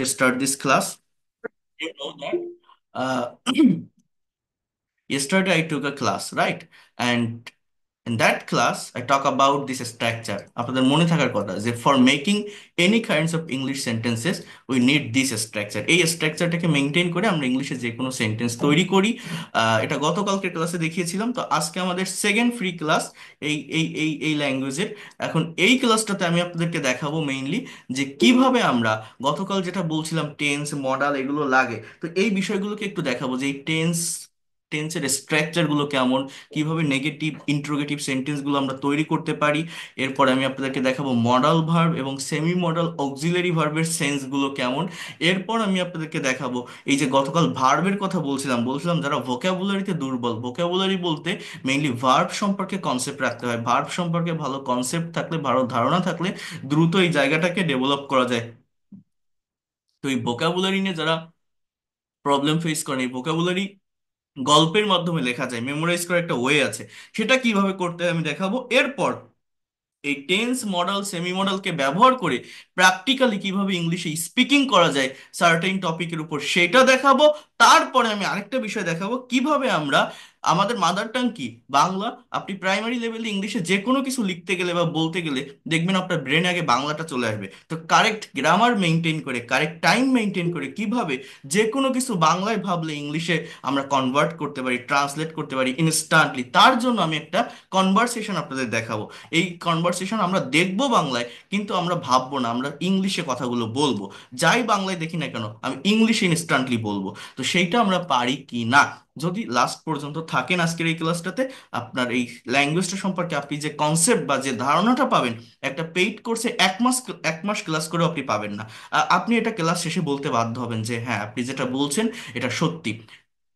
To start this class, you know that yesterday I took a class, right? And in that class, I talk about this structure. আপনাদের মনে থাকার কথা যে for making any kinds of English sentences, we need this structure. এই স্ট্রাকচারটাকে maintain করে আমরা ইংলিশে যে কোনো সেন্টেন্স তৈরি করি। এটা গতকালকে ক্লাসে দেখিয়েছিলাম, তো আজকে আমাদের সেকেন্ড ফ্রি ক্লাস এই ল্যাঙ্গুয়েজের। এখন এই ক্লাসটাতে আমি আপনাদেরকে দেখাবো মেইনলি যে কিভাবে আমরা গতকাল যেটা বলছিলাম টেন্স মডাল এগুলো লাগে, তো এই বিষয়গুলোকে একটু দেখাবো যে এই টেন্সের স্ট্রাকচার গুলো কেমন, কিভাবে নেগেটিভ ইন্ট্রোগেটিভ সেন্টেন্স গুলো আমরা তৈরি করতে পারি। এরপর আমি আপনাদেরকে দেখাবো মডাল ভার্ব এবং সেমি মডাল অক্সিলারি ভার্বের সেন্স গুলো কেমন। এরপর আমি আপনাদেরকে দেখাবো এই যে গতকাল ভার্বের কথা বলছিলাম যারা ভোকাবুলারিতে দুর্বল, ভোকাবুলারি বলতে মেইনলি ভার্ব সম্পর্কে কনসেপ্ট রাখতে হয়, ভার্ব সম্পর্কে ভালো কনসেপ্ট থাকলে, ভালো ধারণা থাকলে দ্রুত এই জায়গাটাকে ডেভেলপ করা যায়। তো এই ভোকাবুলারি নিয়ে যারা প্রবলেম ফেস করেন, এই ভোকাবুলারি গল্পের মাধ্যমে লেখা যায়, মেমোরাইজ করার একটা ওয়ে আছে, সেটা কিভাবে করতে হয় আমি দেখাবো। এরপর এই টেন্স মডেল সেমি মডেলকে ব্যবহার করে প্র্যাকটিক্যালি কিভাবে ইংলিশে স্পিকিং করা যায় সার্টেন টপিকের উপর, সেটা দেখাবো। তারপরে আমি আরেকটা বিষয় দেখাবো কিভাবে আমরা, আমাদের মাদার টাং কি বাংলা, আপনি প্রাইমারি লেভেলে ইংলিশে যে কোনো কিছু লিখতে গেলে বা বলতে গেলে দেখবেন আপনার ব্রেনে আগে বাংলাটা চলে আসবে। তো কারেক্ট গ্রামার মেনটেন করে, কারেক্ট টাইম মেনটেন করে কিভাবে যে কোনো কিছু বাংলায় ভাবলে ইংলিশে আমরা কনভার্ট করতে পারি, ট্রান্সলেট করতে পারি ইনস্ট্যান্টলি, তার জন্য আমি একটা কনভারসেশন আপনাদের দেখাবো। এই কনভারসেশন আমরা দেখবো বাংলায়, কিন্তু আমরা ভাববো না, আমরা ইংলিশে কথাগুলো বলবো। যাই বাংলায় দেখি না কেন আমি ইংলিশে ইনস্ট্যান্টলি বলবো। তো সেইটা আমরা পারি কি না, যদি লাস্ট পর্যন্ত থাকেন আজকের এই ক্লাসটাতে, আপনার এই ল্যাঙ্গুয়েজটা সম্পর্কে আপনি যে কনসেপ্ট বা যে ধারণাটা পাবেন, একটা পেইড কোর্সে এক মাস ক্লাস করেও আপনি পাবেন না। আপনি এটা ক্লাস শেষে বলতে বাধ্য হবেন যে হ্যাঁ আপনি যেটা বলছেন এটা সত্যি।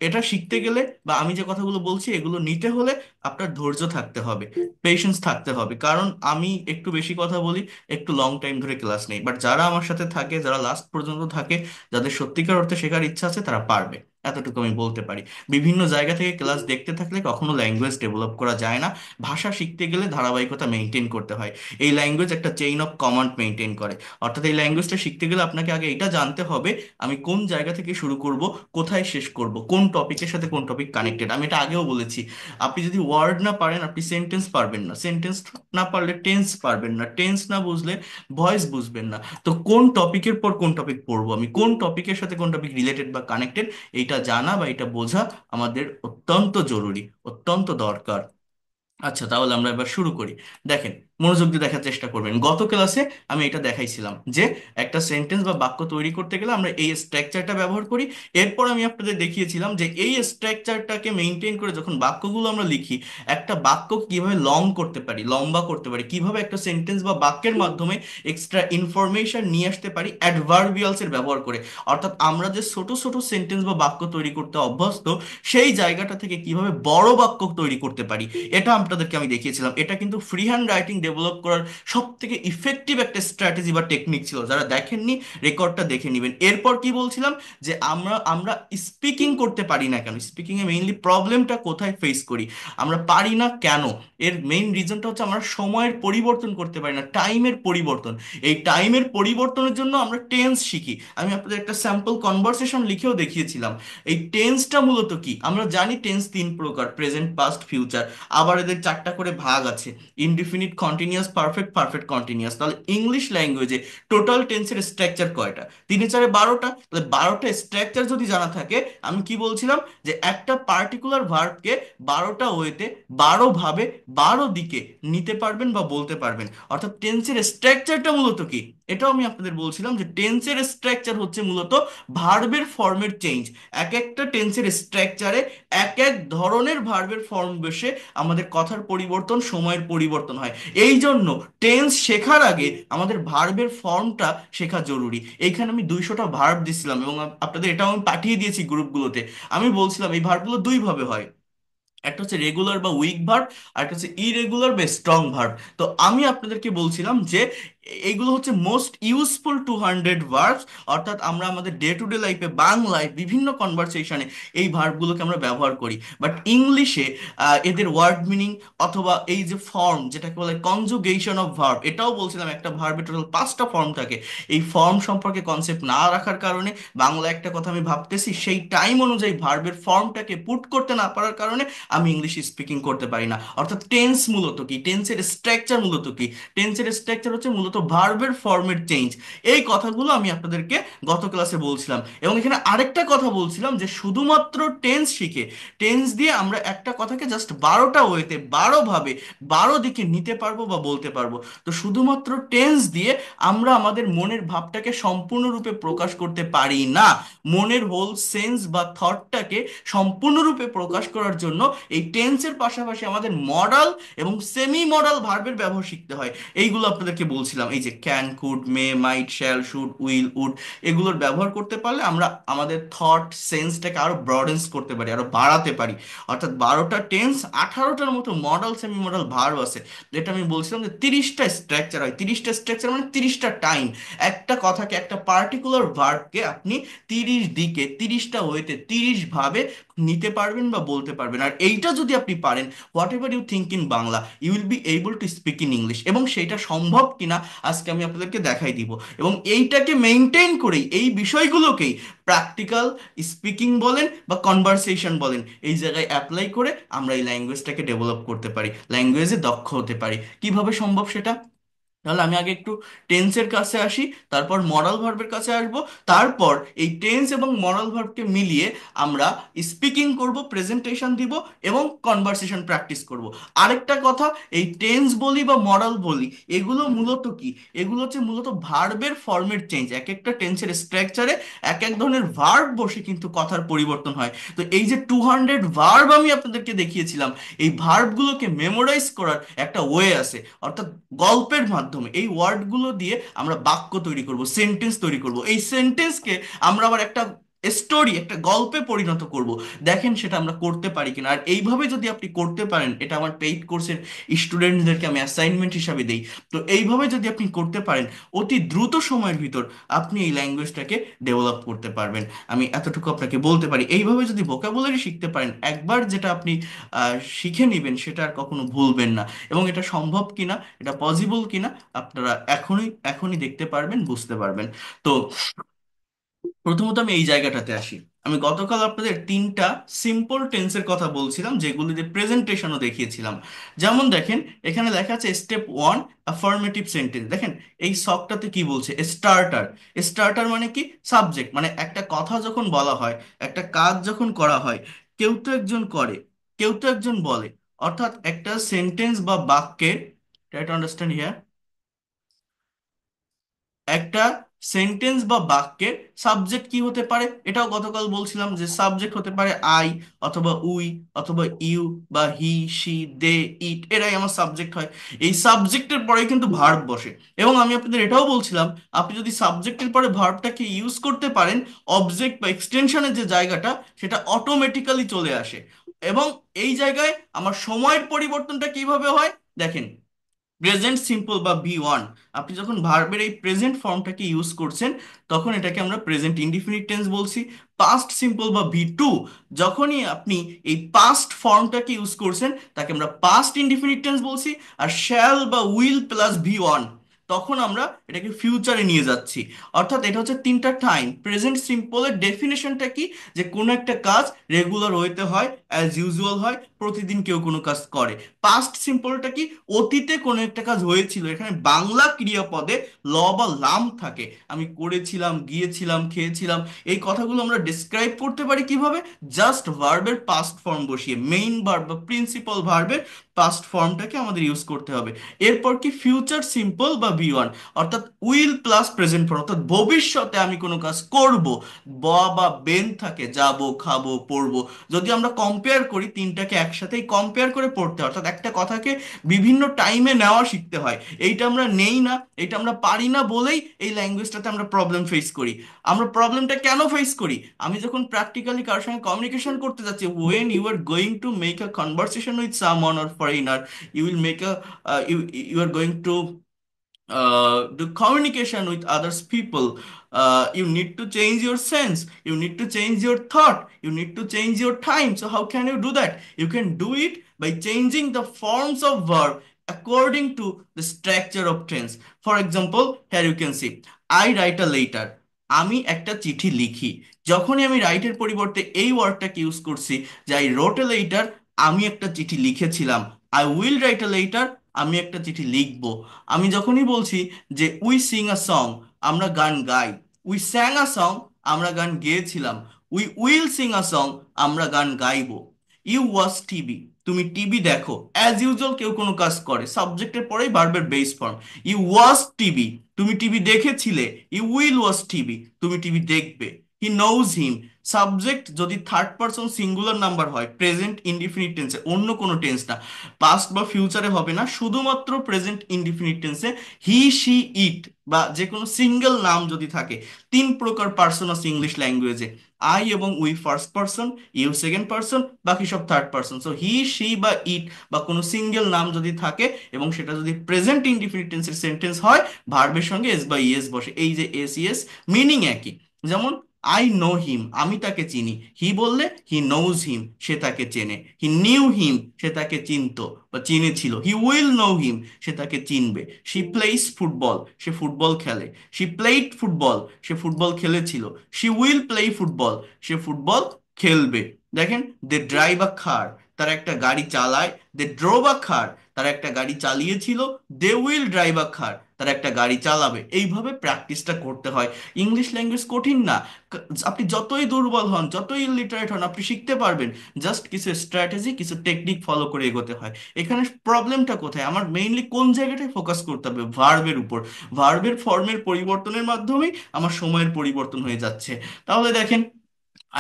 এটা শিখতে গেলে বা আমি যে কথাগুলো বলছি এগুলো নিতে হলে আপনার ধৈর্য থাকতে হবে, পেশেন্স থাকতে হবে, কারণ আমি একটু বেশি কথা বলি, একটু লং টাইম ধরে ক্লাস নেই, বাট যারা আমার সাথে থাকে, যারা লাস্ট পর্যন্ত থাকে, যাদের সত্যিকার অর্থে শেখার ইচ্ছা আছে তারা পারবে, এতটুকু আমি বলতে পারি। বিভিন্ন জায়গা থেকে ক্লাস দেখতে থাকলে কখনো ল্যাঙ্গুয়েজ ডেভেলপ করা যায় না। ভাষা শিখতে গেলে ধারাবাহিকতা মেনটেন করতে হয়। এই ল্যাঙ্গুয়েজ একটা চেইন অফ কমান্ড মেনটেন করে, অর্থাৎ এই ল্যাঙ্গুয়েজটা শিখতে গেলে আপনাকে আগে এটা জানতে হবে আমি কোন জায়গা থেকে শুরু করব, কোথায় শেষ করব, কোন টপিকের সাথে কোন টপিক কানেক্টেড। আমি এটা আগেও বলেছি, আপনি যদি ওয়ার্ড না পারেন আপনি সেন্টেন্স পারবেন না, সেন্টেন্স না পারলে টেন্স পারবেন না, টেন্স না বুঝলে ভয়েস বুঝবেন না। তো কোন টপিকের পর কোন টপিক পড়বো, আমি কোন টপিকের সাথে কোন টপিক রিলেটেড বা কানেক্টেড, এইটা জানা বা এটা বোঝা আমাদের অত্যন্ত জরুরি, অত্যন্ত দরকার। আচ্ছা, তাহলে আমরা এবার শুরু করি। দেখেন, মনোযোগ দিয়ে দেখার চেষ্টা করবেন। গত ক্লাসে আমি এটা দেখাইছিলাম যে একটা সেন্টেন্স বা বাক্য তৈরি করতে গেলে আমরা এই স্ট্রাকচারটা ব্যবহার করি। এরপর আমি আপনাদের দেখিয়েছিলাম যে এই স্ট্রাকচারটাকে মেনটেন করে যখন বাক্যগুলো আমরা লিখি, একটা বাক্য কিভাবে লং করতে পারি, লম্বা করতে পারি, কিভাবে একটা সেন্টেন্স বা বাক্যের মাধ্যমে এক্সট্রা ইনফরমেশন নিয়ে আসতে পারি অ্যাডভার্বিয়ালস এর ব্যবহার করে। অর্থাৎ আমরা যে ছোট ছোট সেন্টেন্স বা বাক্য তৈরি করতে অভ্যস্ত, সেই জায়গাটা থেকে কিভাবে বড় বাক্য তৈরি করতে পারি, এটা আপনাদেরকে আমি দেখিয়েছিলাম। এটা কিন্তু ফ্রি হ্যান্ড রাইটিং ডেভেলপ করার সব থেকে ইফেক্টিভ একটা স্ট্র্যাটেজি বা টেকনিক ছিল। যারা দেখেননি রেকর্ডটা দেখে নেবেন। এরপর কি বলছিলাম যে আমরা স্পিকিং করতে পারি না কেন, স্পিকিং এ মেইনলি প্রবলেমটা কোথায় ফেস করি, আমরা পারি না কেন, এর মেইন রিজনটা হচ্ছে আমরা সময়ের পরিবর্তন করতে পারি না, টাইমের পরিবর্তন। এই টাইমের পরিবর্তনের জন্য আমরা টেন্স শিখি। আমি আপনাদের একটা স্যাম্পল কনভারসেশন লিখেও দেখিয়েছিলাম। এই টেন্সটা মূলত কি, আমরা জানি টেন্স তিন প্রকার, প্রেজেন্ট, পাস্ট, ফিউচার। আবার এদের চারটা করে ভাগ আছে, indefinite, continuous, perfect, perfect continuous. তাহলে ইংলিশ ল্যাঙ্গুয়েজে টোটাল টেন্সের স্ট্রাকচার কয়টা, তিনে চারে 12টা। তাহলে 12টা স্ট্রাকচার যদি জানা থাকে, আমি কি বলছিলাম যে একটা পার্টিকুলার ভার্বকে 12টা ওয়েতে, 12 ভাবে, 12 দিকে নিতে পারবেন বা বলতে পারবেন। অর্থাৎ টেন্সের স্ট্রাকচারটা মূলত কি, এটাও আমি আপনাদের বলছিলাম যে টেন্সের স্ট্রাকচার হচ্ছে মূলত ভার্বের ফর্মের চেঞ্জ। এক একটা টেন্সের স্ট্রাকচারে এক এক ধরনের ভার্বের ফর্ম বসে আমাদের কথার পরিবর্তন, সময়ের পরিবর্তন হয়। এই জন্য টেন্স শেখার আগে আমাদের ভার্বের ফর্মটা শেখা জরুরি। এইখানে আমি 200টা ভার্ব দিছিলাম এবং আপনাদের এটাও আমি পাঠিয়ে দিয়েছি গ্রুপগুলোতে। আমি বলছিলাম এই ভার্বগুলো দুই ভাবে হয়, একটা হচ্ছে রেগুলার বা উইক ভার্ব, আর একটা হচ্ছে ইরেগুলার বা স্ট্রং ভার্ব। তো আমি আপনাদেরকে বলছিলাম যে এইগুলো হচ্ছে মোস্ট ইউজফুল 200 ভার্বস। অর্থাৎ আমরা আমাদের ডে টু ডে লাইফে বাংলায় বিভিন্ন কনভারসেশনে এই ভার্বগুলোকে আমরা ব্যবহার করি। বাট ইংলিশে এদের ওয়ার্ড মিনিং অথবা এই যে ফর্ম যেটাকে বলে কনজুগেশন অফ ভার্ব, এটাও বলছিলাম একটা ভার্বে টোটাল 5টা ফর্ম থাকে। এই ফর্ম সম্পর্কে কনসেপ্ট না রাখার কারণে বাংলা একটা কথা আমি ভাবতেছি, সেই টাইম অনুযায়ী ভার্বের ফর্মটাকে পুট করতে না পারার কারণে আমি ইংলিশ স্পিকিং করতে পারি না। অর্থাৎ টেন্স মূলত কি, টেন্সের স্ট্রাকচার মূলত কি, টেন্সের স্ট্রাকচার হচ্ছে মূলত ভার্বের ফর্মের চেঞ্জ। এই কথাগুলো আমি আপনাদেরকে গত ক্লাসে বলছিলাম। এবং এখানে আরেকটা কথা বলছিলাম যে শুধুমাত্র টেন্স শিখে, টেন্স দিয়ে আমরা একটা কথাকে জাস্ট 12টা ওয়েতে 12 ভাবে 12 দিকে নিতে পারবো বা বলতে পারবো। তো শুধুমাত্র টেন্স দিয়ে আমরা আমাদের মনের ভাবটাকে সম্পূর্ণরূপে প্রকাশ করতে পারি না। মনের হোল সেন্স বা থটটাকে সম্পূর্ণরূপে প্রকাশ করার জন্য এই টেন্সের পাশাপাশি আমাদের মডাল এবং সেমি মডাল ভার্বের ব্যবহার শিখতে হয়। এইগুলো আপনাদেরকে বলছিলাম, এই যে can, could, may, might, shall, should, will, would, এগুলোর ব্যবহার করতে পারলে আমরা আমাদের থট সেন্সটাকে আরো ব্রডেন্স করতে পারি, আরো বাড়াতে পারি। অর্থাৎ 12টা টেন্স, 18টার মতো মডাল সেমি মডাল ভার্ব আছে। যেটা আমি বলছিলাম যে 30টা স্ট্রাকচার হয়, 30টা স্ট্রাকচার মানে 30টা টাইম। একটা কথাকে, একটা পার্টিকুলার ভার্বকে আপনি 30 দিকে 30টা ওয়েতে 30 ভাবে নিতে পারবেন বা বলতে পারবেন। আর এইটা যদি আপনি পারেন, whatever you think in Bangla, you will be able to speak in English. এবং সেইটা সম্ভব কিনা আজকে আমি আপনাদেরকে দেখাই দিব। এবং এইটাকে মেনটেন করেই, এই বিষয়গুলোকেই প্র্যাকটিক্যাল স্পিকিং বলেন বা কনভারসেশন বলেন, এই জায়গায় অ্যাপ্লাই করে আমরা এই ল্যাঙ্গুয়েজটাকে ডেভেলপ করতে পারি, ল্যাঙ্গুয়েজে দক্ষ হতে পারি। কিভাবে সম্ভব সেটা? তাহলে আমি আগে একটু টেন্সের কাছে আসি, তারপর মরাল ভার্বের কাছে আসব। তারপর এই টেন্স এবং মরাল ভার্বকে মিলিয়ে আমরা স্পিকিং করব, প্রেজেন্টেশন দিব এবং কনভারসেশন প্র্যাকটিস করব। আরেকটা কথা, এই টেন্স বলি বা মরাল বলি, এগুলো মূলত কি, এগুলো হচ্ছে মূলত ভার্বের ফর্মের চেঞ্জ। এক একটা টেন্সের স্ট্রাকচারে এক এক ধরনের ভার্ব বসে কিন্তু কথার পরিবর্তন হয়। তো এই যে 200 ভার্ব আমি আপনাদেরকে দেখিয়েছিলাম, এই ভার্বগুলোকে মেমোরাইজ করার একটা ওয়ে আছে। অর্থাৎ গল্পের মাধ্যমে এই ওয়ার্ডগুলো দিয়ে আমরা বাক্য তৈরি করব, সেন্টেন্স তৈরি করব। এই সেন্টেন্সকে আমরা আবার একটা স্টোরি, একটা গল্পে পরিণত করব। দেখেন সেটা আমরা করতে পারি কিনা। আর এইভাবে যদি আপনি করতে পারেন, এটা আমার পেইড কোর্সের স্টুডেন্টদেরকে আমি অ্যাসাইনমেন্ট হিসাবে দেই। তো এইভাবে যদি আপনি করতে পারেন, অতি দ্রুত সময়ের ভিতর আপনি এই ল্যাঙ্গুয়েজটাকে ডেভেলপ করতে পারবেন। আমি এতটুকু আপনাকে বলতে পারি। এইভাবে যদি ভোকাবুলারি শিখতে পারেন, একবার যেটা আপনি শিখে নেবেন সেটা আর কখনো ভুলবেন না। এবং এটা সম্ভব কিনা, এটা পসিবল কিনা, আপনারা এখনই এখনই দেখতে পারবেন, বুঝতে পারবেন। তো প্রথমত আমি এই জায়গাটাতে আসি। আমি গতকাল আপনাদের 3টা সিম্পল টেন্সের কথা বলছিলাম, যেগুলিতে প্রেজেন্টেশনও দেখিয়েছিলাম। যেমন দেখেন, এখানে লেখা আছে স্টেপ 1 অ্যাফার্মেটিভ সেন্টেন্স। দেখেন এই শখটাতে কি বলছে, স্টার্টার। স্টার্টার মানে কি, সাবজেক্ট। মানে একটা কথা যখন বলা হয়, একটা কাজ যখন করা হয়, কেউ তো একজন করে, কেউ তো একজন বলে। অর্থাৎ একটা সেন্টেন্স বা বাক্যের, ট্রাই টু আন্ডারস্ট্যান্ড হিয়ার, একটা সেন্টেন্স বা বাক্যের সাবজেক্ট কি হতে পারে, এটাও গতকাল বলছিলাম যে সাবজেক্ট হতে পারে আই, অথবা উই, অথবা ইউ, বা হি, সি, দে, ইট, এরাই আমার সাবজেক্ট হয়। এই সাবজেক্টের পরে কিন্তু ভার্ব বসে। এবং আমি আপনাদের এটাও বলছিলাম, আপনি যদি সাবজেক্টের পরে ভার্বটাকে ইউজ করতে পারেন, অবজেক্ট বা এক্সটেনশনের যে জায়গাটা, সেটা অটোমেটিক্যালি চলে আসে। এবং এই জায়গায় আমার সময়ের পরিবর্তনটা কিভাবে হয় দেখেন, প্রেজেন্ট সিম্পল বা বি 1, আপনি যখন ভার্বের এই প্রেজেন্ট ফর্মটাকে ইউজ করছেন, তখন এটাকে আমরা প্রেজেন্ট ইনডিফিনিট টেন্স বলছি। পাস্ট সিম্পল বা বি 2, যখনই আপনি এই পাস্ট ফর্মটাকে ইউজ করছেন, তাকে আমরা পাস্ট ইনডিফিনিট টেন্স বলছি। আর শ্যাল বা উইল প্লাস বি 1, তখন আমরা এটাকে ফিউচারে নিয়ে যাচ্ছি। অর্থাৎ এটা হচ্ছে 3টা টাইম। প্রেজেন্ট সিম্পলের ডেফিনেশনটা কি, যে কোনো একটা কাজ রেগুলার ওয়েতে হয়, অ্যাজ ইউজুয়াল হয়, প্রতিদিন কেউ কোনো কাজ করে। পাস্ট সিম্পলটা কি, অতীতে কোনো একটা কাজ হয়েছিল। এখানে বাংলা ক্রিয়াপদে ল বা লাম থাকে। আমি করেছিলাম, গিয়েছিলাম, খেয়েছিলাম, এই কথাগুলো আমরা ডিসক্রাইব করতে পারি কিভাবে, জাস্ট ভার্বের পাস্ট ফর্ম বসিয়ে। মেইন ভার্ব বা প্রিন্সিপাল ভার্বের পাস্ট ফর্মটাকে আমাদের ইউজ করতে হবে। এরপর কি, ফিউচার সিম্পল বা বি 1, অর্থাৎ উইল প্লাস প্রেজেন্ট ফর্ম, অর্থাৎ ভবিষ্যতে আমি কোনো কাজ করব। ব বা বেন থাকে, যাবো, খাবো, পড়বো। যদি আমরা কম্পেয়ার করি, তিনটাকে একসাথেই কম্পেয়ার করে পড়তে হয়। অর্থাৎ একটা কথাকে বিভিন্ন টাইমে নেওয়া শিখতে হয়। এইটা আমরা নেই না, এটা আমরা পারি না বলেই এই ল্যাঙ্গুয়েজটাতে আমরা প্রবলেম ফেস করি। আমরা প্রবলেমটা কেন ফেস করি, আমি যখন প্র্যাকটিক্যালি কারোর সঙ্গে কমিউনিকেশন করতে যাচ্ছি, when you are going to make a conversation with someone or foreigner, you will make a you you are going to the communication with others people, you need to change your sense, you need to change your thought, you need to change your time. So how can you do that? You can do it by changing the forms of verb according to the structure of tense. For example, here you can see I write a letter, আমি একটা চিঠি লিখি। যখনই আমি রাইটের পরিবর্তে এই ওয়ার্ডটাকে use করছি, যে আই রোট এ লেটার, আমি একটা চিঠি লিখেছিলাম, I will write a letter, আমি একটা চিঠি লিখবো। আমি যখনই বলছি যে উই সিং আ সং, আমরা গান গাই, উই স্যাং আ সং, আমরা গান গেয়েছিলাম, we will sing a song, আমরা গান গাইবো। ইউ ওয়াচ টিভি, তুমি টিভি দেখো। অ্যাজ ইউজুয়াল কেউ কোনো কাজ করে, সাবজেক্টের পরেই ভার্বের base form. You watch TV, তুমি টিভি দেখেছিলে। ইউ উইল ওয়াচ টিভি, তুমি টিভি দেখবে। হি নোজ হিম, সাবজেক্ট যদি থার্ড পারসন সিঙ্গুলার নাম্বার হয়, প্রেজেন্ট ইনডিফিনিট টেন্সে, অন্য কোনো টেন্স না, পাস্ট বা ফিউচারে হবে না, শুধুমাত্র প্রেজেন্ট ইনডিফিনিট টেন্সে হি শি ইট বা যে কোনো সিঙ্গেল নাম যদি থাকে। তিন প্রকার পার্সন আছে ইংলিশ ল্যাঙ্গুয়েজে, আই এবং we first person, you second person, বাকি সব third person. So he she বা ইট বা কোনো সিঙ্গেল নাম যদি থাকে এবং সেটা যদি প্রেজেন্ট ইনডিফিনিট টেন্সের সেন্টেন্স হয়, ভার্বের সঙ্গে এস বা ইএস বসে। এই যে এস ইএস, মিনিং একই। যেমন আই নো হিম, আমি তাকে চিনি। হি বললে হি নোজ হিম, সে তাকে চেনে। হি নিউ হিম, সে তাকে চিনতো বা চিনেছিল। হি উইল নো হিম, সে তাকে চিনবে। শি প্লেইস ফুটবল, সে ফুটবল খেলে। শি প্লেইড ফুটবল, সে ফুটবল খেলেছিল। শি উইল প্লে ফুটবল, সে ফুটবল খেলবে। দেখেন, দে ড্রাইভ আ কার, তারা একটা গাড়ি চালায়। দে ড্রোভ আ কার, তারা একটা গাড়ি চালিয়েছিল। দে উইল ড্রাইভ আ কার, তারা একটা গাড়ি চালাবে। এইভাবে প্র্যাকটিসটা করতে হয়। ইংলিশ ল্যাঙ্গুয়েজ কঠিন না। আপনি যতই দুর্বল হন, যতই ইলিটারেট হন, আপনি শিখতে পারবেন। জাস্ট কিছু স্ট্র্যাটেজি, কিছু টেকনিক ফলো করে এগোতে হয়। এখানে প্রবলেমটা কোথায়? আমার মেইনলি কোন জায়গাটায় ফোকাস করতে হবে? ভার্বের উপর। ভার্বের ফর্মের পরিবর্তনের মাধ্যমেই আমার সময়ের পরিবর্তন হয়ে যাচ্ছে। তাহলে দেখেন,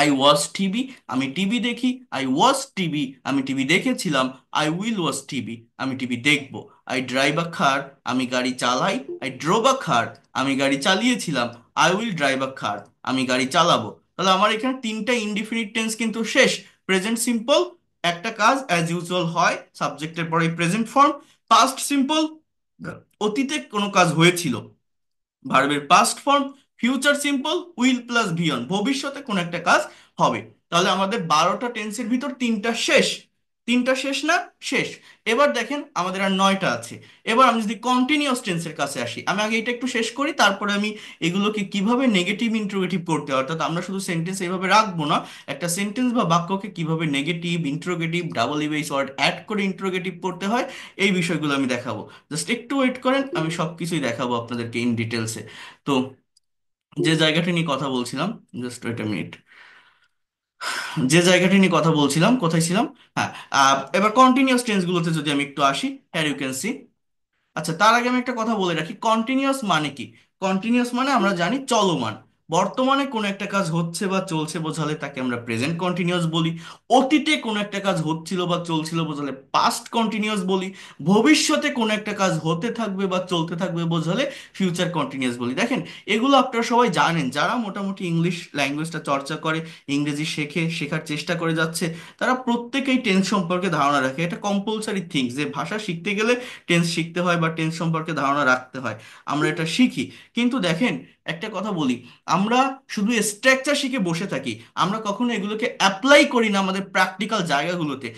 আই ওয়াচ টিভি, আমি টিভি দেখি। আই ওয়াচ টিভি, আমি টিভি দেখেছিলাম। আই উইল ওয়াচ টিভি, আমি টিভি দেখবো। আই ড্রাইভ আ কার, আমি গাড়ি চালাই। আই ড্রোভ আ কার, আমি গাড়ি চালিয়েছিলাম। আই উইল ড্রাইভ আ কার, আমি গাড়ি চালাবো। তাহলে আমার এখানে তিনটা ইনডিফিনিট টেন্স কিন্তু শেষ। প্রেজেন্ট সিম্পল, একটা কাজ অ্যাজ ইউজুয়াল হয়, সাবজেক্টের পরে প্রেজেন্ট ফর্ম। পাস্ট সিম্পল, অতীতে কোনো কাজ হয়েছিল, ভার্বের past form. Future simple, will plus V one, ভবিষ্যতে কোন একটা কাজ হবে। তাহলে আমাদের 12টা টেন্সের ভিতর তিনটা শেষ। তিনটা শেষ না? শেষ। এবার দেখেন আমাদের আর 9টা আছে। এবার আমি যদি কন্টিনিউয়াস টেন্সের কাছে আসি, আমি আগে এটা একটু শেষ করি, তারপরে আমি এগুলোকে কিভাবে নেগেটিভ ইন্ট্রোগেটিভ করতে হয়, অর্থাৎ আমরা শুধু সেন্টেন্স এইভাবে রাখবো না, একটা সেন্টেন্স বা বাক্যকে কিভাবে negative, interrogative, W H word add করে ইন্ট্রোগেটিভ করতে হয়, এই বিষয়গুলো আমি দেখাবো। জাস্ট একটু ওয়েট করেন, আমি সবকিছুই দেখাবো আপনাদেরকে ইন ডিটেলসে। তো যে জায়গাটা নিয়ে কথা বলছিলাম, জাস্ট ওয়েট আ মিনিট, যে জায়গাটা নিয়ে কথা বলছিলাম, কোথায় ছিলাম? হ্যাঁ, এবার কন্টিনিউয়াস টেন্স গুলোতে যদি আমি একটু আসি, হ্যার ইউ ক্যান সি। আচ্ছা, তার আগে আমি একটা কথা বলে রাখি, কন্টিনিউয়াস মানে কি? কন্টিনিউয়াস মানে আমরা জানি চলমান। বর্তমানে কোনো একটা কাজ হচ্ছে বা চলছে বোঝালে তাকে আমরা প্রেজেন্ট কন্টিনিউয়াস বলি। অতীতে কোনো একটা কাজ হচ্ছিল বা চলছিল বোঝালে পাস্ট কন্টিনিউয়াস বলি। ভবিষ্যতে কোনো একটা কাজ হতে থাকবে বা চলতে থাকবে বোঝালে ফিউচার কন্টিনিউয়াস বলি। দেখেন, এগুলো আপনারা সবাই জানেন, যারা মোটামুটি ইংলিশ ল্যাঙ্গুয়েজটা চর্চা করে, ইংরেজি শেখে, শেখার চেষ্টা করে যাচ্ছে, তারা প্রত্যেকেই টেন্স সম্পর্কে ধারণা রাখে। এটা কম্পালসারি থিংস যে ভাষা শিখতে গেলে টেন্স শিখতে হয় বা টেন্স সম্পর্কে ধারণা রাখতে হয়। আমরা এটা শিখি। কিন্তু দেখেন, একটা কথা বলি, আমরা শুধু স্ট্রাকচার শিখে বসে থাকি, আমরা কখনো এগুলোকে অ্যাপ্লাই করি না আমাদের প্র্যাকটিক্যাল জায়গাগুলোতে।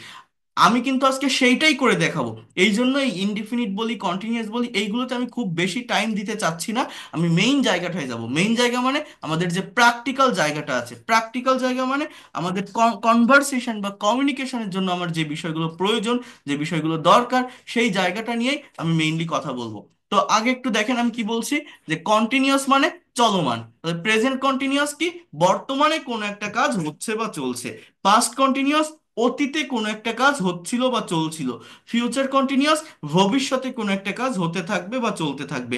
আমি কিন্তু আজকে সেইটাই করে দেখাবো। এই জন্য এই ইনডিফিনিট বলি, কন্টিনিউয়াস বলি, এইগুলোতে আমি খুব বেশি টাইম দিতে চাচ্ছি না। আমি মেইন জায়গাটায় যাব। মেইন জায়গা মানে আমাদের যে প্র্যাকটিক্যাল জায়গাটা আছে। প্র্যাকটিক্যাল জায়গা মানে আমাদের কনভারসেশন বা কমিউনিকেশনের জন্য আমার যে বিষয়গুলো প্রয়োজন, যে বিষয়গুলো দরকার, সেই জায়গাটা নিয়েই আমি মেইনলি কথা বলবো। তো আগে একটু দেখেন আমি কি বলছি, যে কন্টিনিউয়াস মানে চলমান। প্রেজেন্ট কন্টিনিউয়াস কি? বর্তমানে কোনো একটা কাজ হচ্ছে বা চলছে। পাস্ট কন্টিনিউয়াস, অতীতে কোনো একটা কাজ হচ্ছিল বা চলছিল। ফিউচার কন্টিনিউয়াস, ভবিষ্যতে কোনো একটা কাজ হতে থাকবে বা চলতে থাকবে।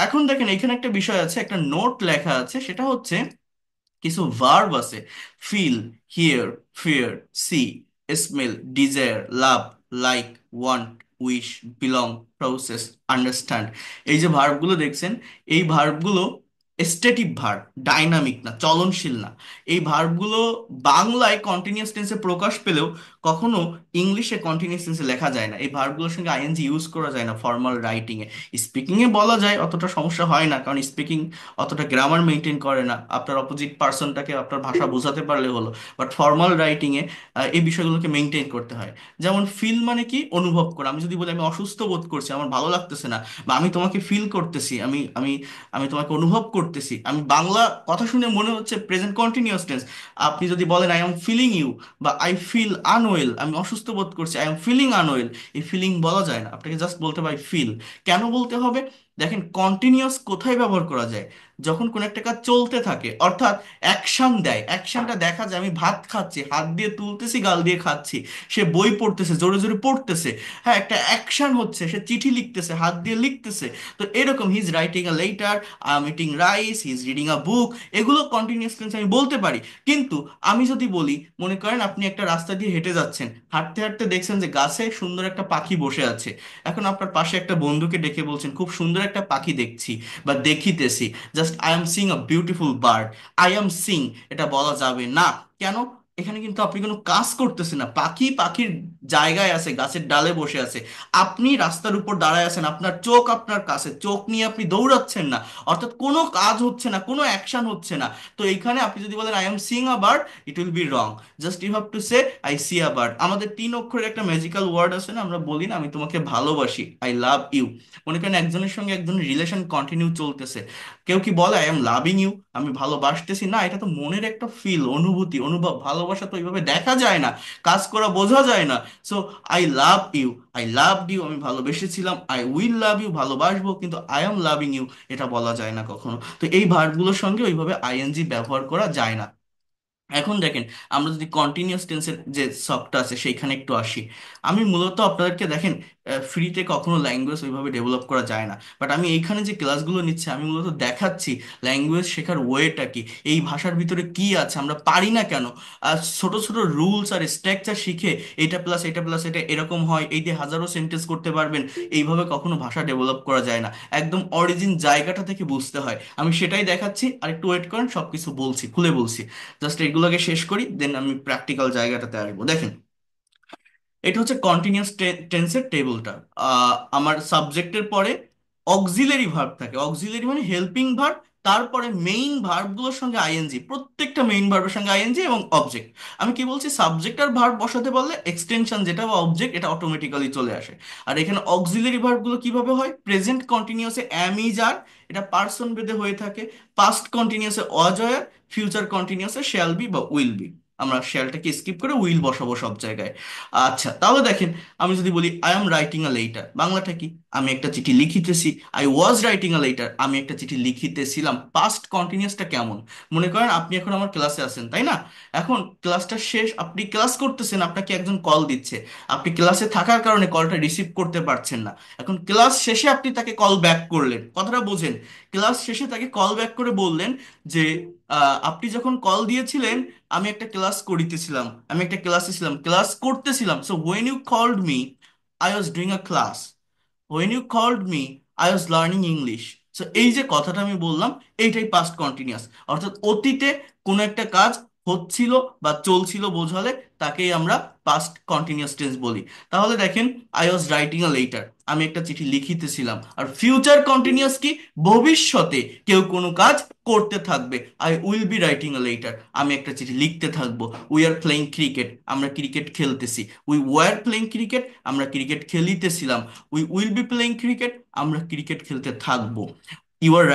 এখন দেখেন, এখানে একটা বিষয় আছে, একটা নোট লেখা আছে, সেটা হচ্ছে কিছু ভার্ব আছে। Feel, hear, fear, see, smell, desire, love, like, want, wish, belong, process, understand. এই যে ভার্বগুলো দেখছেন, এই ভার্বগুলো স্ট্যাটিক ভার্ব, ডাইনামিক না, চলনশীল না। এই ভার্বগুলো বাংলায় কন্টিনিউয়াস টেন্সে প্রকাশ পেলেও কখনো ইংলিশে কন্টিনিউয়াস টেন্সে লেখা যায় না। এই ভার্বগুলোর সঙ্গে আইএনজি ইউজ করা যায় না ফর্মাল রাইটিংয়ে। স্পিকিংয়ে বলা যায়, অতটা সমস্যা হয় না, কারণ স্পিকিং অতটা গ্রামার মেনটেন করে না, আপনার অপোজিট পার্সনটাকে আপনার ভাষা বোঝাতে পারলে হলো। বাট ফর্মাল রাইটিংয়ে এই বিষয়গুলোকে মেনটেন করতে হয়। যেমন ফিল মানে কি, অনুভব করা। আমি যদি বলি আমি অসুস্থ বোধ করছি, আমার ভালো লাগতেছে না, বা আমি তোমাকে ফিল করতেছি, আমি আমি তোমাকে অনুভব করতেছি, আমি বাংলা কথা শুনে মনে হচ্ছে প্রেজেন্ট কন্টিনিউয়াস টেন্স। আপনি যদি বলেন আই এম ফিলিং ইউ, বা আই ফিল আনওয়েল, আমি অসুস্থ বোধ করছি, আই এম ফিলিং আনওয়েল, এই ফিলিং বলা যায় না, আপনাকে জাস্ট বলতে হবে আই ফিল। কেন বলতে হবে? দেখেন কন্টিনিউয়াস কোথায় ব্যবহার করা যায়? যখন কোনো একটা কাজ চলতে থাকে, অর্থাৎ অ্যাকশন দেয়, অ্যাকশনটা দেখা যায়, আমি ভাত খাচ্ছি, হাত দিয়ে তুলতেছি, গাল দিয়ে খাচ্ছি, সে বই পড়তেছে, জোরে জোরে পড়তেছে, হ্যাঁ একটা অ্যাকশন হচ্ছে, সে চিঠি লিখতেছে, হাত দিয়ে লিখতেছে। তো এরকম he is writing a letter, I am eating rice, he is reading a book, এগুলো কন্টিনিউয়াস টেন্স আমি বলতে পারি। কিন্তু আমি যদি বলি, মনে করেন আপনি একটা রাস্তা দিয়ে হেঁটে যাচ্ছেন, হাঁটতে হাঁটতে দেখছেন যে গাছে সুন্দর একটা পাখি বসে আছে, এখন আপনার পাশে একটা বন্ধুকে ডেকে বলছেন খুব সুন্দর একটা পাখি দেখছি বা দেখিতেছি, just I am sing a beautiful bird, I am Singh, এটা বলা যাবে না। কেন? এখানে কিন্তু আপনি কোনো কাজ করতেছেন না, পাখি পাখির জায়গায় আছে, গাছের ডালে বসে আছে, আপনি রাস্তার উপর দাঁড়ায় আছেন, আপনার চোখ আপনার কাছে, চোখ নিয়ে আপনি দৌড়াচ্ছেন না, অর্থাৎ কোনো কাজ হচ্ছে না, কোনো অ্যাকশন হচ্ছে না। তো এইখানে আপনি যদি বলেন I am sing a bird, it will be wrong. Just you have to say I see a bird. আমাদের 3 অক্ষরের একটা ম্যাজিক্যাল ওয়ার্ড আছে না, আমরা বলি না আমি তোমাকে ভালোবাসি, আই লাভ ইউ। মনে করেন একজনের সঙ্গে একজনের রিলেশন কন্টিনিউ চলতেছে, কেউ কি বলে আই এম লাভিং ইউ, আমি ভালোবাসতেছি? না, এটা তো মনের একটা ফিল, অনুভূতি, অনুভব। ভালোবাসা তো এইভাবে দেখা যায় না, কাজ করা বোঝা যায় না। So I love you, I love you, আমি ভালোবেসেছিলাম, আই উইল লাভ ইউ, ভালোবাসবো, কিন্তু আই এম লাভিং ইউ এটা বলা যায় না কখনো। তো এই ভার্বগুলোর সঙ্গে ওইভাবে আইএনজি ব্যবহার করা যায় না। এখন দেখেন, আমরা যদি কন্টিনিউয়াস টেন্সের যে শখটা আছে সেইখানে একটু আসি। আমি মূলত আপনাদেরকে দেখেন, ফ্রিতে কখনো ল্যাঙ্গুয়েজ ওইভাবে ডেভেলপ করা যায় না, বাট আমি এইখানে যে ক্লাসগুলো নিচ্ছি আমি মূলত দেখাচ্ছি ল্যাঙ্গুয়েজ শেখার ওয়েটা কি, এই ভাষার ভিতরে কি আছে, আমরা পারি না কেন। আর ছোট ছোট রুলস আর স্ট্রাকচার শিখে এটা প্লাস এটা প্লাস এটা এরকম হয়, এই দিয়ে হাজারো সেন্টেন্স করতে পারবেন, এইভাবে কখনো ভাষা ডেভেলপ করা যায় না। একদম অরিজিন জায়গাটা থেকে বুঝতে হয়, আমি সেটাই দেখাচ্ছি। আর একটু ওয়েট করেন, সবকিছু বলছি, খুলে বলছি। জাস্ট এগুলোকে শেষ করি, দেন আমি প্র্যাকটিক্যাল জায়গাটাতে আসবো। দেখেন, এটা হচ্ছে কন্টিনিউয়াস টেন্সের টেবিলটা। আমার সাবজেক্টের পরে অক্সিলারি ভার্ব থাকে, অক্সিলারি মানে হেল্পিং ভার্ব, তারপরে মেইন ভার্বগুলোর সঙ্গে আইএনজি, প্রত্যেকটা মেইন ভার্বের সঙ্গে আইএনজি এবং অবজেক্ট। আমি কি বলছি, সাবজেক্ট আর ভার্ব বসাতে পারলে এক্সটেনশন যেটা বা অবজেক্ট এটা অটোমেটিক্যালি চলে আসে। আর এখানে অক্সিলারি ভার্বগুলো কিভাবে হয়, প্রেজেন্ট কন্টিনিউয়াসে অ্যাম ইজ আর, এটা পার্সন ভেদে হয়ে থাকে। Past কন্টিনিউয়াসে Aja R, future কন্টিনিউয়াসে shall be বা উইল বি। আমরা শ্যালটাকে স্কিপ করে উইল বসাবো সব জায়গায়। আচ্ছা, তাহলে দেখেন, আমি যদি বলি I am writing a letter, বাংলাটা কি, আমি একটা চিঠি লিখিতেছি। I was writing a letter, আমি একটা চিঠি লিখিতেছিলাম। পাস্ট কন্টিনিউয়াসটা কেমন? মনে করেন আপনি এখন আমার ক্লাসে আছেন, তাই না? এখন ক্লাসটা শেষ, আপনি ক্লাস করতেছেন, আপনাকে একজন কল দিচ্ছে, আপনি ক্লাসে থাকার কারণে কলটা রিসিভ করতে পারছেন না। এখন ক্লাস শেষে আপনি তাকে কল ব্যাক করলেন, কথাটা বোঝেন। ক্লাস শেষে তাকে কল ব্যাক করে বললেন যে আপনি যখন কল দিয়েছিলেন আমি একটা ক্লাস করিতেছিলাম, আমি একটা ক্লাসে ছিলাম, ক্লাস করতেছিলাম। So when you called me, I was doing a class. When you called me, I was learning English. So এই যে কথাটা আমি বললাম, এইটাই পাস্ট কন্টিনিউয়াস, অর্থাৎ অতীতে কোনো একটা কাজ হচ্ছিল বা চলছিল বোঝালে তাকেই আমরা পাস্ট কন্টিনিউয়াস টেন্স বলি। তাহলে দেখেন, I was writing a letter, আমি একটা চিঠি লিখিতেছিলাম। আর ফিউচার কন্টিনিউয়াস কি, ভবিষ্যতে কেউ কোনো কাজ করতে থাকবে, I will be writing a letter, আমি একটা চিঠি লিখতে থাকবো। উই আর প্লেইং ক্রিকেট, আমরা ক্রিকেট খেলতেছি। উই ওয়ার প্লেইং ক্রিকেট, আমরা ক্রিকেট খেলিতেছিলাম। We will be playing cricket, আমরা ক্রিকেট খেলতে থাকবো। You R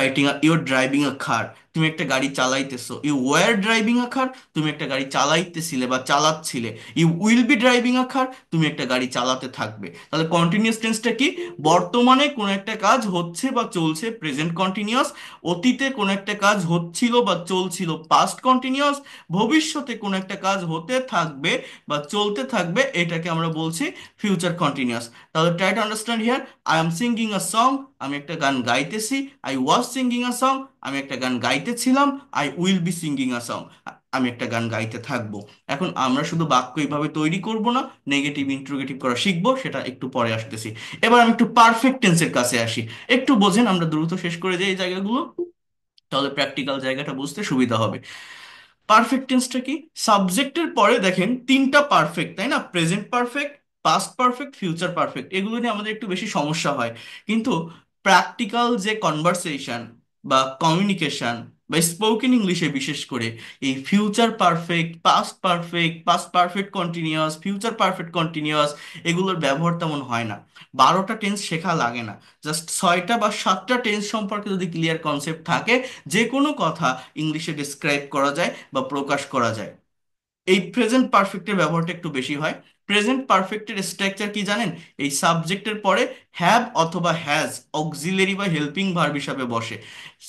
driving a car, তুমি একটা গাড়ি চালাইতেছো। You were driving a car, তুমি একটা গাড়ি চালাইতেছিলে বা চালাচ্ছিলে। You will be driving a car, তুমি একটা গাড়ি চালাতে থাকবে। তাহলে কন্টিনিউয়াস টেন্সটা কি, বর্তমানে কোনো একটা কাজ হচ্ছে বা চলছে, প্রেজেন্ট কন্টিনিউয়াস। অতীতে কোনো একটা কাজ হচ্ছিল বা চলছিল, পাস্ট কন্টিনিউয়াস। ভবিষ্যতে কোনো একটা কাজ হতে থাকবে বা চলতে থাকবে, এটাকে আমরা বলছি ফিউচার কন্টিনিউয়াস। তাহলে try to understand here, I am singing a song, আমি একটা গান গাইতেছি। I was singing a song, আমি একটা গান গাইতেছিলাম। I will be singing a song, আমি একটা গান গাইতে থাকবো। এখন আমরা শুধু বাক্য এইভাবে তৈরি করব না, নেগেটিভ ইন্ট্রোগেটিভ করা শিখবো, সেটা একটু পরে আসতেছি। এবার আমি একটু পারফেক্ট টেন্সের কাছে আসি, একটু বোঝেন, আমরা দ্রুত শেষ করে যাই এই জায়গাগুলো। তাহলে প্র্যাকটিক্যাল জায়গাটা বুঝতে সুবিধা হবে। পারফেক্ট টেন্সটা কি? সাবজেক্টের পরে দেখেন তিনটা পারফেক্ট, তাই না? Present perfect, past perfect, future perfect, এগুলো নিয়ে আমাদের একটু বেশি সমস্যা হয়। কিন্তু প্র্যাকটিক্যাল যে কনভারসেশন বা কমিউনিকেশন বা স্পোকেন ইংলিশে বিশেষ করে এই future perfect, past perfect continuous, future perfect continuous, এগুলোর ব্যবহার তেমন হয় না। 12টা টেন্স শেখা লাগে না। জাস্ট 6টা বা 7টা টেন্স সম্পর্কে যদি ক্লিয়ার কনসেপ্ট থাকে, যে কোনো কথা ইংলিশে ডিসক্রাইব করা যায় বা প্রকাশ করা যায়। এই প্রেজেন্ট পারফেক্টের ব্যবহারটা একটু বেশি হয়। প্রেজেন্ট পারফেক্টের স্ট্রাকচার কি জানেন? এই সাবজেক্টের পরে হ্যাভ অথবা হ্যাজ অক্সিলারি বা হেল্পিং ভার্ব হিসাবে বসে।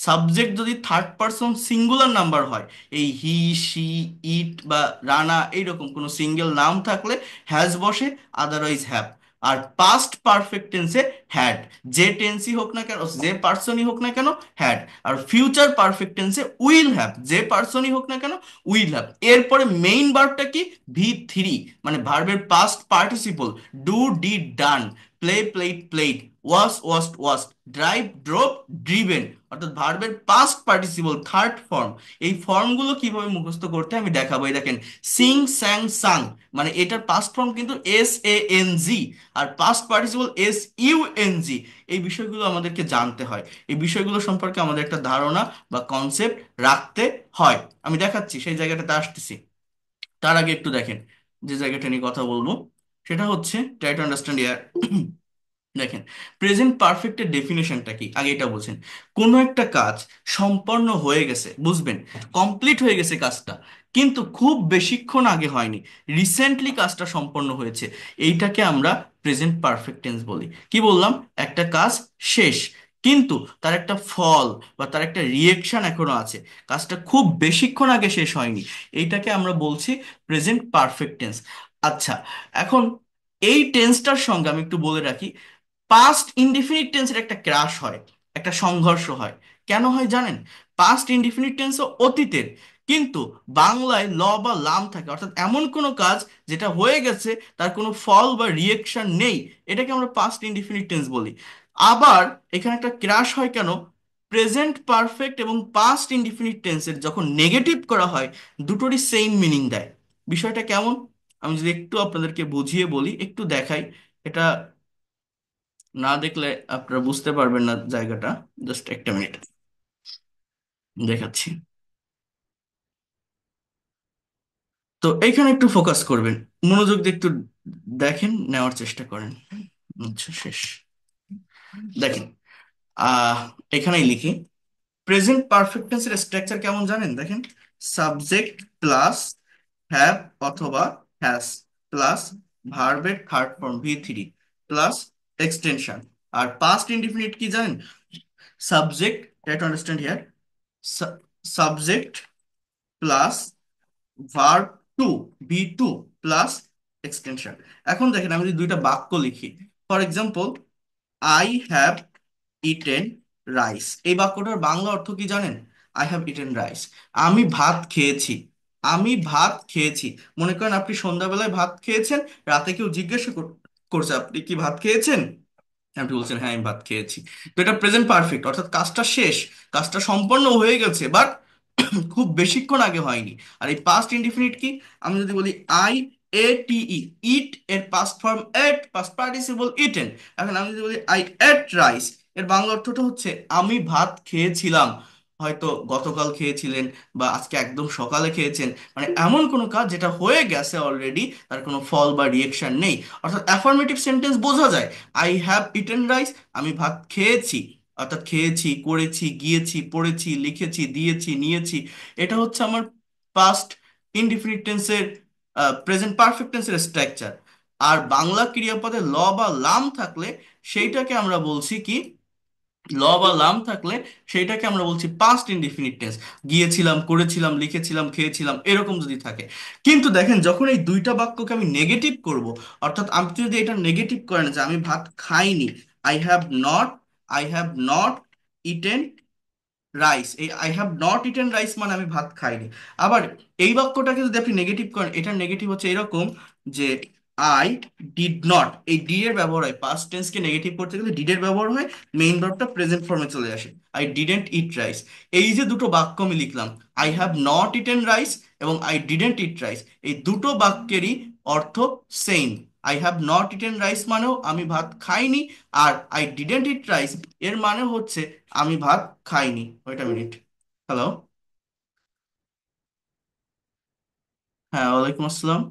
সাবজেক্ট যদি থার্ড পারসন সিঙ্গুলার নাম্বার হয়, এই হি, শি, ইট বা রানা এইরকম কোনো সিঙ্গেল নাম থাকলে হ্যাজ বসে, আদারওয়াইজ হ্যাভ। আর পাস্ট পারফেক্ট টেন্সে হ্যাড, যে টেন্সই হোক না কেন, যে পার্সনই হোক না কেন, হ্যাড। আর ফিউচার পারফেক্ট টেন্সে উইল হ্যাভ, যে পার্সনই হোক না কেন, উইল হ্যাভ। এরপরে মেইন ভার্বটা কি? ভি3, মানে ভার্বের past participle. Do, did, done, play, played, played, wash, washed, washed, drive, drove, driven, অর্থাৎ ভার্বের পাস্ট পার্টিসিপল থার্ড ফর্ম। এই ফর্মগুলো কিভাবে মুখস্থ করতে হয় আমি দেখাবো। এই দেখেন, সিং, স্যাং, সাং, মানে এটার পাস্ট ফর্ম কিন্তু SANG, আর পাস্ট পার্টিসিপল SUNG। এই বিষয়গুলো আমাদেরকে জানতে হয়। এই বিষয়গুলো সম্পর্কে আমাদের একটা ধারণা বা কনসেপ্ট রাখতে হয়। আমি দেখাচ্ছি, সেই জায়গাটাতে আসতেছি। তার আগে একটু দেখেন, যে জায়গাটা নিয়ে কথা বলবো সেটা হচ্ছে ট্রাই টু আন্ডারস্ট্যান্ড ইয়ার। দেখেন, প্রেজেন্ট পারফেক্টের ডেফিনেশনটা কি আগে এটা বোঝেন। কোনো একটা কাজ সম্পন্ন হয়ে গেছে, বুঝবেন, কমপ্লিট হয়ে গেছে কাজটা, কিন্তু খুব বেশিক্ষণ আগে হয়নি, রিসেন্টলি কাজটা সম্পন্ন হয়েছে, এইটাকে আমরা প্রেজেন্ট পারফেক্ট টেন্স বলি। কি বললাম? একটা কাজ শেষ, কিন্তু তার একটা ফল বা তার একটা রিয়েকশন এখনো আছে, কাজটা খুব বেশিক্ষণ আগে শেষ হয়নি, এইটাকে আমরা বলছি প্রেজেন্ট পারফেক্ট টেন্স। আচ্ছা, এখন এই টেন্সটার সঙ্গে আমি একটু বলে রাখি, পাস্ট ইনডিফিনিট টেন্সের একটা ক্রাশ হয়, একটা সংঘর্ষ হয়। কেন হয় জানেন? পাস্ট ইনডিফিনিট টেন্সও অতীতের, কিন্তু বাংলায় ল বা লাম থাকে, অর্থাৎ এমন কোনো কাজ যেটা হয়ে গেছে, তার কোনো ফল বা রিয়েকশন নেই, এটাকে আমরা পাস্ট ইনডিফিনিট টেন্স বলি। আবার এখানে একটা ক্রাশ হয় কেন? প্রেজেন্ট পারফেক্ট এবং পাস্ট ইনডিফিনিট টেন্সের যখন নেগেটিভ করা হয়, দুটোরই সেম মিনিং দেয়। বিষয়টা কেমন? আমি যদি একটু আপনাদেরকে বুঝিয়ে বলি, একটু দেখাই। এটা না দেখলে আপনারা বুঝতে পারবেন না জায়গাটা। জাস্ট একটা মিনিট দেখাচ্ছি। তো এইখানে একটু ফোকাস করবেন, মনোযোগ দিয়ে একটু দেখেন, নেওয়ার চেষ্টা করেন। আচ্ছা, শেষ। দেখেন, আহ এখানেই লিখি, প্রেজেন্ট পারফেক্ট টেন্সের স্ট্রাকচার কেমন জানেন? দেখেন, সাবজেক্ট প্লাস হ্যাভ অথবা হ্যাজ প্লাস ভার্বের থার্ড ফর্ম ভি3 প্লাস এক্সটেনশন। আর পাস্ট ইনডিফিনিট কি জানেন? Subject, try to understand here, subject plus verb two, V two plus extension. এখন দেখেন, আমি যদি দুইটা বাক্য লিখি, for example, I have eaten rice, এই বাক্যটার বাংলা অর্থ কি জানেন? আই হ্যাভ ইটেন রাইস, আমি ভাত খেয়েছি। আমি ভাত খেয়েছি। মনে করেন আপনি সন্ধ্যাবেলায় ভাত খেয়েছেন, রাতে কেউ জিজ্ঞাসা করছে আপনি কি ভাত খেয়েছেন, আপনি বলছেন হ্যাঁ আমি ভাত খেয়েছি। তো এটা প্রেজেন্ট পারফেক্ট, অর্থাৎ কাজটা শেষ, কাজটা সম্পন্ন হয়ে গেছে, বাট খুব বেশিক্ষণ আগে হয়নি। আর এই পাস্ট ইনডিফিনিট কি? আমি যদি বলি IATE, ইট, এর পাস্ট ফর্ম এট, পাস্ট পার্টিসিপল ইটেন। এখন আমি যদি বলি আই এট রাইস, এর বাংলা অর্থটা হচ্ছে আমি ভাত খেয়েছিলাম। হয়তো গতকাল খেয়েছিলেন বা আজকে একদম সকালে খেয়েছেন, মানে এমন কোনো কাজ যেটা হয়ে গেছে অলরেডি, তার কোনো ফল বা রিয়েকশন নেই। অর্থাৎ অ্যাফার্মেটিভ সেন্টেন্স বোঝা যায়, আই হ্যাভ ইটেন রাইস, আমি ভাত খেয়েছি, অর্থাৎ খেয়েছি, করেছি, গিয়েছি, পড়েছি, লিখেছি, দিয়েছি, নিয়েছি। এটা হচ্ছে আমার পাস্ট ইনডিফিনিট টেন্সের, প্রেজেন্ট পারফেক্ট টেন্সের স্ট্রাকচার। আর বাংলা ক্রিয়াপদে ল বা লাম থাকলে সেইটাকে আমরা বলছি কি? ল বা লাম থাকলে সেইটাকে আমরা বলছি পাস্ট ইনডিফিনিট টেন্স। গিয়েছিলাম, করেছিলাম, লিখেছিলাম, খেয়েছিলাম, এরকম যদি থাকে। কিন্তু দেখেন, যখন এই দুইটা বাক্যকে আমি নেগেটিভ করব, অর্থাৎ আপনি যদি এটা নেগেটিভ করেন যে আমি ভাত খাইনি, I have not, I have not eaten rice, এই I have not eaten rice মানে আমি ভাত খাইনি। আবার এই বাক্যটাকে যদি আপনি নেগেটিভ করেন, এটার নেগেটিভ হচ্ছে এরকম যে আই ডিড নট, এই ডিড এর ব্যবহার হয় পাস্ট টেন্সকে নেগেটিভ করতে গেলে ডিড এর ব্যবহার হয়, মেইন ভার্বটা প্রেজেন্ট ফর্মে চলে আসে। আই ডিডেন্ট ইট রাইস, এই যে দুটো বাক্য আমি লিখলাম, I have not eaten rice এবং আই ডিডেন্ট ইট রাইস, এই দুটো বাক্যেরই অর্থ same. I have not eaten rice মানেও আমি ভাত খাইনি, আর আই ডিডেন্ট ইট রাইস এর মানে হচ্ছে আমি ভাত খাইনি। Wait a minute. হ্যালো। হ্যাঁ, ওয়ালাইকুম আসসালাম।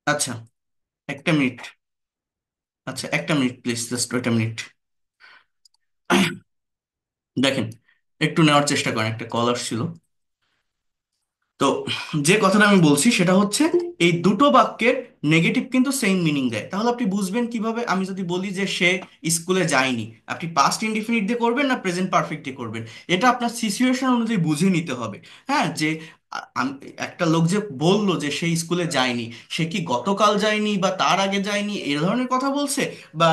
আচ্ছা, একটা মিনিট। আচ্ছা, একটা minute please, just wait a minute. দেখেন, একটু নেওয়ার চেষ্টা করেন, একটা কল আসছিল। তো যে কথাটা আমি বলছি সেটা হচ্ছে, এই দুটো বাক্যের নেগেটিভ কিন্তু সেম মিনিং দেয়। তাহলে আপনি বুঝবেন কিভাবে? আমি যদি বলি যে সে স্কুলে যায়নি, আপনি পাস্ট ইনডিফিনিট দিয়ে করবেন না প্রেজেন্ট পারফেক্ট দিয়ে করবেন? এটা আপনার সিচুয়েশন অনুযায়ী বুঝে নিতে হবে। হ্যাঁ, যে একটা লোক যে বললো যে সে স্কুলে যায়নি, সে কি গতকাল যায়নি বা তার আগে যায়নি এই ধরনের কথা বলছে, বা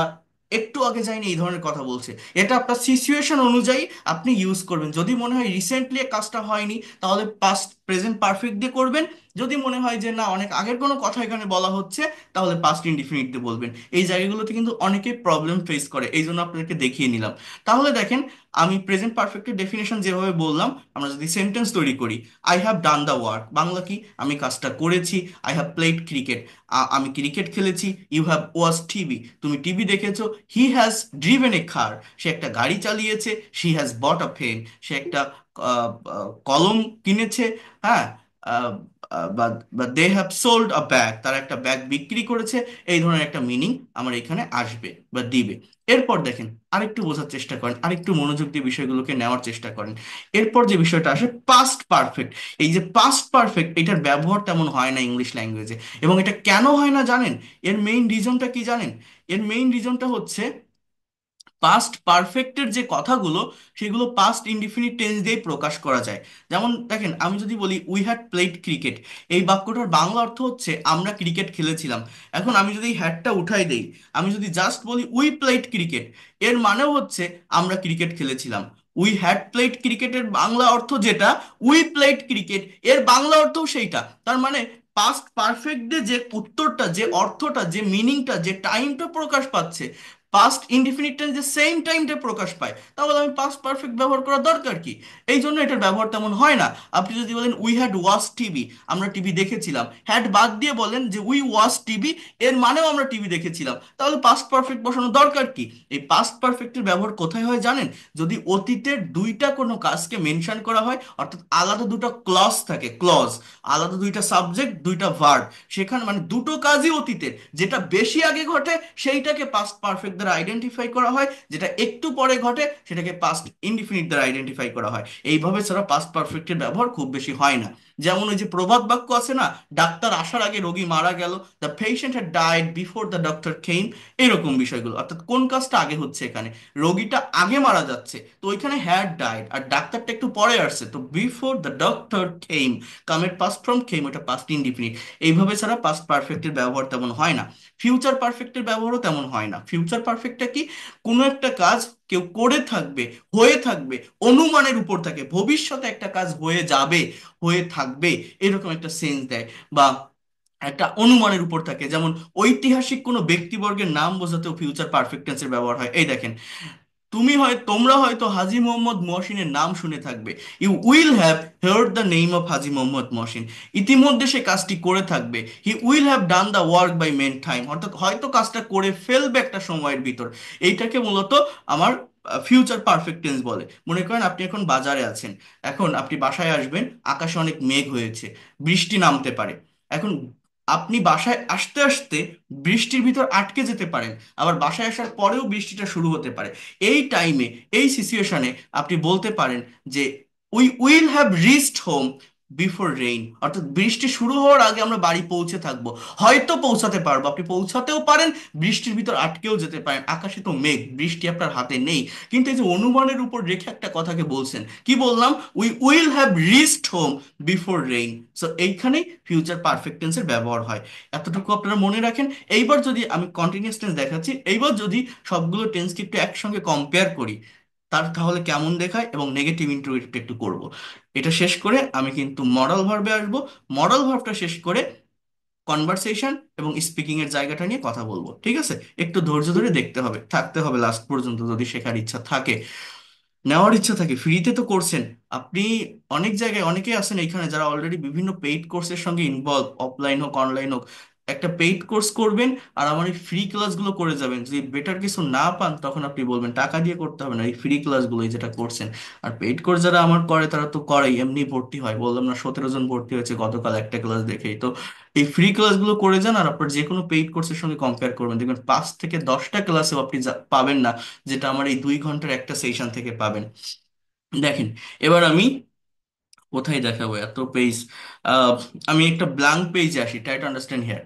একটু আগে যায়নি এই ধরনের কথা বলছে? এটা আপনার সিচুয়েশন অনুযায়ী আপনি ইউজ করবেন। যদি মনে হয় রিসেন্টলি কাজটা হয়নি, তাহলে পাস্ট প্রেজেন্ট পারফেক্ট দিয়ে করবেন। যদি মনে হয় যে না, অনেক আগের কোনো কথা এখানে বলা হচ্ছে, তাহলে পাস্ট ইনডিফিনিট দিয়ে বলবেন। এই জায়গাগুলোতে কিন্তু অনেকেই প্রবলেম ফেস করে, এই জন্য আপনাদেরকে দেখিয়ে নিলাম। তাহলে দেখেন, আমি প্রেজেন্ট পারফেক্টের ডেফিনেশন যেভাবে বললাম, আমরা যদি সেন্টেন্স তৈরি করি, I have done the work, Bangla কি? আমি কাজটা করেছি। আই হ্যাভ প্লেড ক্রিকেট, আমি ক্রিকেট খেলেছি। ইউ হ্যাভ ওয়াচ টিভি, তুমি টিভি দেখেছো। হি হ্যাজ ড্রিভেন এ কার, সে একটা গাড়ি চালিয়েছে। She has bought a pen, সে একটা কলম কিনেছে। হ্যাঁ। আহ, বা বা they have sold a bag, তারা একটা ব্যাগ বিক্রি করেছে। এই ধরনের একটা মিনিং আমার এখানে আসবে বা দিবে। এরপর দেখেন, আরেকটু বোঝার চেষ্টা করেন, আরেকটু মনোযোগ দিয়ে বিষয়গুলোকে নেওয়ার চেষ্টা করেন। এরপর যে বিষয়টা আসে, পাস্ট পারফেক্ট। এই যে পাস্ট পারফেক্ট, এটার ব্যবহার তেমন হয় না ইংলিশ ল্যাঙ্গুয়েজে। এবং এটা কেন হয় না জানেন? এর মেইন রিজনটা কি জানেন? এর মেইন রিজনটা হচ্ছে, পাস্ট পারফেক্টের যে কথাগুলো, সেগুলো পাস্ট ইনডিফিনিট টেন্স দিয়ে প্রকাশ করা যায়। যেমন দেখেন, আমি যদি বলি উই হ্যাড প্লেড ক্রিকেট, এই বাক্যটার বাংলা অর্থ হচ্ছে আমরা ক্রিকেট খেলেছিলাম। এখন আমি যদি হ্যাডটা উঠাই দেই, আমি যদি জাস্ট বলি উই প্লেড ক্রিকেট, এর মানেও হচ্ছে আমরা ক্রিকেট খেলেছিলাম। উই হ্যাড প্লেড ক্রিকেটের বাংলা অর্থ যেটা, উই প্লেড ক্রিকেট, এর বাংলা অর্থও সেইটা। তার মানে পাস্ট পারফেক্ট দিয়ে যে উত্তরটা, যে অর্থটা, যে মিনিংটা, যে টাইমটা প্রকাশ পাচ্ছে, পাস্ট ইনডিফিনিট টেন্স যে সেম টাইমটা প্রকাশ পায়, তাহলে আমি পাস্ট পারফেক্ট ব্যবহার করার দরকার কি? এই জন্য এটার ব্যবহার তেমন হয় না। আপনি যদি বলেন উই হ্যাড ওয়াচ টিভি, আমরা টিভি দেখেছিলাম, হ্যাড বাদ দিয়ে বলেন যে উই ওয়াচ টিভি, এর মানেও আমরা টিভি দেখেছিলাম, তাহলে পাস্ট পারফেক্ট বসানোর দরকার কি? এই পাস্ট পারফেক্টের ব্যবহার কোথায় হয় জানেন? যদি অতীতের দুইটা কোনো কাজকে মেনশন করা হয়, অর্থাৎ আলাদা দুটো ক্লজ থাকে, ক্লজ, আলাদা দুইটা সাবজেক্ট, দুইটা ভার্ব, সেখানে মানে দুটো কাজই অতীতের, যেটা বেশি আগে ঘটে সেইটাকে পাস্ট পারফেক্ট দ্বারা আইডেন্টিফাই করা হয়, যেটা একটু পরে ঘটে সেটাকে পাস্ট ইনডিফিনিট দ্বারা আইডেন্টিফাই করা হয়। এইভাবে ছাড়া পাস্ট পারফেক্টের ব্যবহার খুব বেশি হয় না। যেমন ওই যে প্রবাদ বাক্য আছে না, ডাক্তার আসার আগে রোগী মারা গেল, the patient had died before the doctor came. এরকম বিষয়গুলো, অর্থাৎ কোন কাজটা আগে হচ্ছে এখানে, রোগীটা আগে মারা যাচ্ছে, তো ওইখানে হ্যাড ডাইড, আর ডাক্তারটা একটু পরে আসছে, তো বিফোর দ্য ডক্টর কেম, কামের পাস্ট ফর্ম কেম, ওটা পাস্ট ইনডিফিনিট। এইভাবে ছাড়া পাস্ট পারফেক্টের ব্যবহার তেমন হয় না। ফিউচার পারফেক্টের ব্যবহারও তেমন হয় না। ফিউচার পারফেক্টটা কি? কোনো একটা কাজ কেউ করে থাকবে, হয়ে থাকবে, অনুমানের উপর থাকে, ভবিষ্যতে একটা কাজ হয়ে যাবে, হয়ে থাকবে, এরকম একটা সেন্স দেয়। বা একটা অনুমানের উপর থাকে, যেমন ঐতিহাসিক কোনো ব্যক্তিবর্গের নাম বোঝাতেও ফিউচার পারফেক্ট টেন্সের ব্যবহার হয়। এই দেখেন, তোমরা হয়তো হাজী মোহাম্মদ মহসিনের নাম শুনে থাকবে। You will have heard the name of Haji Mohammad Mohsin, ইতিমধ্যে সে কাজটি করে থাকবে। He will have done the work by main time, অর্থাৎ হয়তো কাজটা করে ফেলবে একটা সময়ের ভিতর। এইটাকে মূলত আমার ফিউচার পারফেক্ট টেন্স বলে। মনে করেন আপনি এখন বাজারে আছেন, এখন আপনি বাসায় আসবেন, আকাশে অনেক মেঘ হয়েছে, বৃষ্টি নামতে পারে। এখন আপনি বাসায় আসতে আসতে বৃষ্টির ভিতর আটকে যেতে পারেন, আবার বাসায় আসার পরেও বৃষ্টিটা শুরু হতে পারে। এই টাইমে, এই সিচুয়েশনে আপনি বলতে পারেন যে we will have reached home before rain, অর্থাৎ বৃষ্টি শুরু হওয়ার আগে আমরা বাড়ি পৌঁছে থাকবো। হয়তো পৌঁছাতে পারবো, আপনি পৌঁছাতেও পারেন, বৃষ্টির ভিতর আটকেও যেতে পারেন, আকাশে তো মেঘ, বৃষ্টি আপনার হাতে নেই। কিন্তু এই যে অনুমানের উপর রেখে একটা কথাকে বলছেন, কি বললাম? We will have reached home before rain. So এইখানেই ফিউচার পারফেক্ট টেন্সের ব্যবহার হয়। এতটুকু আপনারা মনে রাখেন। এইবার যদি আমি কন্টিনিউয়াস টেন্স দেখাচ্ছি, এইবার যদি সবগুলো টেন্সকে একটু একসঙ্গে কম্পেয়ার করি, তাহলে কেমন দেখায়, এবং নেগেটিভ ইন্টারোগেটিভটা একটু করব। এটা শেষ করে আমি কিন্তু মডাল ভার্বে আসবো। মডাল ভার্বটা শেষ করে কনভারসেশন এবং স্পিকিং এর জায়গাটা নিয়ে কথা বলবো, ঠিক আছে? একটু ধৈর্য ধরে দেখতে হবে, থাকতে হবে লাস্ট পর্যন্ত, যদি শেখার ইচ্ছা থাকে, নেওয়ার ইচ্ছা থাকে। ফ্রিতে তো করছেন আপনি, অনেক জায়গায় অনেকেই আছেন এখানে যারা অলরেডি বিভিন্ন পেইড কোর্সের সঙ্গে ইনভলভ, অফলাইন হোক অনলাইন হোক। একটা পেইড কোর্স করবেন আর আমার এই ফ্রি ক্লাসগুলো করে যাবেন। যদি বেটার কিছু না পান তখন আপনি বলবেন টাকা দিয়ে করতে হবে না, এই ফ্রি ক্লাসগুলো যেটা করছেন। আর পেইড কোর্স যারা আমার করে তারা তো করেই, এমনি ভর্তি হয়, বললাম না 17 জন ভর্তি হয়েছে গতকাল একটা ক্লাস দেখেই। তো এই ফ্রি ক্লাসগুলো করে যান, আর আপনার যে কোনো পেইড কোর্সের সঙ্গে কম্পেয়ার করবেন, দেখবেন 5 থেকে 10টা ক্লাসেও আপনি পাবেন না যেটা আমার এই 2 ঘন্টার একটা সেশন থেকে পাবেন। দেখেন, এবার আমি কোথায় দেখাবো এত পেজ? আহ আমি একটা ব্ল্যাঙ্ক পেজে আসি, ট্রাই টু আন্ডারস্ট্যান্ড হিয়ার।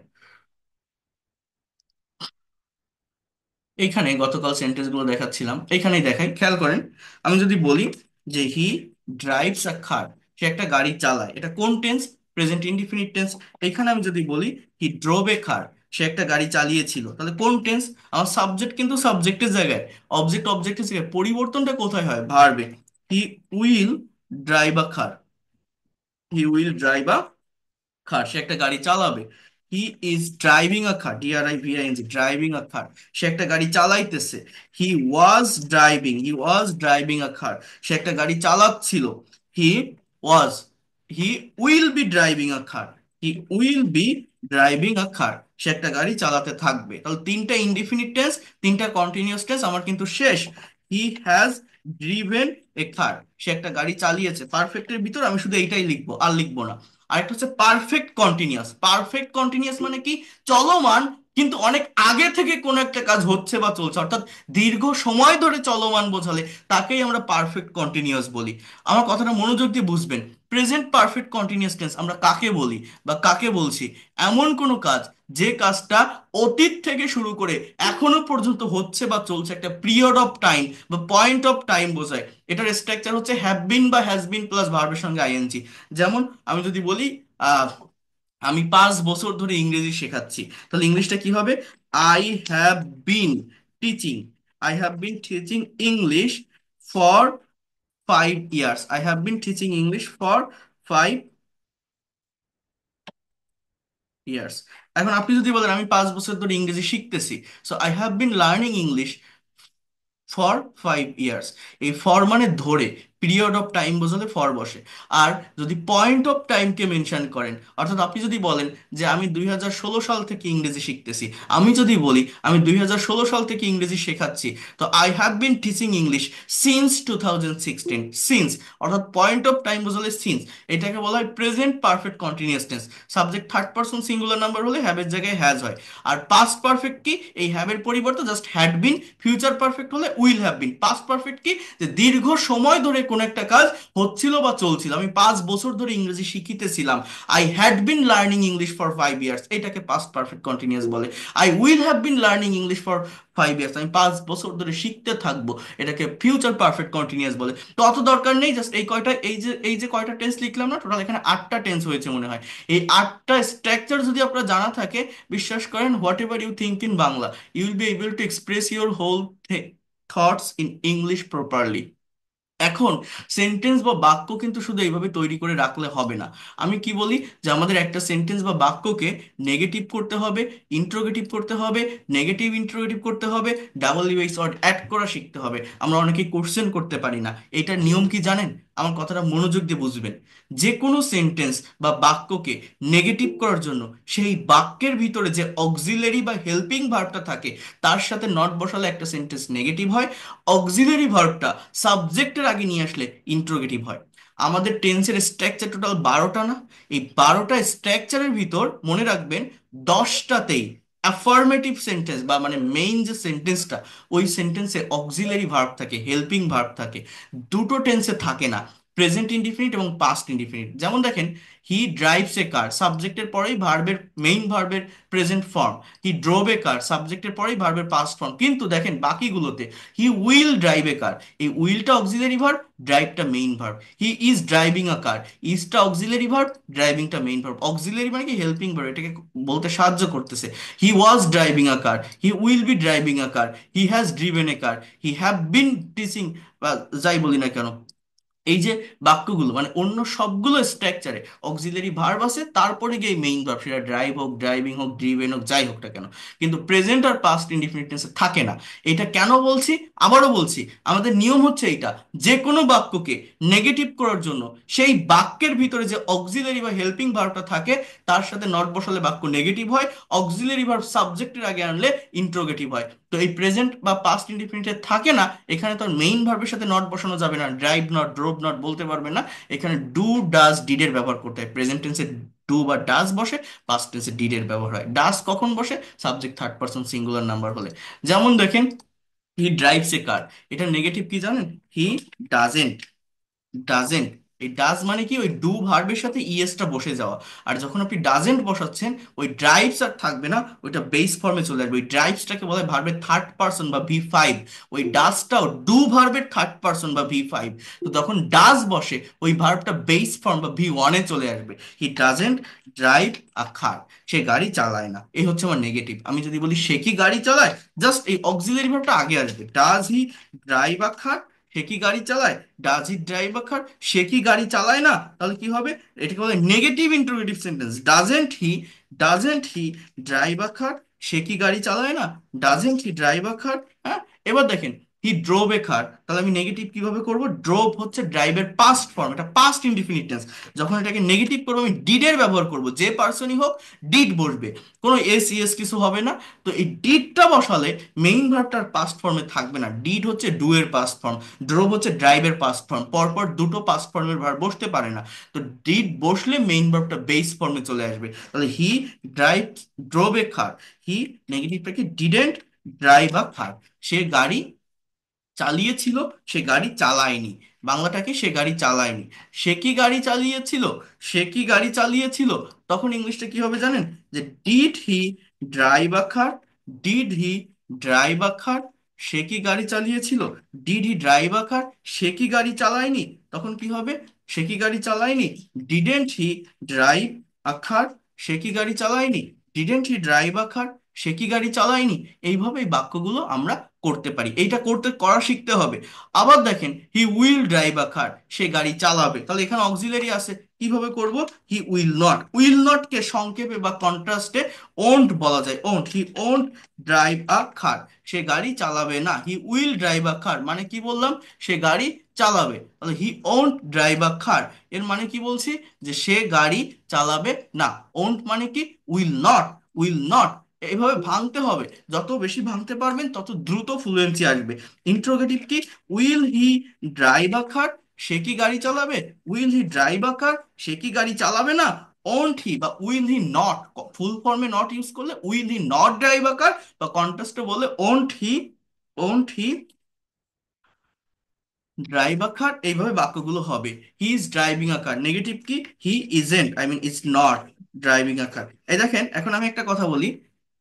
এইখানে গতকাল সেন্টেন্স গুলো দেখাচ্ছিলাম, এইখানেই দেখাই, খেয়াল করেন। আমি যদি বলি যে হি ড্রাইভস আ কার, সে একটা গাড়ি চালায়, এটা কোন টেন্স? Present indefinite tense. এইখানে আমি যদি বলি হি ড্রোভ এ কার, সে একটা গাড়ি চালিয়েছিল, তাহলে কোন টেন্স? আমার সাবজেক্ট কিন্তু সাবজেক্টের জায়গায়, অবজেক্ট অবজেক্টের জায়গায়, পরিবর্তনটা কোথায় হয়? ভার্বে। He will drive a car, he will drive a car, সে একটা গাড়ি চালাবে। He is driving a car, DRIVING, driving a car, সে একটা গাড়ি চালাইতেছে। হি ওয়াজ ড্রাইভিং আ কার, সে একটা গাড়ি চালাচ্ছিল। He was, he will be driving a car, he will be driving a car, সে একটা গাড়ি চালাতে থাকবে। তাহলে তিনটা ইনডিফিনিট টেন্স, তিনটা কন্টিনিউয়াস টেন্স আমার কিন্তু শেষ। হি হ্যাজ ড্রিভেন এ কার, সে একটা গাড়ি চালিয়েছে। পারফেক্টের ভিতর আমি শুধু এইটাই লিখবো, আর লিখবো না। আরেকটা হচ্ছে পারফেক্ট কন্টিনিউয়াস। পারফেক্ট কন্টিনিউয়াস মানে কি? চলমান, কিন্তু অনেক আগে থেকে কোনো একটা কাজ হচ্ছে বা চলছে, অর্থাৎ দীর্ঘ সময় ধরে চলমান বোঝালে তাকেই আমরা পারফেক্ট কন্টিনিউয়াস বলি। আমার কথাটা মনোযোগ দিয়ে বুঝবেন। প্রেজেন্ট পারফেক্ট কন্টিনিউয়াস টেন্স আমরা কাকে বলি বা কাকে বলছি? এমন কোনো কাজ যে কাজটা অতীত থেকে শুরু করে এখনো পর্যন্ত হচ্ছে বা চলছে, একটা পিরিয়ড অফ টাইম বা পয়েন্ট অফ টাইম বোঝায়। এটার স্ট্রাকচার হচ্ছে হ্যাভ বিন বা হ্যাজ বিন প্লাস ভার্বের সঙ্গে আইএনজি। যেমন আমি যদি বলি আহ, আমি 5 বছর ধরে ইংরেজি শেখাচ্ছি, তাহলে ইংলিশটা কি হবে? I have been teaching, I have been teaching English for 5 years, I have been teaching English for 5 years. এখন আপনি যদি বলেন আমি 5 বছর ধরে ইংরেজি শিখতেছি, so I have been learning English for 5 years. এই ফর মানে ধরে, পিরিয়ড অফ টাইম বোঝালে ফর বসে। আর যদি পয়েন্ট অফ টাইমকে মেনশন করেন, অর্থাৎ আপনি যদি বলেন যে আমি 2016 সাল থেকে ইংরেজি শিখতেছি, আমি যদি বলি আমি 2016 সাল থেকে ইংরেজি শেখাচ্ছি, তো I have been teaching English since 2016, since, অর্থাৎ পয়েন্ট অফ টাইম বোঝালে সিন্স। এটাকে বলা হয় present perfect continuous tense. Subject third person singular number হলে হ্যাবের জায়গায় হ্যাজ হয়। আর পাস্ট পারফেক্ট কি? এই হ্যাবের পরিবর্তে just had been. Future perfect হলে will have been. Past perfect কি? যে দীর্ঘ সময় ধরে কোন একটা কাজ হচ্ছিল বা চলছিল, আমি 5 বছর ধরে ইংরেজি শিখিতেছিলাম, I had been learning English for 5 years, এটাকে পাস্ট পারফেক্ট কন্টিনিউয়াস বলে। I will have been learning English for 5 years, আমি 5 বছর ধরে শিখতে থাকবো, এটাকে ফিউচার পারফেক্ট কন্টিনিউয়াস বলে। তো অত দরকার নেই, জাস্ট এই কয়টা, এই যে কয়টা টেন্স লিখলাম না, টোটাল এখানে 8টা টেন্স হয়েছে মনে হয়। এই 8টা স্ট্রাকচার যদি আপনার জানা থাকে, বিশ্বাস করেন, whatever you think in Bangla, you will be able to express your whole thoughts in English properly. এখন সেন্টেন্স বা বাক্য কিন্তু শুধু এইভাবে তৈরি করে রাখলে হবে না। আমি কি বলি যে আমাদের একটা সেন্টেন্স বা বাক্যকে নেগেটিভ করতে হবে, ইন্ট্রোগেটিভ করতে হবে, নেগেটিভ ইন্ট্রোগেটিভ করতে হবে, ডাবল ইউএস ওয়ার্ড অ্যাড করা শিখতে হবে। আমরা অনেকে কোশ্চেন করতে পারি না, এটার নিয়ম কি জানেন? আমার কথাটা মনোযোগ দিয়ে বুঝবেন। যে কোনো সেন্টেন্স বা বাক্যকে নেগেটিভ করার জন্য সেই বাক্যের ভিতরে যে অক্সিলারি বা হেল্পিং ভার্বটা থাকে তার সাথে নট বসালে একটা সেন্টেন্স নেগেটিভ হয়। অক্সিলারি ভার্বটা সাবজেক্টের আগে নিয়ে আসলে ইন্ট্রোগেটিভ হয়। আমাদের টেন্সের স্ট্রাকচার টোটাল 12টা না? এই 12টা স্ট্রাকচারের ভিতর মনে রাখবেন 10টাতেই অ্যাফার্মেটিভ সেন্টেন্স বা মানে মেইন যে সেন্টেন্সটা, ওই সেন্টেন্সে অক্সিলারি ভার্ব থাকে, হেল্পিং ভার্ব থাকে। দুটো টেন্সে থাকে না, প্রেজেন্ট ইনডিফিনিট এবং পাস্ট ইনডিফিনিট। যেমন দেখেন, হি ড্রাইভস এ কার, সাবজেক্টের পরেই ভার্বের, মেইন ভার্বের present form. He drove a কার, সাবজেক্টের পরেই ভার্বের পাস্ট ফর্ম। কিন্তু দেখেন বাকিগুলোতে হি উইল ড্রাইভ এ কার, এই উইলটা অক্সিলারি ভার্ব, ড্রাইভটা main verb. He is driving a car, ইজটা অক্সিলারি ভার্ব, ড্রাইভিংটা মেইন ভার্ব। অক্সিলারি মানে কি হেল্পিং ভার্ব, এটাকে বলতে সাহায্য করতেছে। He was driving a car, he will be driving a car, he has driven a car, he have been teaching, বা যাই বলি না কেন, এই যে বাক্যগুলো মানে অন্য সবগুলো স্ট্রাকচারে অক্সিলারি ভার্ব আছে, তারপরে গিয়ে মেইন ভার্ব, সেটা ড্রাইভ হোক, ড্রাইভিং হোক, ড্রিভেন হোক, যাই হোক না কেন। কিন্তু প্রেজেন্ট আর পাস্ট ইনডিফিনিট টেন্সে থাকে না। এটা কেন বলছি? আবারও বলছি, আমাদের নিয়ম হচ্ছে এইটা, যে কোনো বাক্যকে নেগেটিভ করার জন্য সেই বাক্যের ভিতরে যে অক্সিলারি বা হেল্পিং ভার্বটা থাকে তার সাথে নট বসালে বাক্য নেগেটিভ হয়, অক্সিলারি ভার্ব সাবজেক্টের আগে আনলে ইন্ট্রোগেটিভ হয়। তো এই প্রেজেন্ট বা পাস্ট ইনডিফিনিটে থাকে না, এখানে তো মেইন ভার্বের সাথে নট বসানো যাবে না, ড্রাইভ নট, ড্রোভ নট বলতে পারবে না। এখানে ডু, ডাজ, ডিডের ব্যবহার করতে হয়। প্রেজেন্ট টেন্সে ডু বা ডাজ বসে, পাস্ট টেন্সে ডিডের ব্যবহার হয়। ডাজ কখন বসে? Subject third person singular number হলে। যেমন দেখেন, হি ড্রাইভস এ কার, এটা নেগেটিভ কি জানেন? He doesn't, doesn't. এই ডাজ মানে কি? ওই ডু ভার্বের সাথে ইএসটা বসে যাওয়া। আর যখন আপনি ডাজেন্ট বসাচ্ছেন, ওই ড্রাইভস আর থাকবে না, ওইটা বেস ফর্মে চলে আসবে। ওই ড্রাইভসটাকে বলে ভার্বের থার্ড পারসন বা ভি 5। ওই ডাজটাও ডু ভার্বের থার্ড পারসন বা ভি 5। তো তখন ডাজ বসে, ওই ভার্বটা বেস ফর্ম বা ভি 1-এ চলে আসবে। He doesn't drive a car, সে গাড়ি চালায় না। এই হচ্ছে আমার নেগেটিভ। আমি যদি বলি সে কি গাড়ি চালায়, জাস্ট এই অক্সিলারি ভার্বটা আগে আসবে। Does he drive a car, সে কি গাড়ি চালায়? Does he drive a car, সে কি গাড়ি চালায় না? তাহলে কি হবে? এটাকে বলে negative interrogative sentence. Doesn't he drive a car, সে কি গাড়ি চালায় না? Doesn't he drive a car. হ্যাঁ, এবার দেখেন, হি ড্রোভ এ কার, তাহলে আমি নেগেটিভ কিভাবে করব? ড্রোভ হচ্ছে ড্রাইভের পাস্ট ফর্ম, এটা পাস্ট ইনডিফিনিট টেন্স। যখন এটাকে নেগেটিভ করবো আমি ডিডের ব্যবহার করব, যে পার্সনই হোক ডিড বসবে, কোনো এস ইএস কিছু হবে না। তো এই ডিডটা বসালে মেইন ভার্বটার পাস্ট ফর্মে থাকবে না। ডিড হচ্ছে ডু এর পাস্ট ফর্ম, ড্রোভ হচ্ছে ড্রাইভের পাস্ট ফর্ম, পরপর দুটো পাস্ট ফর্মের ভার্ব বসতে পারে না। তো ডিড বসলে মেইন ভার্বটা বেস ফর্মে চলে আসবে। তাহলে he drive, drove a car, he নেগেটিভটাকে ডিডেন্ট ড্রাইভ আ কার, সে গাড়ি চালিয়েছিল, সে গাড়ি চালায়নি। বাংলাটাকে সে গাড়ি চালায়নি। সে কি গাড়ি চালিয়েছিল? সে কি গাড়ি চালিয়েছিল? তখন ইংলিশটা কি হবে জানেন? যে did he drive a car, did he drive a car, সে কি গাড়ি চালিয়েছিল? Did he drive a car, সে কি গাড়ি চালায়নি? তখন কি হবে? সে কি গাড়ি চালায়নি? Didn't he drive a car, সে কি গাড়ি চালায়নি? Didn't he drive a car, সে কি গাড়ি চালায়নি? এইভাবে এই বাক্যগুলো আমরা করতে পারি। এইটা করা শিখতে হবে। আবার দেখেন, হি উইল ড্রাইভ আ কার, সে গাড়ি চালাবে। তাহলে এখানে অক্সিলারি আছে, কিভাবে করব? He will not, will not কে সংক্ষেপে বা কন্ট্রাস্টে ওন্ট বলা যায়। Won't, he won't drive a car, সে গাড়ি চালাবে না। হি উইল ড্রাইভ আ কার মানে কি বললাম? সে গাড়ি চালাবে। তাহলে হি ওন্ট ড্রাইভ আ কার, এর মানে কি বলছি? যে সে গাড়ি চালাবে না। ওন্ট মানে কি? Will not, will not. এইভাবে ভাঙতে হবে, যত বেশি ভাঙতে পারবেন তত দ্রুত ফ্লুয়েন্সি আসবে। ইন্ট্রোগেটিভ কি? Will he drive a car, সে কি গাড়ি চালাবে? Will he drive a car, সে কি গাড়ি চালাবে না? ওন্ট হি বা উইল হি নট, ফুল ফর্মে নট ইউজ করলে will he not drive a car, বা কন্ট্রাস্টে বলে ওন্ট হি ড্রাইভ আ কার। এইভাবে বাক্যগুলো হবে। He is driving a car, negative কি? He isn't, I mean is not driving a car. এই দেখেন, এখন আমি একটা কথা বলি,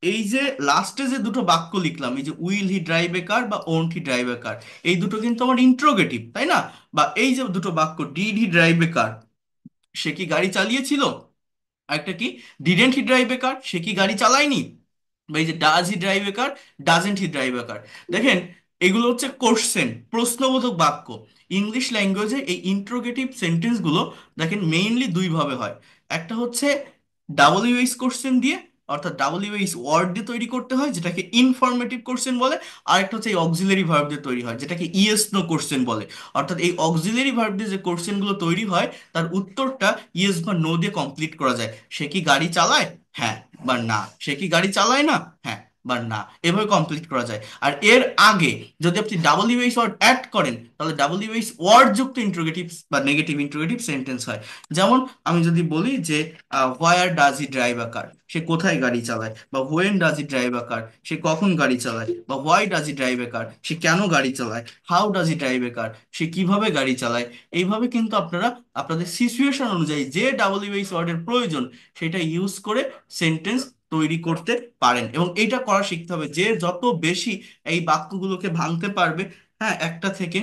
এই যে লাস্টে যে দুটো বাক্য লিখলাম, এই যে উইল হি ড্রাইভ এ কার বা won't he drive a car, এই দুটো কিন্তু আমার ইন্ট্রোগেটিভ, তাই না? বা এই যে দুটো বাক্য, did he drive a car, সে কি গাড়ি চালিয়েছিল? আরেকটা কি? Didn't he drive a car, সে কি গাড়ি চালায়নি? বা এই যে does he drive a car, doesn't he drive a car. দেখেন, এগুলো হচ্ছে কোশ্চেন, প্রশ্নবোধক বাক্য। ইংলিশ ল্যাঙ্গুয়েজে এই ইন্ট্রোগেটিভ সেন্টেন্সগুলো দেখেন মেইনলি দুই ভাবে হয়। একটা হচ্ছে ডাব্লিউএইচ কোশ্চেন দিয়ে, অর্থাৎ ডাব্লিউএইচ ওয়ার্ড দিয়ে তৈরি করতে হয়, যেটাকে ইনফরমেটিভ কোশ্চেন বলে। আরেকটা হচ্ছে এই অক্সিলারি ভার্ব দিয়ে তৈরি হয়, যেটাকে ইয়েস নো কোশ্চেন বলে। অর্থাৎ এই অক্সিলারি ভার্ব দিয়ে যে কোশ্চেনগুলো তৈরি হয়, তার উত্তরটা ইয়েস বা নো দিয়ে কমপ্লিট করা যায়। সে কি গাড়ি চালায়? হ্যাঁ বা না। সে কি গাড়ি চালায় না? হ্যাঁ। বা না, এভাবে কমপ্লিট করা যায়। আর এর আগে যদি আপনি ডাব্লিউএইচ ওয়ার্ড অ্যাড করেন তাহলে ডাব্লিউএইচ ওয়ার্ড যুক্ত ইন্টারোগেটিভ বা নেগেটিভ ইন্টারোগেটিভ সেন্টেন্স হয়। যেমন আমি যদি বলি যে where does he drive a car, সে কোথায় গাড়ি চালায়, বা when does he drive a car, সে কখন গাড়ি চালায়, বা why does he drive a car, সে কেন গাড়ি চালায়, how does he drive a car, সে কিভাবে গাড়ি চালায়। এইভাবে কিন্তু আপনারা আপনাদের সিচুয়েশন অনুযায়ী যে ডাব্লিউএইচ ওয়ার্ডের প্রয়োজন সেটা ইউজ করে সেন্টেন্স তৈরি করতে পারেন। এবং এইটা করা শিখতে হবে, যে যত বেশি এই বাক্যগুলোকে ভাঙতে পারবে, হ্যাঁ, একটা থেকে,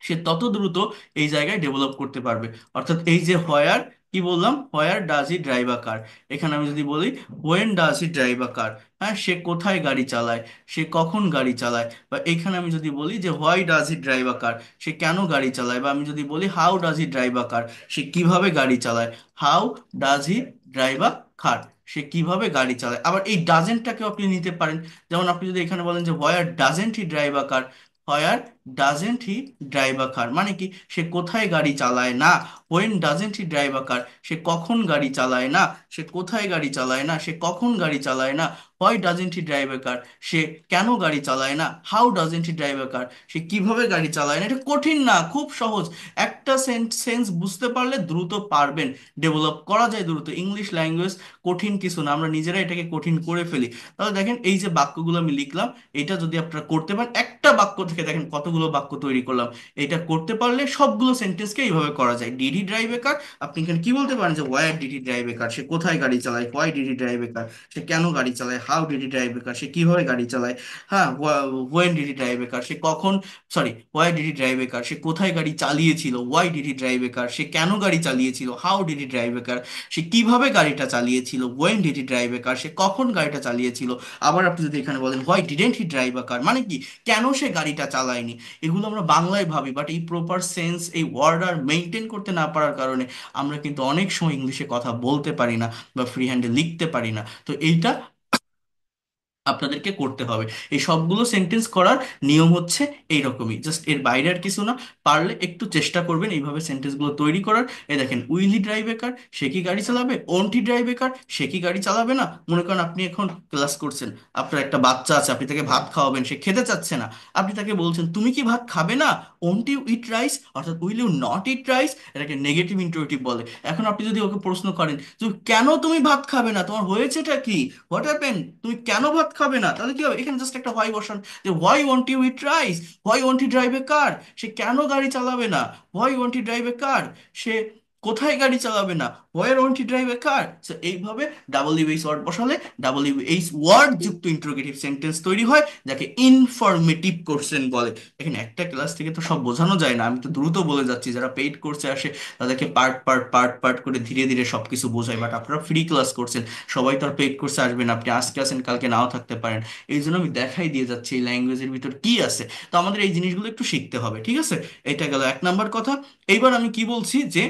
সে তত দ্রুত এই জায়গায় ডেভেলপ করতে পারবে। অর্থাৎ এই যে হোয়ার, কি বললাম, where does he drive a কার, এখানে আমি যদি বলি when does he drive a car, হ্যাঁ, সে কোথায় গাড়ি চালায়, সে কখন গাড়ি চালায়। বা এখানে আমি যদি বলি যে why does he drive a car, সে কেন গাড়ি চালায়। বা আমি যদি বলি how does he drive a car, সে কিভাবে গাড়ি চালায়, how does he drive a car, সে কিভাবে গাড়ি চালায়। আবার এই ডাজেন্টটাকেও আপনি নিতে পারেন। যেমন আপনি যদি এখানে বলেন যে where doesn't he drive a car, where doesn't he drive a car মানে কি, সে কোথায় গাড়ি চালায় না। When doesn't he drive a car, সে কখন গাড়ি চালায় না, সে কোথায় গাড়ি চালায় না, সে কখন গাড়ি চালায় না। Why doesn't he drive a car, সে কেন গাড়ি চালায় না। How doesn't he drive a car, সে কিভাবে গাড়ি চালায় না। এটা কঠিন না, খুব সহজ। একটা সেন্স বুঝতে পারলে দ্রুত পারবেন, ডেভেলপ করা যায় দ্রুত। ইংলিশ ল্যাঙ্গুয়েজ কঠিন কিছু না, আমরা নিজেরা এটাকে কঠিন করে ফেলি। তাহলে দেখেন এই যে বাক্যগুলো আমি লিখলাম, এটা যদি আপনারা করতে পারেন, একটা বাক্য থেকে দেখেন কতগুলো বাক্য তৈরি করলাম। এটা করতে পারলে সবগুলো সেন্টেন্সকে এইভাবে করা যায়। ডিডি ড্রাইভ এ কার, আপনি এখানে কি বলতে পারেন যে why did he drive a car, সে কোথায় গাড়ি চালায়। Why did he drive a car, সে কেন গাড়ি চালায়। How did he drive a car, সে কিভাবে গাড়ি চালায়। হ্যাঁ, when did he drive a car, সে কখন, sorry, why did he drive a car, সে কোথায় গাড়ি চালিয়েছিল। Why did he drive a car, সে কেন গাড়ি চালিয়েছিল। How did he drive a car, সে কিভাবে গাড়িটা চালিয়েছিল। When did he drive a car, সে কখন গাড়িটা চালিয়েছিল। আবার আপনি যদি এখানে বলেন why didn't he drive a car, মানে কি, কেন সে গাড়িটা চালায়নি। এগুলো আমরা বাংলায় ভাবি, বাট এই প্রপার সেন্স, এই ওয়ার্ড আর মেনটেন করতে না পারার কারণে আমরা কিন্তু অনেক সময় ইংলিশে কথা বলতে পারি না বা ফ্রি হ্যান্ডে লিখতে পারি না। তো এইটা আপনাদেরকে করতে হবে। এই সবগুলো সেন্টেন্স করার নিয়ম হচ্ছে এইরকমই, জাস্ট এর বাইরে আর কিছু না। পারলে একটু চেষ্টা করবেন এইভাবে সেন্টেন্সগুলো তৈরি করার। এই দেখেন, will he drive a car, সে কি গাড়ি চালাবে। Won't he drive a car, সে কি গাড়ি চালাবে না। মনে করেন আপনি এখন ক্লাস করছেন, আপনার একটা বাচ্চা আছে, আপনি তাকে ভাত খাওয়াবেন, সে খেতে চাচ্ছে না। আপনি তাকে বলছেন তুমি কি ভাত খাবে না। ওন্ট ইউ ইট রাইস, অর্থাৎ will you not eat rice, এটাকে নেগেটিভ ইন্টারোগেটিভ বলে। এখন আপনি যদি ওকে প্রশ্ন করেন যে কেন তুমি ভাত খাবে না, তোমার হয়েছেটা কি, হোয়াট হ্যাপেন, তুমি কেন ভাত খাবে না, তাহলে কি হবে, এখানে জাস্ট একটা হোয়াই বসান। যে why won't you eat rice, why won't you drive a car, সে কেন গাড়ি চালাবে না। Why won't you drive a car, সে কোথায় গাড়ি চালাবে না। Where won't you drive a car. এইভাবে ডাব্লিউএইচ ওয়ার্ড বসালে ডাব্লিউএইচ ওয়ার্ড যুক্ত ইন্টারোগেটিভ সেন্টেন্স তৈরি হয়, যাকে ইনফরমেটিভ কোশ্চেন বলে। এখানে একটা ক্লাস থেকে তো সব বোঝানো যায় না, আমি তো দ্রুত বলে যাচ্ছি। যারা পেইড কোর্সে আসে তাদেরকে পার্ট পার্ট পার্ট পার্ট করে ধীরে ধীরে সবকিছু বোঝায়, বাট আপনারা ফ্রি ক্লাস করছেন, সবাই তো আর পেইড কোর্সে আসবেন, আপনি আজকে আসেন কালকে নাও থাকতে পারেন। এই জন্য আমি দেখাই দিয়ে যাচ্ছি এই ল্যাঙ্গুয়েজের ভিতর কি আছে। তো আমাদের এই জিনিসগুলো একটু শিখতে হবে, ঠিক আছে। এটা গেল এক নাম্বার কথা। এইবার আমি কি বলছি যে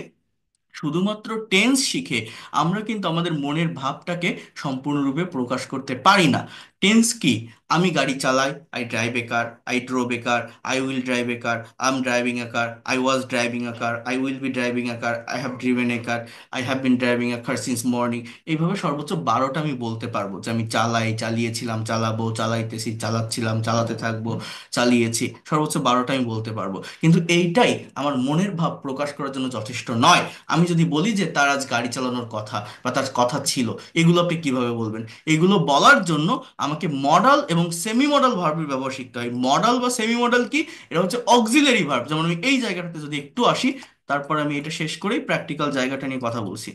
শুধুমাত্র টেন্স শিখে আমরা কিন্তু আমাদের মনের ভাবটাকে সম্পূর্ণরূপে প্রকাশ করতে পারি না। টেন্স কি, আমি গাড়ি চালাই, I drive a car, I drove a car, I will drive a car, I am driving A car, I was driving A car, I will be driving A car, I have driven a car, I have been driving A car since morning. এইভাবে সর্বোচ্চ 12টা আমি বলতে পারবো, যে আমি চালাই, চালিয়েছিলাম, চালাবো, চালাইতেছি, চালাচ্ছিলাম, চালাতে থাকবো, চালিয়েছি, সর্বোচ্চ 12টা আমি বলতে পারবো। কিন্তু এইটাই আমার মনের ভাব প্রকাশ করার জন্য যথেষ্ট নয়। আমি যদি বলি যে তার আজ গাড়ি চালানোর কথা বা তার কথা ছিল, এগুলো আপনি কিভাবে বলবেন। এগুলো বলার জন্য আমাকে মডাল এবং সেমি মডাল ভার্বের ব্যবহার শিখতে হয়। মডাল বা সেমি মডাল কি, এটা হচ্ছে অক্সিলারি ভার্ব। যেমন আমি এই জায়গাটাতে যদি একটু আসি, তারপর আমি এটা শেষ করেই প্র্যাকটিক্যাল জায়গাটা নিয়ে কথা বলছি।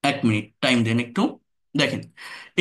1 মিনিট টাইম দেন একটু। দেখেন,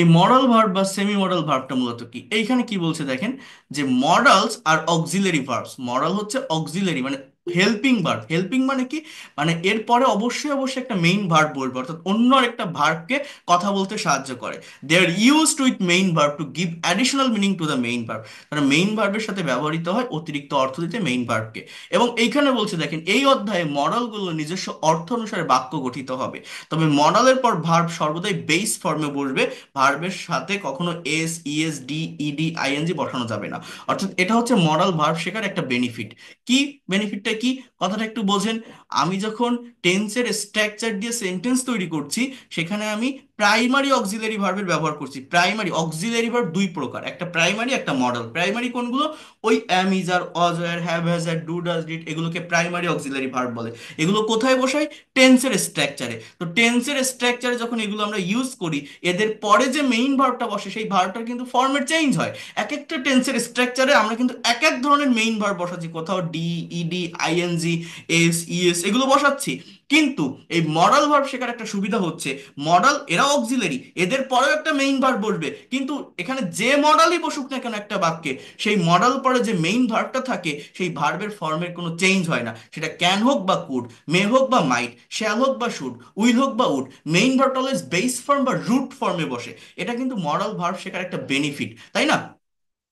এই মডাল ভার্ব বা সেমি মডাল ভার্বটা মূলত কি, এইখানে কি বলছে দেখেন, যে মডালস আর অক্সিলারি ভার্বস। মডাল হচ্ছে অক্সিলারি মানে হেল্পিং ভার্ব। হেল্পিং মানে কি, মানে এর পরে অবশ্যই অবশ্যই একটা মেইন ভার্ব বলবে, অর্থাৎ অন্য একটা ভার্বকে কথা বলতে সাহায্য করে। They are used with main verb to give additional meaning to the main verb. তারা মেইন ভার্বের সাথে ব্যবহৃত হয় অতিরিক্ত অর্থ দিতে মেইন ভার্বকে। এবং এইখানে বলছে দেখেন, এই অধ্যায়ে মডালগুলো নিজস্ব অর্থ অনুসারে বাক্য গঠিত হবে। তবে মডালের পর ভার্ব সর্বদাই বেস ফর্মে বসবে, ভার্বের সাথে কখনো S, ES, D, ED, ING বসানো যাবে না। অর্থাৎ এটা হচ্ছে মডাল ভার্ব শেখার একটা বেনিফিট। কি বেনিফিটটা কি, কথাটা একটু বোঝেন। আমি যখন টেন্সের স্ট্রাকচার দিয়ে সেন্টেন্স তৈরি করছি, সেখানে আমি প্রাইমারি অক্সিলারি ভার্বের ব্যবহার করছি। প্রাইমারি অক্সিলারি ভার্ব দুই প্রকার, একটা প্রাইমারি একটা মডেল। প্রাইমারি কোনগুলো? ওই am, is, are, was, were, have, has, had, do, does, did, এগুলোকে প্রাইমারি অক্সিলারি ভার্ব বলে। এগুলো কোথায় বসাই? টেন্সের স্ট্রাকচারে। তো টেন্সের স্ট্রাকচারে যখন এগুলো আমরা ইউজ করি, এদের পরে যে মেইন ভার্বটা বসে সেই ভার্বটার কিন্তু ফর্মেট চেঞ্জ হয়। এক একটা টেন্সের স্ট্রাকচারে আমরা কিন্তু এক এক ধরনের মেইন ভার্ব বসাচ্ছি, কোথাও D, ED, ING, S, ES এগুলো বসাচ্ছি। কিন্তু এই মডাল ভার্ব শেখার একটা সুবিধা হচ্ছে, মডাল এরা অক্সিলারি, এদের পরেও একটা মেইন ভার্ব বসবে, কিন্তু এখানে যে মডালই বসুক না কেন একটা বাক্যে, সেই মডাল পরে যে মেইন ভার্বটা থাকে সেই ভার্বের ফর্মের কোনো চেঞ্জ হয় না। সেটা ক্যান হোক বা কুড, মে হোক বা মাইট, শ্যাল হোক বা শুড, উইল হোক বা উড, মেইন ভার্বটা অলওয়েজ বেস ফর্ম বা রুট ফর্মে বসে। এটা কিন্তু মডাল ভার্ব শেখার একটা বেনিফিট, তাই না?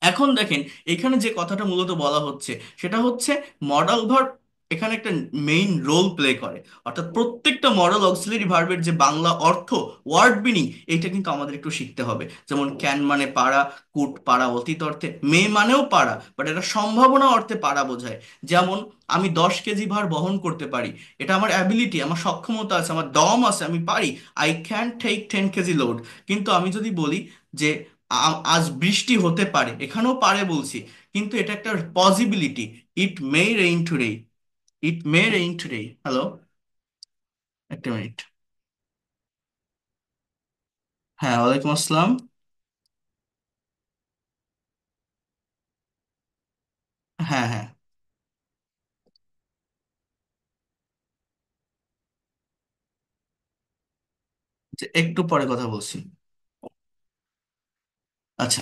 এখন দেখেন, এখানে যে কথাটা মূলত বলা হচ্ছে সেটা হচ্ছে মডাল ভার্ব এখানে একটা মেইন রোল প্লে করে। অর্থাৎ প্রত্যেকটা মডাল অক্সিলারি ভার্বের যে বাংলা অর্থ, ওয়ার্ড মিনিং, এইটা কিন্তু আমাদের একটু শিখতে হবে। যেমন ক্যান মানে পারা, কুট পারা অতীত অর্থে, মে মানেও পারা, বাট এটা সম্ভাবনা অর্থে পারা বোঝায়। যেমন আমি 10 কেজি ভার বহন করতে পারি, এটা আমার অ্যাবিলিটি, আমার সক্ষমতা আছে, আমার দম আছে, আমি পারি। I can take 10 KG load. কিন্তু আমি যদি বলি যে আজ বৃষ্টি হতে পারে, এখানেও পারে বলছি, কিন্তু এটা একটা পসিবিলিটি। ইট মে রেইন টুডে। ইট মে রেইন টুডে। হ্যালো, একটা মিনিট। হ্যাঁ, ওয়ালাইকুম আসসালাম। হ্যাঁ, হ্যাঁ, যে একটু পরে কথা বলছি। আচ্ছা,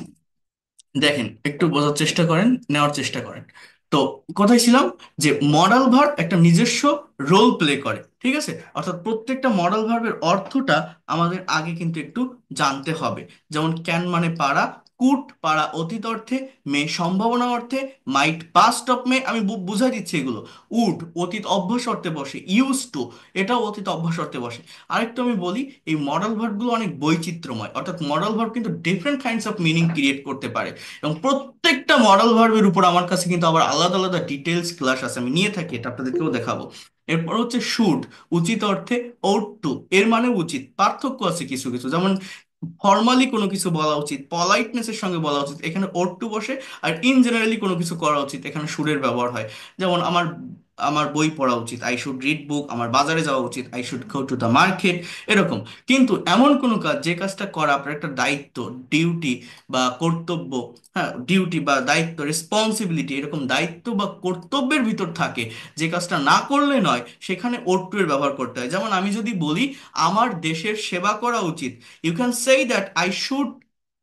দেখেন একটু বোঝার চেষ্টা করেন, নেওয়ার চেষ্টা করেন। তো কোথায় ছিলাম? যে মডাল ভার্ব একটা নিজস্ব রোল প্লে করে, ঠিক আছে? অর্থাৎ প্রত্যেকটা মডাল ভার্বের অর্থটা আমাদের আগে কিন্তু একটু জানতে হবে। যেমন ক্যান মানে পারা, কুড পারা অতীত অর্থে, মে সম্ভাবনা অর্থে, মাইট পাস্ট অফ মে, আমি বুঝাই দিচ্ছি এগুলো। উড অতীত অভ্যাস অর্থে বসে, ইউজ টু এটাও অতীত অভ্যাস অর্থে বসে। আরেকটু আমি বলি, এই মডাল ভার্বগুলো অনেক বৈচিত্র্যময়, অর্থাৎ মডাল ভার্ব কিন্তু different kinds of meaning create করতে পারে। এবং প্রত্যেকটা মডাল ভার্বের উপর আমার কাছে কিন্তু আবার আলাদা আলাদা ডিটেলস ক্লাস আছে, আমি নিয়ে থাকি, এটা আপনাদেরকেও দেখাবো। এরপর হচ্ছে শুড, উচিত অর্থে, ought টু এর মানে উচিত, পার্থক্য আছে কিছু কিছু। যেমন ফর্মালি কোনো কিছু বলা উচিত, পলাইটনেসের সঙ্গে বলা উচিত, এখানে ought টু বসে। আর ইন জেনারেলি কোনো কিছু করা উচিত, এখানে শুডের ব্যবহার হয়। যেমন আমার আমার বই পড়া উচিত, আই শুড রিড বুক। আমার বাজারে যাওয়া উচিত, I should go to the market, এরকম। কিন্তু এমন কোনো কাজ যে কাজটা করা আপনার একটা দায়িত্ব, ডিউটি বা কর্তব্য, হ্যাঁ ডিউটি বা দায়িত্ব, রেসপন্সিবিলিটি, এরকম দায়িত্ব বা কর্তব্যের ভিতর থাকে, যে কাজটা না করলে নয়, সেখানে ওট টু এর ব্যবহার করতে হয়। যেমন আমি যদি বলি আমার দেশের সেবা করা উচিত, you can say that I should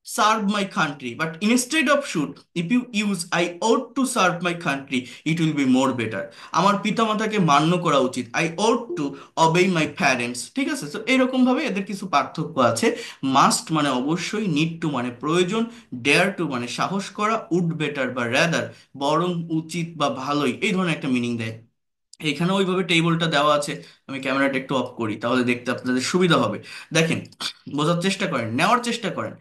serve my country, but instead of should, if you use I ought to serve my country, it will be more better. আমার পিতামাতাকে মান্য করা উচিত, I ought to obey my parents, ঠিক আছে? তো এরকম ভাবে এদের কিছু পার্থক্য আছে। মাস্ট মানে অবশ্যই, নিড টু মানে প্রয়োজন, ডেয়ার টু মানে সাহস করা, উড বেটার বা র্যাদার বরং, উচিত বা ভালোই, এই ধরনের একটা মিনিং দেয়। এখানে ওইভাবে টেবিলটা দেওয়া আছে। আমি ক্যামেরাটা একটু অফ করি, তাহলে দেখতে আপনাদের সুবিধা হবে। দেখেন, বোঝার চেষ্টা করেন, নেওয়ার চেষ্টা করেন।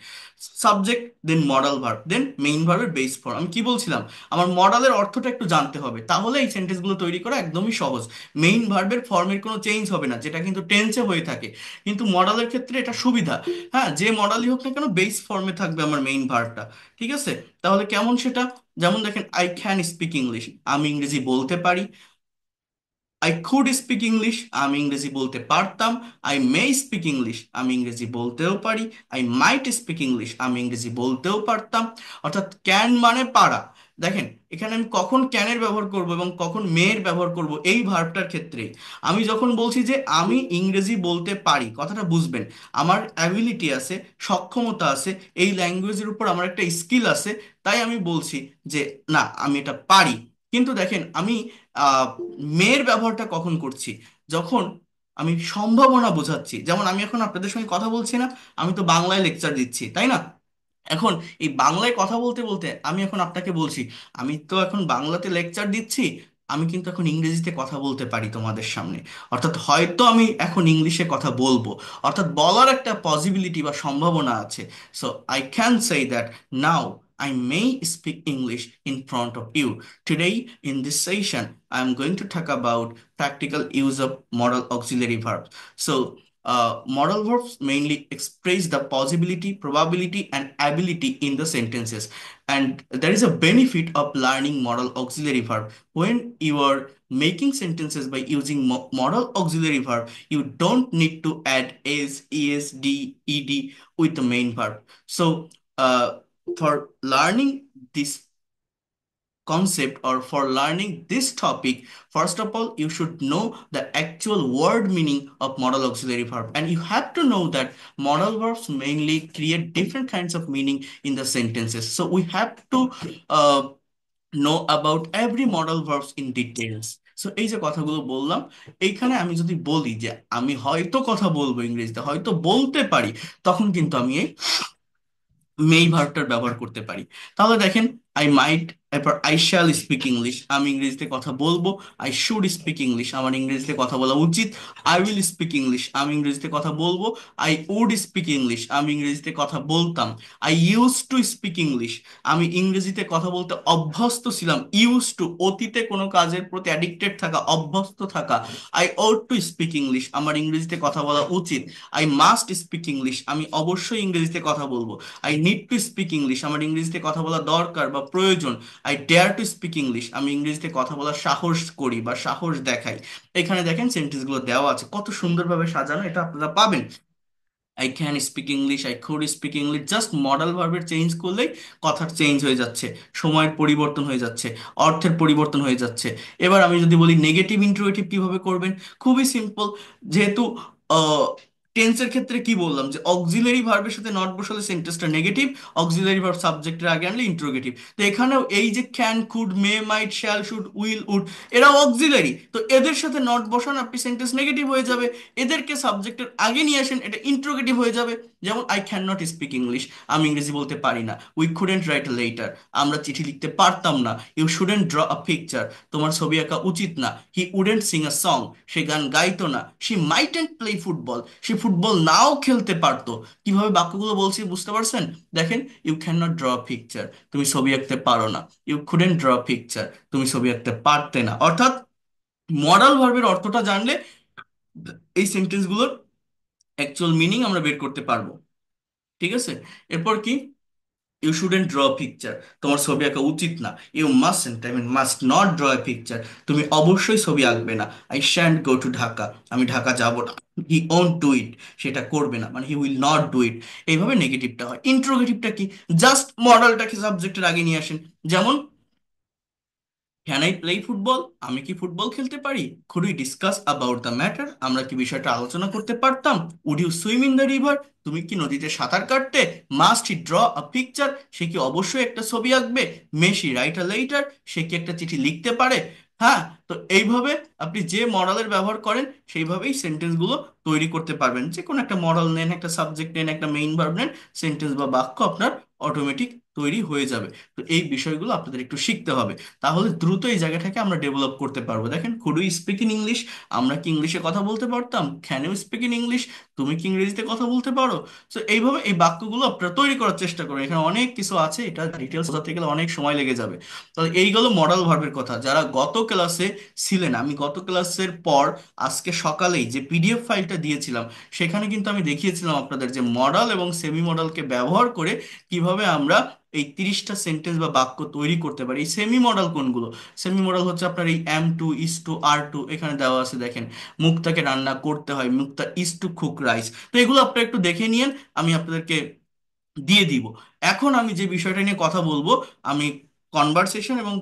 সাবজেক্ট, দেন মডাল ভার্ব, দেন মেইন ভার্বের বেস ফর্ম। আমি কি বলছিলাম? আমার মডালের অর্থটা একটু জানতে হবে, তাহলে এই সেন্টেন্সগুলো তৈরি করা একদমই সহজ। মেইন ভার্বের ফর্মের কোনো চেঞ্জ হবে না, যেটা কিন্তু টেন্সে হয়ে থাকে। কিন্তু মডালের ক্ষেত্রে এটা সুবিধা। হ্যাঁ, যে মডালই হোক না কেন, বেস ফর্মে থাকবে আমার মেইন ভার্বটা, ঠিক আছে? তাহলে কেমন সেটা? যেমন দেখেন, আই ক্যান স্পিক ইংলিশ, আমি ইংরেজি বলতে পারি। আই কুড স্পিক ইংলিশ, আমি ইংরেজি বলতে পারতাম। আই মে স্পিক ইংলিশ, আমি ইংরেজি বলতেও পারি। আই মাইট স্পিক ইংলিশ, আমি ইংরেজি বলতেও পারতাম। অর্থাৎ ক্যান মানে পারা। দেখেন, এখানে আমি কখন ক্যানের ব্যবহার করব এবং কখন মেয়ের ব্যবহার করব এই ভার্বটার ক্ষেত্রে। আমি যখন বলছি যে আমি ইংরেজি বলতে পারি, কথাটা বুঝবেন। আমার অ্যাবিলিটি আছে, সক্ষমতা আছে, এই ল্যাঙ্গুয়েজের উপর আমার একটা স্কিল আছে, তাই আমি বলছি যে না, আমি এটা পারি। কিন্তু দেখেন, আমি আহ মেয়ের ব্যবহারটা কখন করছি? যখন আমি সম্ভাবনা বোঝাচ্ছি। যেমন আমি এখন আপনাদের সঙ্গে কথা বলছি না, আমি তো বাংলায় লেকচার দিচ্ছি, তাই না? এখন এই বাংলায় কথা বলতে বলতে আমি এখন আপনাকে বলছি, আমি তো এখন বাংলাতে লেকচার দিচ্ছি, আমি কিন্তু এখন ইংরেজিতে কথা বলতে পারি তোমাদের সামনে। অর্থাৎ হয়তো আমি এখন ইংলিশে কথা বলবো, অর্থাৎ বলার একটা পসিবিলিটি বা সম্ভাবনা আছে। So I can say that now I may speak English in front of you. Today, in this session, I'm going to talk about practical use of modal auxiliary verbs. So, modal verbs mainly express the possibility, probability, and ability in the sentences. And there is a benefit of learning modal auxiliary verb. When you are making sentences by using modal auxiliary verb, you don't need to add s, es, d, ed with the main verb. So, for learning this concept or for learning this topic, first of all, you should know the actual word meaning of modal auxiliary verb. And you have to know that modal verbs mainly create different kinds of meaning in the sentences. So we have to uh, know about every modal verbs in details. So এই যে কথাগুলো বললাম, এইখানে আমি যদি বলি যে আমি হয়তো কথা বলবো ইংরেজিতে, হয়তো বলতে পারি, তখন কিন্তু আমি এই মেই ভার্বটার ব্যবহার করতে পারি। তাহলে দেখেন, আই মাইট, এরপর আই শ্যাল স্পিক ইংলিশ, আমি ইংরেজিতে কথা বলবো। আই শুড স্পিক ইংলিশ, আমার ইংরেজিতে কথা বলা উচিত। আই উইল স্পিক ইংলিশ, আমি ইংরেজিতে কথা বলবো। আই উড স্পিক ইংলিশ, আমি ইংরেজিতে কথা বলতাম। I use to speak English, আমি ইংরেজিতে কথা বলতে অভ্যস্ত ছিলাম। ইউজ টু, অতীতে কোনো কাজের প্রতি অ্যাডিক্টেড থাকা, অভ্যস্ত থাকা। I ought to speak English, আমার ইংরেজিতে কথা বলা উচিত। আই মাস্ট স্পিক ইংলিশ, আমি অবশ্যই ইংরেজিতে কথা বলবো। I need to speak English, আমার ইংরেজিতে কথা বলা দরকার বা প্রয়োজন। I dare to speak English, আমি ইংরেজিতে কথা বলার সাহস করি বা সাহস দেখাই। এখানে দেখেন সেন্টেন্সগুলো দেওয়া আছে, কত সুন্দরভাবে সাজানো, এটা আপনারা পাবেন। I can speak English, I could speak English, just modal ভার্বের চেঞ্জ করলেই কথার চেঞ্জ হয়ে যাচ্ছে, সময়ের পরিবর্তন হয়ে যাচ্ছে, অর্থের পরিবর্তন হয়ে যাচ্ছে। এবার আমি যদি বলি নেগেটিভ ইন্টারোগেটিভ কিভাবে করবেন, খুবই সিম্পল। যেহেতু টেন্সের ক্ষেত্রে কি বললাম যে অক্সিলারি ভার্বের সাথে নট বসালে সেন্টেন্সটা নেগেটিভ, অক্সিলারি ভার্ব সাবজেক্টের আগে আনলে ইন্টারোগেটিভ। তো এখানেও এই যে can, could, may, might, shall, should, will, would, এরাও অক্সিলারি, তো এদের সাথে নট বসান, আপনি সেন্টেন্স নেগেটিভ হয়ে যাবে। এদেরকে সাবজেক্টের আগে নিয়ে আসেন, এটা ইন্ট্রোগেটিভ হয়ে যাবে। যেমন I can not speak English, আমি ইংরেজি বলতে পারি না। We couldn't write a letter, আমরা চিঠি লিখতে পারতাম না। You shouldn't draw a picture, তোমার ছবি আঁকা উচিত না। He wouldn't sing a song, সে গান গাইতো না। শি মাইটেন্ট প্লে ফুটবল, সে ফুটবল নাও খেলতে পারতো। কিভাবে বাক্যগুলো বলছি বুঝতে পারছেন? দেখেন, you can not draw a picture, তুমি ছবি আঁকতে পারো না। You couldn't draw a picture, তুমি ছবি আঁকতে পারতে না। অর্থাৎ মডাল ভার্বের অর্থটা জানলে এই সেন্টেন্সগুলোর অ্যাকচুয়াল মিনিং আমরা বের করতে পারবো। ঠিক আছে? এরপর কি, ইউ শুডেন্ট ড্র পিকচার, তোমার ছবি আঁকা উচিত না। You mustn't, I mean must not draw a picture, তুমি অবশ্যই ছবি আঁকবে না। I shan't go to Dhaka, আমি ঢাকা যাব না। হি ওন্ট ডু ইট, সেটা করবে না, মানে হি উইল নট ডু ইট। এইভাবে নেগেটিভটা হয়। ইন্ট্রোগেটিভটা কি, জাস্ট মডেলটাকে সাবজেক্টের আগে নিয়ে আসেন। যেমন ক্যান আই প্লে ফুটবল, আমি কি ফুটবল খেলতে পারি। Could we discuss about the matter, আমরা কি বিষয়টা আলোচনা করতে পারতাম। Would you swim in the river, তুমি কি নদীতে সাঁতার কাটতে। Must he draw a picture, সে কি অবশ্যই একটা ছবি আঁকবে। May she write a letter, সে কি একটা চিঠি লিখতে পারে। হ্যাঁ, তো এইভাবে আপনি যে মডেলের ব্যবহার করেন সেইভাবেই সেন্টেন্সগুলো তৈরি করতে পারবেন। যে কোনো একটা মডেল নেন, একটা সাবজেক্ট নেন, একটা মেইন ভার্ব নেন, সেন্টেন্স বা বাক্য আপনার অটোমেটিক তৈরি হয়ে যাবে। তো এই বিষয়গুলো আপনাদের একটু শিখতে হবে, তাহলে দ্রুত এই জায়গাটাকে আমরা ডেভেলপ করতে পারবো। দেখেন, could you speak in English, আমরা কি ইংলিশে কথা বলতে পারতাম। Can you speak in English, তুমি কি ইংরেজিতে কথা বলতে পারো। তো এইভাবে এই বাক্যগুলো আপনারা তৈরি করার চেষ্টা করুন। এখানে অনেক কিছু আছে, এটা ডিটেলস বোঝাতে গেলে অনেক সময় লেগে যাবে। তাহলে এইগুলো মডাল ভার্বের কথা। যারা গত ক্লাসে ছিলেন, আমি গত ক্লাসের পর আজকে সকালেই যে পিডিএফ ফাইলটা দিয়েছিলাম, সেখানে কিন্তু আমি দেখিয়েছিলাম আপনাদের যে মডাল এবং সেমি মডালকে ব্যবহার করে কিভাবে আমরা এই 30টা সেন্টেন্স বা বাক্য তৈরি করতে পারি। এই সেমি মডাল কোনগুলো, সেমি মডাল হচ্ছে আপনার এই M two, is to, R two, এখানে দেওয়া আছে দেখেন। মুক্তাকে রান্না করতে হয়, মুক্তা ইস টু কুক রাইস। তো এগুলো আপনারা একটু দেখে নিয়েন, আমি আপনাদেরকে দিয়ে দিব। এখন আমি যে বিষয়টা নিয়ে কথা বলবো, আমি কনভারসেশন এবং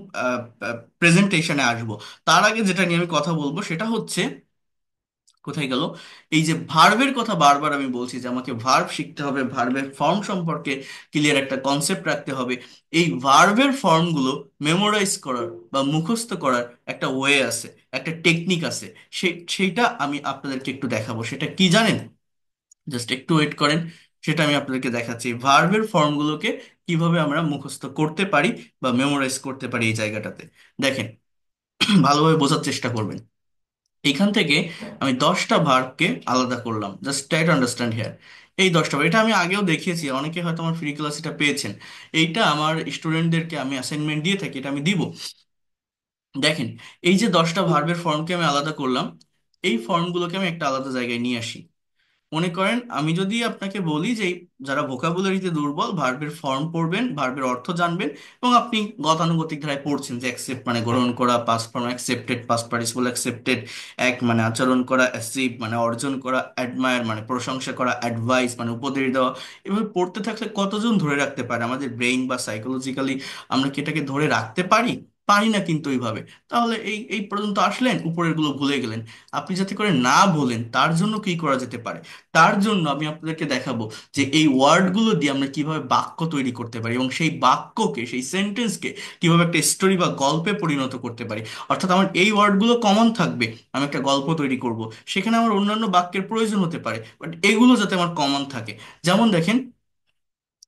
প্রেজেন্টেশনে আসবো। তার আগে যেটা নিয়ে আমি কথা বলবো সেটা হচ্ছে, কোথায় গেল, এই যে ভার্বের কথা বারবার আমি বলছি যে আমাকে ভার্ব শিখতে হবে, ভার্বের ফর্ম সম্পর্কে ক্লিয়ার একটা কনসেপ্ট রাখতে হবে। এই ভার্বের ফর্মগুলো মেমোরাইজ করার বা মুখস্থ করার একটা ওয়ে আছে, একটা টেকনিক আছে। সেইটা আমি আপনাদেরকে একটু দেখাবো। সেটা কি জানেন? জাস্ট একটু ওয়েট করেন, সেটা আমি আপনাদেরকে দেখাচ্ছি। ভার্বের ফর্মগুলোকে কিভাবে আমরা মুখস্থ করতে পারি বা মেমোরাইজ করতে পারি এই জায়গাটাতে। দেখেন, ভালোভাবে বোঝার চেষ্টা করবেন। এখান থেকে আমি 10টা ভার্বকে আলাদা করলাম, just try to understand here. এই 10টা এটা আমি আগেও দেখিয়েছি, অনেকে হয়তো আমার ফ্রি ক্লাস এটা পেয়েছেন। এইটা আমার স্টুডেন্টদেরকে আমি অ্যাসাইনমেন্ট দিয়ে থাকি, এটা আমি দিব। দেখেন, এই যে 10টা ভার্বের ফর্মকে আমি আলাদা করলাম, এই ফর্মগুলোকে আমি একটা আলাদা জায়গায় নিয়ে আসি। মনে করেন আমি যদি আপনাকে বলি যে যারা ভোকাবুলারিতে দুর্বল, ভার্বের ফর্ম পড়বেন, ভার্বের অর্থ জানবেন, এবং আপনি গতানুগতিক ধারায় পড়ছেন যে অ্যাকসেপ্ট মানে গ্রহণ করা, past form accepted, past participle accepted, এক মানে আচরণ করা, অ্যাচিভ মানে অর্জন করা, অ্যাডমায়ার মানে প্রশংসা করা, অ্যাডভাইস মানে উপদেশ দেওয়া। এভাবে পড়তে থাকলে কতজন ধরে রাখতে পারে? আমাদের ব্রেইন বা সাইকোলজিক্যালি আমরা কি এটাকে ধরে রাখতে পারি? পারি না কিন্তু এইভাবে। তাহলে এই এই পর্যন্ত আসলেন, উপরের গুলো ভুলে গেলেন। আপনি যাতে করে না ভোলেন তার জন্য কি করা যেতে পারে? তার জন্য আমি আপনাদেরকে দেখাবো যে এই ওয়ার্ডগুলো দিয়ে আমরা কিভাবে বাক্য তৈরি করতে পারি, এবং সেই বাক্যকে, সেই সেন্টেন্সকে কিভাবে একটা স্টোরি বা গল্পে পরিণত করতে পারি। অর্থাৎ আমার এই ওয়ার্ডগুলো কমন থাকবে, আমি একটা গল্প তৈরি করব, সেখানে আমার অন্যান্য বাক্যের প্রয়োজন হতে পারে, বাট এগুলো যাতে আমার কমন থাকে। যেমন দেখেন,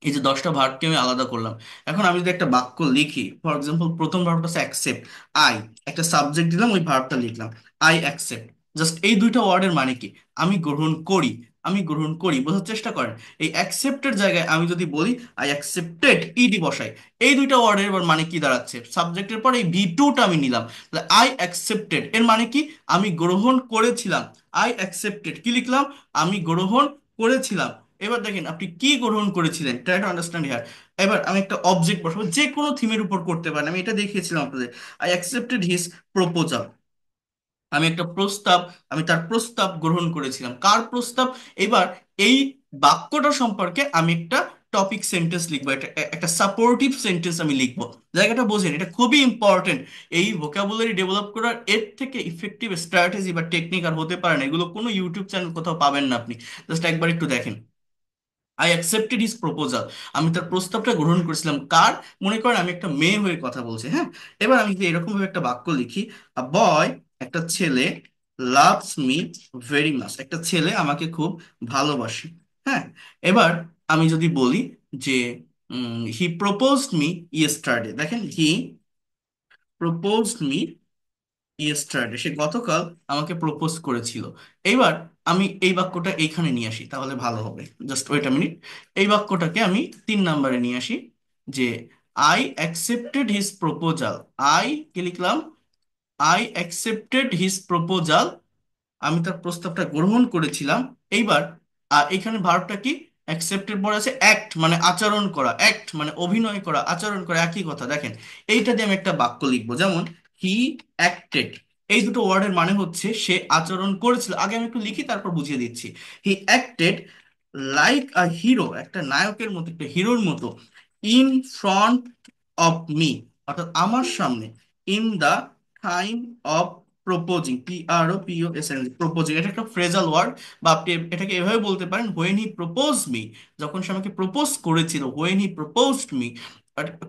এই যে 10টা ভার্বকে আমি আলাদা করলাম, এখন আমি যদি একটা বাক্য লিখি, ফর এক্সাম্পল প্রথম ভার্বটা হচ্ছে অ্যাকসেপ্ট। আই, একটা সাবজেক্ট দিলাম, ওই ভার্বটা লিখলাম, আই অ্যাকসেপ্ট। জাস্ট এই দুইটা ওয়ার্ডের মানে কি? আমি গ্রহণ করি। আমি গ্রহণ করি, বোঝার চেষ্টা করেন। এই অ্যাকসেপ্টের জায়গায় আমি যদি বলি আই অ্যাকসেপ্টেড, ইডি বসাই, এই দুইটা ওয়ার্ডের এবার মানে কি দাঁড়াচ্ছে? সাবজেক্টের পর এই ভি টুটা আমি নিলাম, তাহলে আই অ্যাকসেপ্টেড এর মানে কি? আমি গ্রহণ করেছিলাম। আই অ্যাকসেপ্টেড কি লিখলাম? আমি গ্রহণ করেছিলাম। এবার দেখেন আপনি কি গ্রহণ করেছিলেন, ট্রাই টু আন্ডারস্ট্যান্ড হিয়ার। এবার আমি একটা অবজেক্ট বসাবো, যে কোনো থিমের উপর করতে পারেন, আমি এটা দেখিয়েছিলাম আপনাদের। আই অ্যাকসেপ্টেড হিজ প্রপোজাল, আমি একটা প্রস্তাব, আমি তার প্রস্তাব গ্রহণ করেছিলাম। কার প্রস্তাব? এবার এই বাক্যটা সম্পর্কে আমি একটা টপিক সেন্টেন্স লিখবো, একটা সাপোর্টিভ সেন্টেন্স আমি লিখবো। জায়গাটা বোঝেন, এটা খুবই ইম্পর্টেন্ট। এই ভোকাবুলারি ডেভেলপ করার এর থেকে ইফেক্টিভ স্ট্র্যাটেজি বা টেকনিক আর হতে পারে না। এগুলো কোনো ইউটিউব চ্যানেল কোথাও পাবেন না আপনি। জাস্ট একবার একটু দেখেন, আই অ্যাকসেপ্টেড হিজ প্রপোজাল, আমি তার প্রস্তাবটা গ্রহণ করেছিলাম। কার? মনে করেন আমি একটা মেয়ে হয়ে কথা বলছি, হ্যাঁ। এবার আমি যদি এরকম ভাবে একটা বাক্য লিখি, আ বয়, একটা ছেলে, লাভস মি ভেরি মাচ, একটা ছেলে আমাকে খুব ভালোবাসে, হ্যাঁ। এবার আমি যদি বলি যে হি প্রপোজড মি ইয়েস্টারডে, দেখেন হি প্রপোজড মি ইয়েস্টারডে, সে গতকাল আমাকে প্রপোজ করেছিল। এইবার আমি এই বাক্যটা এইখানে নিয়ে আসি, তাহলে ভালো হবে। Just wait a minute. এই বাক্যটাকে আমি 3 নম্বরে নিয়ে আসি, যে I accepted his proposal. I কি লিখলাম? আই অ্যাকসেপ্টেড হিজ প্রপোজাল, আমি তার প্রস্তাবটা গ্রহণ করেছিলাম। এইবার এখানে ভার্বটা কি? অ্যাকসেপ্টের পর আছে অ্যাক্ট, মানে আচরণ করা, অ্যাক্ট মানে অভিনয় করা, আচরণ করা, একই কথা। দেখেন এইটা দিয়ে আমি একটা বাক্য লিখবো, যেমন হি অ্যাক্টেড। এই দুটো ওয়ার্ডের মানে হচ্ছে সে আচরণ করেছিল। আগে আমি একটু লিখি, তারপর বুঝিয়ে দিচ্ছি। হি অ্যাক্টেড লাইক আ হিরো, একটা নায়কের মতো, একটা হিরোর মতো, ইন ফ্রন্ট অফ মি, অর্থাৎ আমার সামনে, in the time of proposing, PROPOSING, proposing, এটা একটা ফ্রেজাল ওয়ার্ড, বা আপনি এটাকে এভাবে বলতে পারেন, হোয়েন হি প্রপোজ মি, যখন সে আমাকে প্রপোজ করেছিল, হোয়েন হি প্রপোজড মি।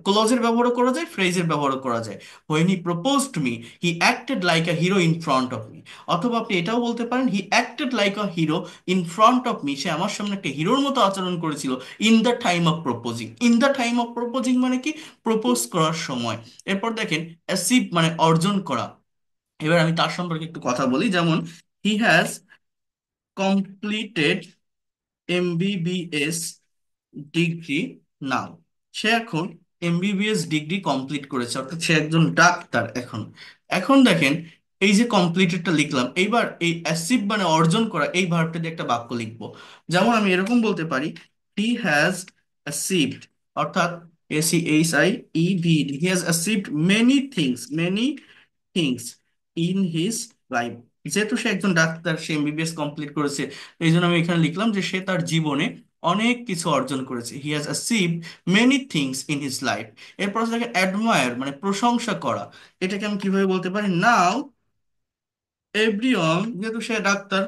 ক্লজের ব্যবহারও করা যায়, ফ্রেজের ব্যবহারও করা যায়। When he proposed me, he acted like a hero in front of me. অথবা আপনি এটাও বলতে পারেন, he acted like a hero in front of me, সে আমার সামনে একটা হিরোর মতো আচরণ করেছিল in the time of proposing. In the time of proposing মানে কি? প্রপোজ করার সময়। এরপর দেখেন অ্যাচিভ মানে অর্জন করা। এবার আমি তার সম্পর্কে একটু কথা বলি, যেমন he has completed MBBS degree now, সে এখন MBBS ডিগ্রি কমপ্লিট করেছে, অর্থাৎ সে একজন ডাক্তার এখন। এখন দেখেন, এই যে কমপ্লিটেডটা লিখলাম, এইবার এই অ্যাচিভ মানে অর্জন করা, এই ভার্বটা দিয়ে একটা বাক্য লিখবো। যেমন আমি এরকম বলতে পারি, হি হ্যাজ অ্যাচিভড, অর্থাৎ ACHIEVD, he has achieved many things in his life. যেহেতু সে একজন ডাক্তার, সে MBBS কমপ্লিট করেছে, এই জন্য আমি এখানে লিখলাম যে সে তার জীবনে অনেক কিছু অর্জন করেছে। He has achieved many things in his life. এরপর আছে দেখেন অ্যাডমায়ার মানে প্রশংসা করা। এটাকে আমি কিভাবে বলতে পারি? নাও এভরিওয়ান, যেহেতু সে ডাক্তার,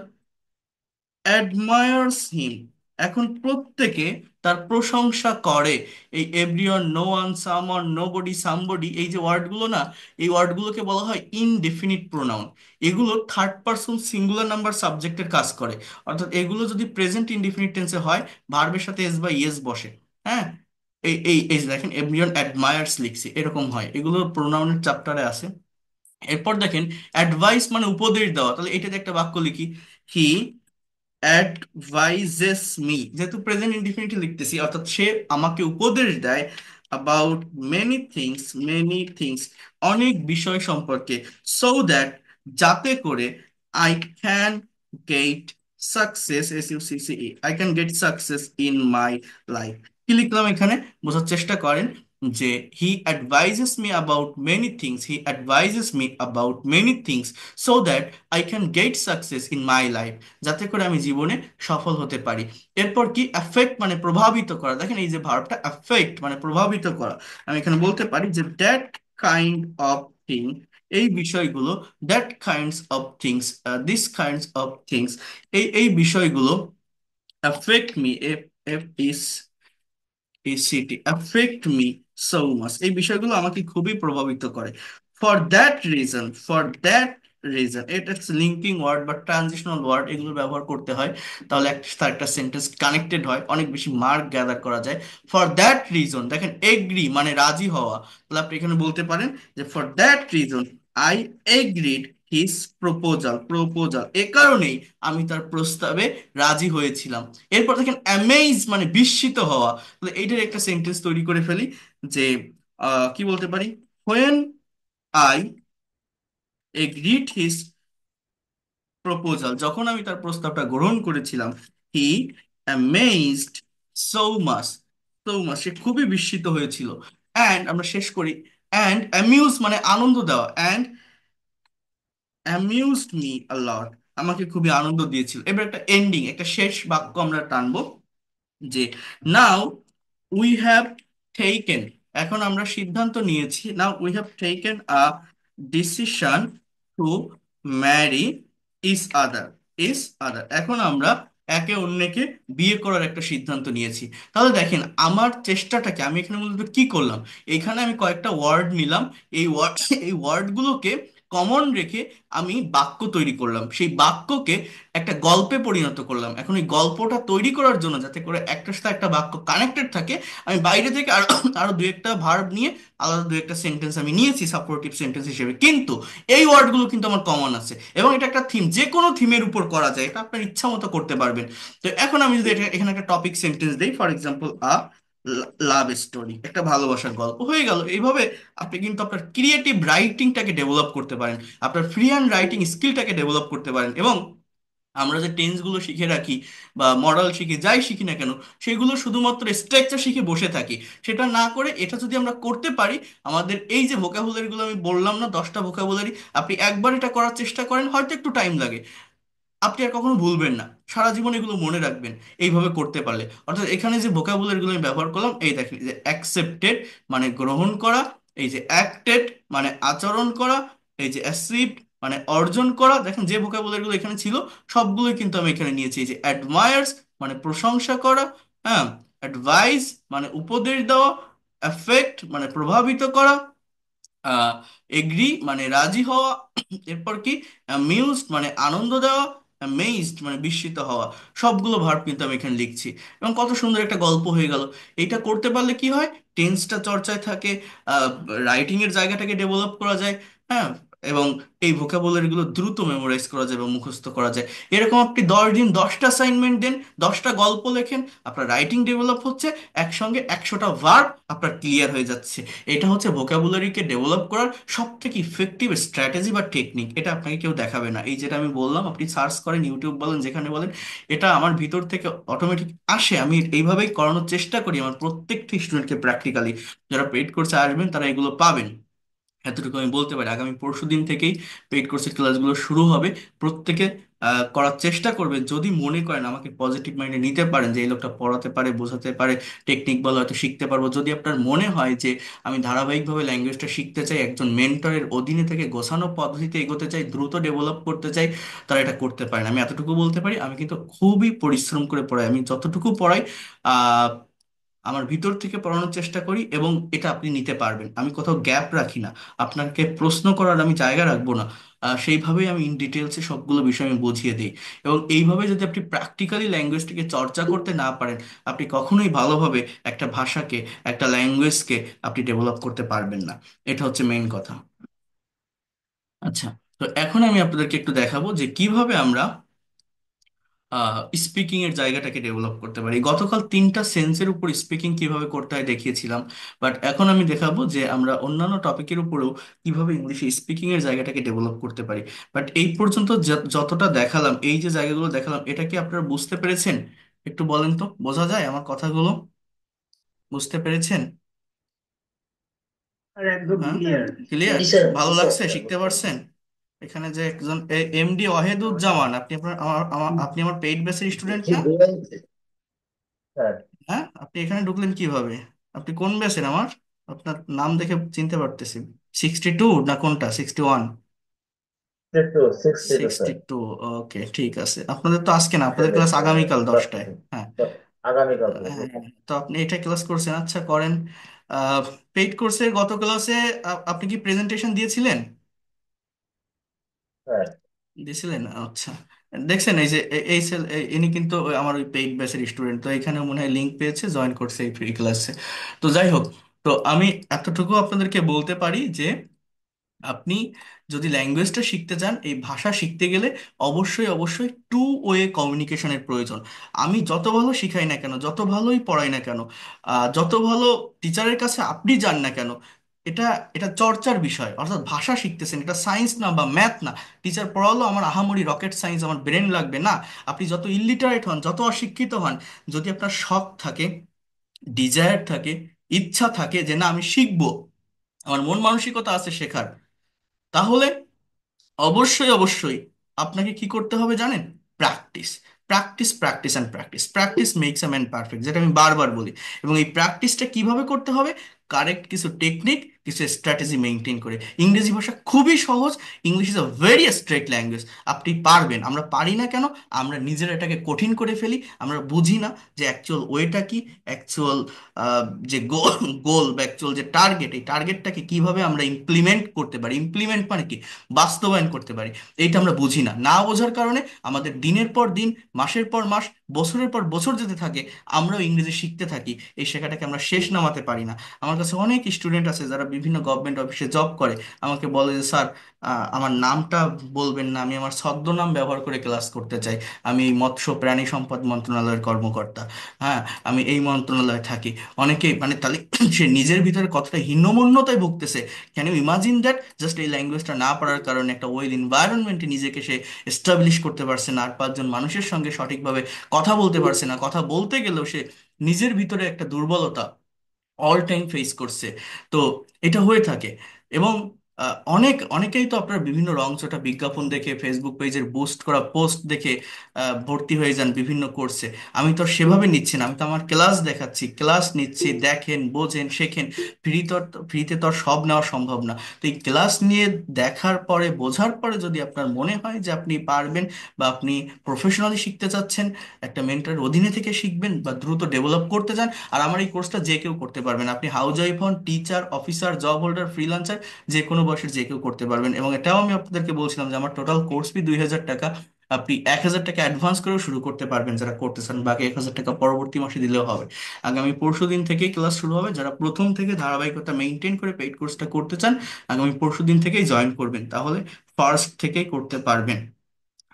অ্যাডমায়ার্স হিম, এখন প্রত্যেকে তার প্রশংসা করে। এই everyone, no one, someone, nobody, somebody, এই যে ওয়ার্ডগুলো না, এই ওয়ার্ডগুলোকে বলা হয় ইনডেফিনিট প্রোনাউন। এগুলো থার্ড পারসন সিঙ্গুলার নাম্বার সাবজেক্টের কাজ করে। অর্থাৎ এগুলো যদি প্রেজেন্ট ইনডেফিনিট টেন্সে হয়, ভার্বের সাথে এস বা ইয়েস বসে, হ্যাঁ। এই যে দেখেন এভরিওয়ান অ্যাডমায়ার্স লিখছি, এরকম হয়। এগুলো প্রোনাউনের চ্যাপ্টারে আছে। এরপর দেখেন অ্যাডভাইস মানে উপদেশ দেওয়া, তাহলে এটাতে একটা বাক্য লিখি, হি অ্যাডভাইজেস মি, যেহেতু প্রেজেন্ট ইনডিফিনিটলি লিখতেছি, অর্থাৎ সে আমাকে উপদেশ দেয় অ্যাবাউট মেনি থিংস, অনেক বিষয় সম্পর্কে, সো দ্যাট, যাতে করে, I can get success, I can get success in my life. কি লিখলাম এখানে, বোঝার চেষ্টা করেন যে he advises me about many things so that I can get success in my life, যাতে করে আমি জীবনে সফল হতে পারি। এরপর কি, অ্যাফেক্ট মানে প্রভাবিত করা, দেখেন এই যে ভার্বটা অ্যাফেক্ট মানে প্রভাবিত করা, আমি এখানে বলতে পারি যে দ্যাট কাইন্ড অফ থিং, এই বিষয়গুলো, that kinds of things, this kinds of things, এই বিষয়গুলো affect me, এসিটি অ্যাফেক্ট মি সো মাচ, এই বিষয়গুলো আমাকে খুবই প্রভাবিত করে। ফর দ্যাট রিজন, এটা লিঙ্কিং ওয়ার্ড বা ট্রানজিশনাল ওয়ার্ড, এগুলো ব্যবহার করতে হয়, তাহলে তার একটা সেন্টেন্স কানেক্টেড হয়, অনেক বেশি মার্ক গ্যাদার করা যায়। ফর দ্যাট রিজন, দেখেন এগ্রি মানে রাজি হওয়া, তাহলে আপনি এখানে বলতে পারেন যে for that reason I agreed his proposal, এ কারণেই আমি তার প্রস্তাবে রাজি হয়েছিলাম। এরপর দেখেন অ্যামেজ মানে বিস্মিত হওয়া, তাহলে এইটার একটা সেন্টেন্স তৈরি করে ফেলি যে কি বলতে পারি, when I agreed his proposal, যখন আমি তার প্রস্তাবটা গ্রহণ করেছিলাম, হি অ্যামেজড সো মাচ, সে খুবই বিস্মিত হয়েছিল। অ্যান্ড আমরা শেষ করি, অ্যান্ড অ্যামিউজ মানে আনন্দ দেওয়া, অ্যান্ড অ্যামিউজড মি আ লট, আমাকে খুবই আনন্দ দিয়েছিল। এবার একটা এন্ডিং, একটা শেষ বাক্য আমরা টানবো যে নাও উই হ্যাভ টেকেন, এখন আমরা সিদ্ধান্ত নিয়েছি, now we have taken a decision to marry each other, এখন আমরা একে অন্যকে বিয়ে করার একটা সিদ্ধান্ত নিয়েছি। তাহলে দেখেন আমার চেষ্টাটাকে আমি এখানে মূলত কি করলাম, এখানে আমি কয়েকটা ওয়ার্ড নিলাম, এই ওয়ার্ডগুলোকে কমন রেখে আমি বাক্য তৈরি করলাম, সেই বাক্যকে একটা গল্পে পরিণত করলাম। এখন এই গল্পটা তৈরি করার জন্য, যাতে করে একটার সাথে একটা বাক্য কানেক্টেড থাকে, আমি বাইরে থেকে আরো আরো দু একটা ভার্ব নিয়ে আলাদা দু একটা সেন্টেন্স আমি নিয়েছি সাপোর্টিভ সেন্টেন্স হিসেবে, কিন্তু এই ওয়ার্ডগুলো কিন্তু আমার কমন আছে, এবং এটা একটা থিম, যে কোনো থিমের উপর করা যায়, এটা আপনার ইচ্ছা মতো করতে পারবেন। তো এখন আমি যদি এখানে একটা টপিক সেন্টেন্স দিই, ফর এক্সাম্পল লাভ স্টোরি, একটা ভালোবাসার গল্প হয়ে গেল। এইভাবে আপনি কিন্তু আপনার ক্রিয়েটিভ রাইটিংটাকে ডেভেলপ করতে পারেন, আপনার ফ্রি হ্যান্ড রাইটিং স্কিলটাকে ডেভেলপ করতে পারেন। এবং আমরা যে টেন্সগুলো শিখে রাখি বা মডেল শিখি, যাই শিখি না কেন, সেগুলো শুধুমাত্র স্ট্রাকচার শিখে বসে থাকি, সেটা না করে এটা যদি আমরা করতে পারি, আমাদের এই যে ভোকাবুলারিগুলো আমি বললাম না, 10টা ভোকাবুলারি, আপনি একবার এটা করার চেষ্টা করেন, হয়তো একটু টাইম লাগে, আপনি আর কখনো ভুলবেন না, সারা জীবন এগুলো মনে রাখবেন এইভাবে করতে পারলে। অর্থাৎ এখানে যে ভোকাবুলারিগুলো আমি ব্যবহার করলাম, এই দেখেন, যে অ্যাকসেপ্টেড মানে গ্রহণ করা, এই যে অ্যাক্টেড মানে আচরণ করা, এই যে অ্যাচিভড মানে অর্জন করা, দেখেন যে ভোকাবুলারিগুলো এখানে ছিল সবগুলোই কিন্তু আমি এখানে নিয়েছি। এই যে অ্যাডমায়ার্স মানে প্রশংসা করা, হ্যাঁ, অ্যাডভাইস মানে উপদেশ দেওয়া, অ্যাফেক্ট মানে প্রভাবিত করা, এগ্রি মানে রাজি হওয়া, এরপর কি অ্যামিউজড মানে আনন্দ দেওয়া, অ্যামেজড মানে বিস্মিত হওয়া, সবগুলো ভার্ব কিন্তু আমি এখানে লিখছি, এবং কত সুন্দর একটা গল্প হয়ে গেল। এইটা করতে পারলে কি হয়, টেন্সটা চর্চায় থাকে, রাইটিং এর জায়গাটাকে ডেভেলপ করা যায়, হ্যাঁ, এবং এই ভোকাবুলারি গুলো দ্রুত মেমোরাইজ করা যায় এবং মুখস্থ করা যায়। এরকম আপনি 10 দিন 10টা অ্যাসাইনমেন্ট দেন, 10টা গল্প লেখেন, আপনার রাইটিং ডেভেলপ হচ্ছে, একসঙ্গে 100টা ভার্ব আপনার ক্লিয়ার হয়ে যাচ্ছে। এটা হচ্ছে ভোকাবুলারিকে ডেভেলপ করার সব থেকে ইফেক্টিভ স্ট্র্যাটেজি বা টেকনিক। এটা আপনাকে কেউ দেখাবে না, এই যেটা আমি বললাম, আপনি সার্চ করেন, ইউটিউব বলেন, যেখানে বলেন, এটা আমার ভিতর থেকে অটোমেটিক আসে, আমি এইভাবেই করানোর চেষ্টা করি আমার প্রত্যেকটি স্টুডেন্টকে প্র্যাকটিক্যালি। যারা পেইড কোর্সে আসবেন তারা এগুলো পাবেন, এতটুকু আমি বলতে পারি। আগামী পরশু দিন থেকেই পেইড কোর্সের ক্লাসগুলো শুরু হবে, প্রত্যেকে করার চেষ্টা করবে, যদি মনে করেন আমাকে পজিটিভ মাইন্ডে নিতে পারেন যে এই লোকটা পড়াতে পারে, বোঝাতে পারে, টেকনিক বলে হয়তো শিখতে পারবো, যদি আপনার মনে হয় যে আমি ধারাবাহিকভাবে ল্যাঙ্গুয়েজটা শিখতে চাই, একজন মেন্টরের অধীনে থেকে গোছানো পদ্ধতিতে এগোতে চাই, দ্রুত ডেভেলপ করতে চাই, তারা এটা করতে পারেন। আমি এতটুকু বলতে পারি, আমি কিন্তু খুবই পরিশ্রম করে পড়াই, আমি যতটুকু পড়াই আমার ভিতর থেকে পড়ানোর চেষ্টা করি, এবং এটা আপনি নিতে পারবেন, আমি কোথাও গ্যাপ রাখি না, আপনাকে প্রশ্ন করার আমি জায়গা রাখবো না। সেইভাবেই আমি ইন ডিটেলসে সবগুলো বিষয় আমি বুঝিয়ে দিই। এবং এইভাবে যদি আপনি প্র্যাকটিক্যালি ল্যাঙ্গুয়েজটিকে চর্চা করতে না পারেন, আপনি কখনোই ভালোভাবে একটা ভাষাকে, একটা ল্যাঙ্গুয়েজকে আপনি ডেভেলপ করতে পারবেন না। এটা হচ্ছে মেইন কথা। আচ্ছা, তো এখন আমি আপনাদেরকে একটু দেখাবো যে কিভাবে আমরা স্পিকিং এর জায়গাটাকে ডেভেলপ করতে পারি। গতকাল তিনটা সেন্সের উপর স্পিকিং কিভাবে করতে হয় দেখিয়েছিলাম, বাট এখন আমি দেখাবো যে আমরা অন্যান্য টপিকের উপরেও কিভাবে ইংলিশে স্পিকিং এর জায়গাটাকে ডেভেলপ করতে পারি। বাট এই পর্যন্ত যতটা দেখালাম, এই যে জায়গাগুলো দেখালাম, এটা কি আপনারা বুঝতে পেরেছেন? একটু বলেন তো, বোঝা যায় আমার কথাগুলো? বুঝতে পেরেছেন? আর একদম হ্যাঁ, ক্লিয়ার। ক্লিয়ার? জি স্যার, ভালো জি স্যার। লাগছে? শিখতে পারছেন? এখানে যে একজন এমডি ওয়াহেদুজ্জামান, আপনি আপনার আপনি আমার পেইড ব্যাচের স্টুডেন্ট জি না? বলছি স্যার। হ্যাঁ, আপনি এখানে ঢুকলেন কিভাবে? আপনি কোন ব্যাচের আমার? আপনার নাম দেখে চিনতে পারতেছি। 62 না কোনটা, 61? একটু 60 সিক্সটি স্যার। টু ওকে, ঠিক আছে। আপনাদের তো আজকে না, আপনাদের ক্লাস 70, আগামীকাল দশ 10টায়। হ্যাঁ। আগামীকাল থেকে, জি হ্যাঁ, তো আপনি এটা ক্লাস করছেন, আচ্ছা করেন। পেইড কোর্সের গত ক্লাসে আপনি কি প্রেজেন্টেশন দিয়েছিলেন? স্যার। দিয়েছিলেন, আচ্ছা। দেখছেন এই যে এই সেল ইনি কিন্তু আমার ওই পেইড ব্যাচের স্টুডেন্ট, তো এখানে মনে হয় লিঙ্ক পেয়েছে, জয়েন করছে এই ফ্রি ক্লাসে। তো যাই হোক, তো আমি এতটুকু আপনাদেরকে বলতে পারি যে আপনি যদি ল্যাঙ্গুয়েজটা শিখতে চান, এই ভাষা শিখতে গেলে অবশ্যই অবশ্যই টু ওয়ে কমিউনিকেশনের প্রয়োজন। আমি যত ভালো শিখাই না কেন, যত ভালোই পড়াই না কেন, যত ভালো টিচারের কাছে আপনি যান না কেন, এটা এটা চর্চার বিষয়। অর্থাৎ ভাষা শিখতেছেন, এটা সায়েন্স না বা ম্যাথ না। টিচার পড়ালো, আমার আহামরি রকেট সায়েন্স, আমার ব্রেন লাগবে না। আপনি যত ইলিটারেট হন, যত অশিক্ষিত হন, যদি আপনার শখ থাকে, ডিজায়ার থাকে, ইচ্ছা থাকে যে না আমি শিখবো, আমার মন মানসিকতা আছে শেখার, তাহলে অবশ্যই অবশ্যই আপনাকে কি করতে হবে জানেন? Practice, practice, practice and practice. Practice makes a man perfect, যেটা আমি বারবার বলি। এবং এই প্র্যাকটিসটা কিভাবে করতে হবে? কারেক্ট কিছু টেকনিক, কিছু স্ট্র্যাটেজি মেনটেন করে। ইংরেজি ভাষা খুবই সহজ। English is a very straight language. আপনি পারবেন, আমরা পারি না কেন? আমরা নিজেরা এটাকে কঠিন করে ফেলি। আমরা বুঝি না যে অ্যাকচুয়াল ওয়েটা কি, অ্যাকচুয়াল যে গোল গোল বা অ্যাকচুয়াল যে টার্গেট, এই টার্গেটটাকে কিভাবে আমরা ইমপ্লিমেন্ট করতে পারি। ইমপ্লিমেন্ট মানে কি? বাস্তবায়ন করতে পারি। এইটা আমরা বুঝি না, না বোঝার কারণে আমাদের দিনের পর দিন, মাসের পর মাস, বছরের পর বছর যেতে থাকে, আমরাও ইংরেজি শিখতে থাকি, এই শেখাটাকে আমরা শেষ নামাতে পারি না। আমার কাছে অনেক স্টুডেন্ট আছে যারা বিভিন্ন গভর্নমেন্ট অফিসে জব করে, আমাকে বলে যে স্যার, আমার নামটা বলবেন না, আমি আমার ছদ্মনাম ব্যবহার করে ক্লাস করতে চাই। আমি মৎস্য প্রাণী সম্পদ মন্ত্রণালয়ের কর্মকর্তা। হ্যাঁ, আমি এই মন্ত্রণালয়ে থাকি। অনেকেই মানে তাহলে সে নিজের ভিতরে কতটা হীনমন্যতায় ভুগতেছে। Can you imagine that? Just এই ল্যাঙ্গুয়েজটা না পারার কারণে একটা ওয়েল এনভায়রনমেন্টে নিজেকে সে এস্টাবলিশ করতে পারছে না, আর পাঁচজন মানুষের সঙ্গে সঠিকভাবে কথা বলতে পারছে না, কথা বলতে গেলেও সে নিজের ভিতরে একটা দুর্বলতা অল টাইম ফেস করছে। তো এটা হয়ে থাকে। এবং অনেকেই তো আপনার বিভিন্ন রংচটা বিজ্ঞাপন দেখে, ফেসবুক পেজের বুস্ট করা পোস্ট দেখে ভর্তি হয়ে যান বিভিন্ন কোর্সে। আমি তো আর সেভাবে নিচ্ছি না, আমি তো আমার ক্লাস দেখাচ্ছি, ক্লাস নিচ্ছি, দেখেন, বোঝেন, শেখেন। ফ্রিতে তো আর সব নেওয়া সম্ভব না। তো এই ক্লাস নিয়ে দেখার পরে, বোঝার পরে যদি আপনার মনে হয় যে আপনি পারবেন, বা আপনি প্রফেশনালি শিখতে চাচ্ছেন, একটা মেন্টরের অধীনে থেকে শিখবেন বা দ্রুত ডেভেলপ করতে চান, আর আমার এই কোর্সটা যে কেউ করতে পারবেন। আপনি হাউস ওয়াইফ হন, teacher, officer, job holder, freelancer, যে কোনো বয়সের যে কেউ করতে পারবেন। এবং এটাও আমি আপনাদেরকে বলছিলাম যে আমার টোটাল কোর্স ফি 2000 টাকা। আপনি 1000 টাকা অ্যাডভান্স করেও শুরু করতে পারবেন যারা করতে চান, বাকি 1000 টাকা পরবর্তী মাসে দিলেও হবে। আগামী পরশু দিন থেকেই ক্লাস শুরু হবে। যারা প্রথম থেকে ধারাবাহিকতা মেনটেন করে পেইড কোর্সটা করতে চান, আগামী পরশু দিন থেকেই জয়েন করবেন, তাহলে ফার্স্ট থেকেই করতে পারবেন।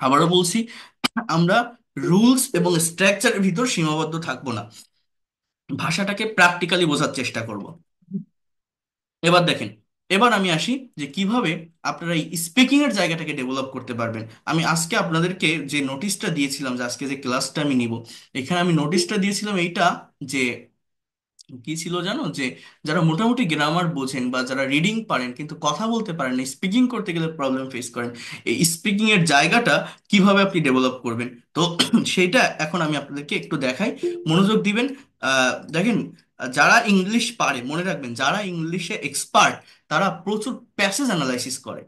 আবারও বলছি, আমরা রুলস এবং স্ট্রাকচারের ভিতর সীমাবদ্ধ থাকবো না, ভাষাটাকে প্র্যাকটিক্যালি বোঝার চেষ্টা করব। এবার দেখেন, এবার আমি আসি যে কিভাবে আপনারা এই স্পিকিং এর জায়গাটাকে ডেভেলপ করতে পারবেন। আমি আজকে আপনাদেরকে যে নোটিশটা দিয়েছিলাম, যে আজকে যে ক্লাসটা আমি নিব, এখানে আমি নোটিশটা দিয়েছিলাম এইটা, যে কি ছিল জানো, যে যারা মোটামুটি গ্রামার বোঝেন বা যারা রিডিং পারেন কিন্তু কথা বলতে পারেন না, স্পিকিং করতে গেলে প্রবলেম ফেস করেন, এই স্পিকিং এর জায়গাটা কিভাবে আপনি ডেভেলপ করবেন। তো সেইটা এখন আমি আপনাদেরকে একটু দেখাই, মনোযোগ দিবেন। দেখেন, যারা ইংলিশ পারে, মনে রাখবেন, যারা ইংলিশে এক্সপার্ট, তারা প্রচুর প্যাসেজ অ্যানালাইসিস করে,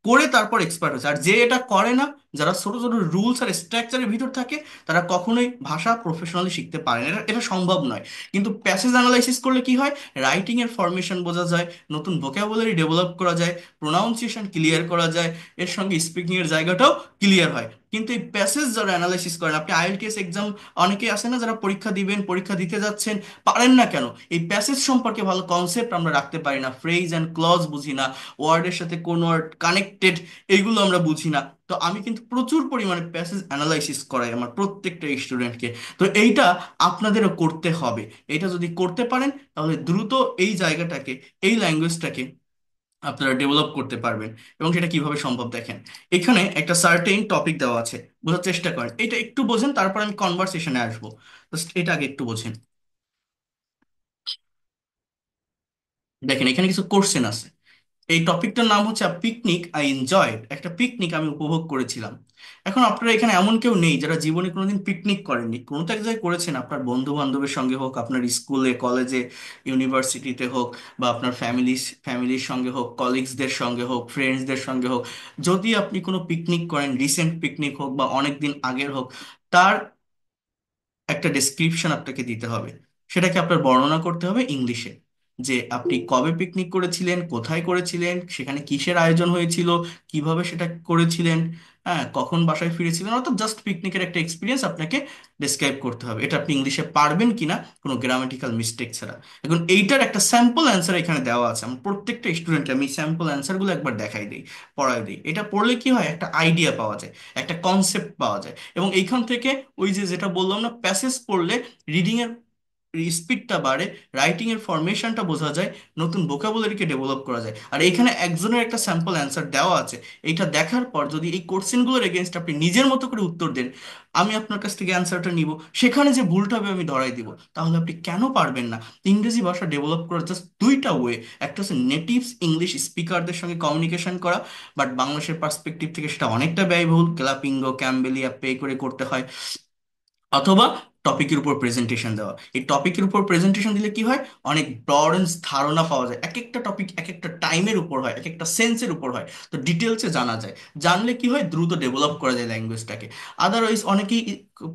করে তারপর এক্সপার্ট হচ্ছে। আর যে এটা করে না, যারা ছোট ছোট রুলস আর স্ট্রাকচারের ভিতর থাকে, তারা কখনোই ভাষা প্রফেশনালি শিখতে পারে না, এটা এটা সম্ভব নয়। কিন্তু প্যাসেজ অ্যানালাইসিস করলে কি হয়? রাইটিং এর ফরমেশন বোঝা যায়, নতুন ভোকাবুলারি ডেভেলপ করা যায়, প্রোনাউন্সিয়েশন ক্লিয়ার করা যায়, এর সঙ্গে স্পিকিং এর জায়গাটাও ক্লিয়ার হয়। কিন্তু এই প্যাসেজ যারা অ্যানালাইসিস করেন, আপনি আইএলটিএস এক্সাম, অনেকেই আছে না যারা পরীক্ষা দিবেন, পরীক্ষা দিতে যাচ্ছেন, পারেন না কেন? এই প্যাসেজ সম্পর্কে ভালো কনসেপ্ট আমরা রাখতে পারি না, ফ্রেজ অ্যান্ড ক্লজ বুঝি না, ওয়ার্ডের সাথে কোন ওয়ার্ড কানেক্টেড, এইগুলো আমরা বুঝি না। তো তো আমি কিন্তু প্রচুর পরিমাণে প্যাসেজ অ্যানালাইসিস করাই আমার প্রত্যেকটা স্টুডেন্টকে। তো এইটা আপনাদেরও করতে হবে। এটা যদি করতে পারেন তাহলে দ্রুত এই জায়গাটাকে, এই ল্যাঙ্গুয়েজটাকে আপনারা ডেভেলপ করতে পারবেন। এবং সেটা কিভাবে সম্ভব দেখেন, এখানে একটা সার্টেইন টপিক দেওয়া আছে, বোঝার চেষ্টা করেন, এটা একটু বোঝেন, তারপর আমি কনভারসেশনে আসবো। Just এটা আগে একটু বোঝেন। দেখেন এখানে কিছু কোশ্চেন আছে। এই টপিকটার নাম হচ্ছে পিকনিক আই এনজয়েড, একটা পিকনিক আমি উপভোগ করেছিলাম। এখন আপনারা এখানে এমন কেউ নেই যারা জীবনে কোনোদিন পিকনিক করেননি, কোনো তো এক জায়গায় করেছেন, আপনার বন্ধু বান্ধবের সঙ্গে হোক, আপনার স্কুলে কলেজে ইউনিভার্সিটিতে হোক, বা আপনার ফ্যামিলির সঙ্গে হোক, কলিগসদের সঙ্গে হোক, ফ্রেন্ডসদের সঙ্গে হোক। যদি আপনি কোনো পিকনিক করেন, রিসেন্ট পিকনিক হোক বা অনেক দিন আগের হোক, তার একটা ডেসক্রিপশন আপনাকে দিতে হবে। সেটাকে আপনার বর্ণনা করতে হবে ইংলিশে, যে আপনি কবে পিকনিক করেছিলেন, কোথায় করেছিলেন, সেখানে কিসের আয়োজন হয়েছিল, কিভাবে সেটা করেছিলেন, হ্যাঁ, কখন বাসায় ফিরেছিলেন, অর্থাৎ জাস্ট পিকনিকের একটা এক্সপিরিয়েন্স আপনাকে ডেসক্রাইব করতে হবে। এটা আপনি ইংলিশে পারবেন কিনা কোনো গ্রামাটিক্যাল মিস্টেক ছাড়া। এখন এইটার একটা স্যাম্পল অ্যান্সার এখানে দেওয়া আছে, আমার প্রত্যেকটা স্টুডেন্টকে আমি স্যাম্পল অ্যান্সারগুলো একবার দেখাই দিই, পড়াই দিই। এটা পড়লে কি হয়, একটা আইডিয়া পাওয়া যায়, একটা কনসেপ্ট পাওয়া যায়। এবং এইখান থেকে ওই যে যেটা বললাম না, প্যাসেজ পড়লে রিডিং এর স্পিডটা বাড়ে, রাইটিং এর ফরমেশনটা বোঝা যায়, নতুন ভোকাবুলারিকে ডেভেলপ করা যায়। আর এখানে একজনের একটা স্যাম্পল অ্যান্সার দেওয়া আছে, এইটা দেখার পর যদি এই কোশ্চেনগুলোর এগেনস্ট আপনি নিজের মতো করে উত্তর দেন, আমি আপনার কাছ থেকে অ্যান্সারটা নিব, সেখানে যে ভুলটা হবে আমি ধরাই দিব। তাহলে আপনি কেন পারবেন না? ইংরেজি ভাষা ডেভেলপ করার জাস্ট দুইটা ওয়ে, একটা হচ্ছে নেটিভস ইংলিশ স্পিকারদের সঙ্গে কমিউনিকেশন করা, বাট বাংলাদেশের পার্সপেক্টিভ থেকে সেটা অনেকটা ব্যয়বহুল, ক্লাপিঙ্গো ক্যাম্বেলিয়া পে করে করতে হয়। অথবা টপিকের উপর প্রেজেন্টেশন দেওয়া, এই টপিকের উপর প্রেজেন্টেশন দিলে কি হয়, অনেক ব্রড ধারণা পাওয়া যায়, এক একটা টপিক এক একটা টাইমের উপর হয়, এক একটা সেন্সের উপর হয়, তো ডিটেলসে জানা যায়। জানলে কি হয়, দ্রুত ডেভেলপ করা যায় ল্যাঙ্গুয়েজটাকে। আদারওয়াইজ অনেকেই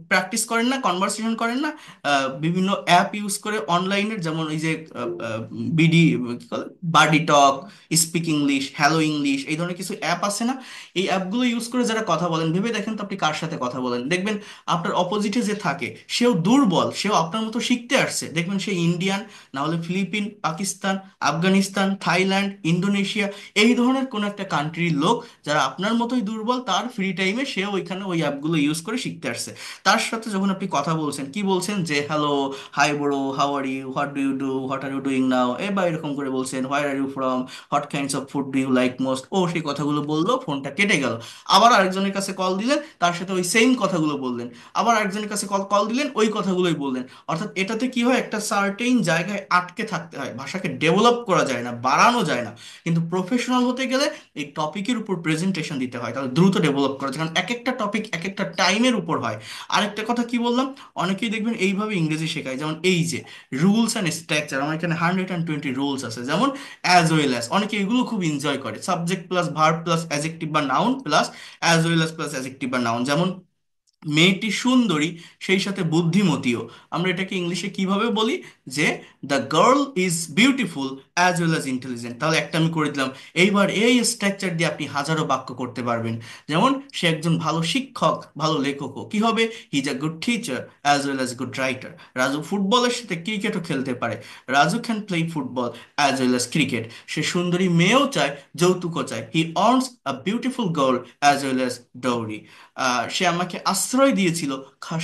প্র্যাকটিস করেন না, কনভারসেশন করেন না, বিভিন্ন অ্যাপ ইউজ করে অনলাইনের, যেমন এই যে বিডি কি বলে, বাডি টক, স্পিক ইংলিশ, হ্যালো ইংলিশ, এই ধরনের কিছু অ্যাপ আছে না, এই অ্যাপগুলো ইউজ করে যারা কথা বলেন, ভেবে দেখেন তো আপনি কার সাথে কথা বলেন। দেখবেন আপনার অপোজিটে যে থাকে সেও দুর্বল, সেও আপনার মতো শিখতে আসছে, দেখবেন সে ইন্ডিয়ান, না হলে ফিলিপিন, পাকিস্তান, আফগানিস্তান, থাইল্যান্ড, ইন্দোনেশিয়া, এই ধরনের কোন একটা কান্ট্রির লোক, যারা আপনার মতোই দুর্বল, তার ফ্রি টাইমে সেও ওইখানে ওই অ্যাপগুলো ইউজ করে শিখতে আসছে। তার সাথে যখন আপনি কথা বলছেন, কি বলছেন, যে hello, hi bro, how are you, what do you do, what are you doing now, এ বা এরকম করে বলছেন, where are you from, what kinds of food do you like most, ও সেই কথাগুলো বললো, ফোনটা কেটে গেল। আবার আরেকজনের কাছে কল দিলেন, তার সাথে ওই সেম কথাগুলো বললেন। আবার আরেকজনের কাছে কল কল দিলেন, ওই কথাগুলোই বললেন। অর্থাৎ এটাতে কি হয়, একটা সার্টেইন জায়গায় আটকে থাকতে হয়, ভাষাকে ডেভেলপ করা যায় না, বাড়ানো যায় না। কিন্তু প্রফেশনাল হতে গেলে এই টপিকের উপর প্রেজেন্টেশন দিতে হয়, তাহলে দ্রুত ডেভেলপ করা যায়, কারণ এক একটা টপিক এক একটা টাইমের উপর হয়। আরেকটা কথা কি বললাম, অনেকেই দেখবেন এইভাবে ইংরেজি শেখায়, যেমন এই যে রুলস অ্যান্ড স্ট্রাকচার, আমার এখানে 120 রুলস আছে, যেমন অ্যাজ ওয়েল অ্যাজ, অনেকে এগুলো খুব এনজয় করে, subject plus verb plus adjective বা noun plus as well as plus adjective বা নাউন। যেমন মেয়েটি সুন্দরী, সেই সাথে বুদ্ধিমতীও। আমরা এটাকে ইংলিশে কিভাবে বলি, যে the girl is beautiful as well as intelligent. তাহলে একটা আমি করে দিলাম। এইবার এই স্ট্রাকচার দিয়ে আপনি হাজারো বাক্য করতে পারবেন। যেমন সে একজন ভালো শিক্ষক, ভালো লেখকও কি হবে, he is a good teacher as well as good writer. Raju ফুটবলের সাথে ক্রিকেটও খেলতে পারে, Raju can play football as well as cricket. সে সুন্দরী মেয়েও চায়, যৌতুকও চায়, he earns a beautiful girl as well as dowry. সে আমাকে আশ্রয় দিয়েছিল,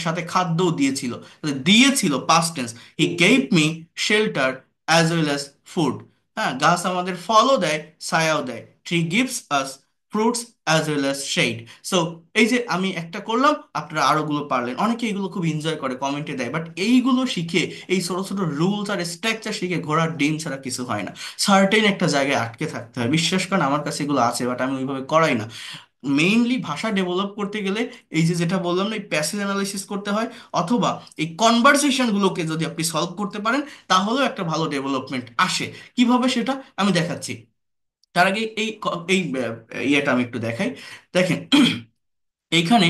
সাথে খাদ্যও দিয়েছিল। তাহলে দিয়েছিল past tense, he gave me shelter as well as food. হ্যাঁ, গাছ আমাদের ফলও দেয়, ছায়াও দেয়, tree gives us fruits as well as shade. So এই যে আমি একটা করলাম, আপনারা আরোগুলো পারলেন। অনেকে এগুলো খুব এনজয় করে, কমেন্টে দেয়, বাট এইগুলো শিখে, এই ছোট ছোট রুলস আর স্ট্রাকচার শিখে ঘোড়ার ডিম ছাড়া কিছু হয় না। সার্টেন একটা জায়গায় আটকে থাকতে হয়। বিশ্বাস করেন আমার কাছে এগুলো আছে, বাট আমি ওইভাবে করাই না। মেইনলি ভাষা ডেভেলপ করতে গেলে এই যে যেটা বললাম না, এই প্যাসেজ অ্যানালাইসিস করতে হয়, অথবা এই কনভারসেশন গুলোকে যদি আপনি সলভ করতে পারেন, তাহলেও একটা ভালো ডেভেলপমেন্ট আসে। কিভাবে সেটা আমি দেখাচ্ছি। তার আগে এই ইয়েটা আমি একটু দেখাই। দেখেন এইখানে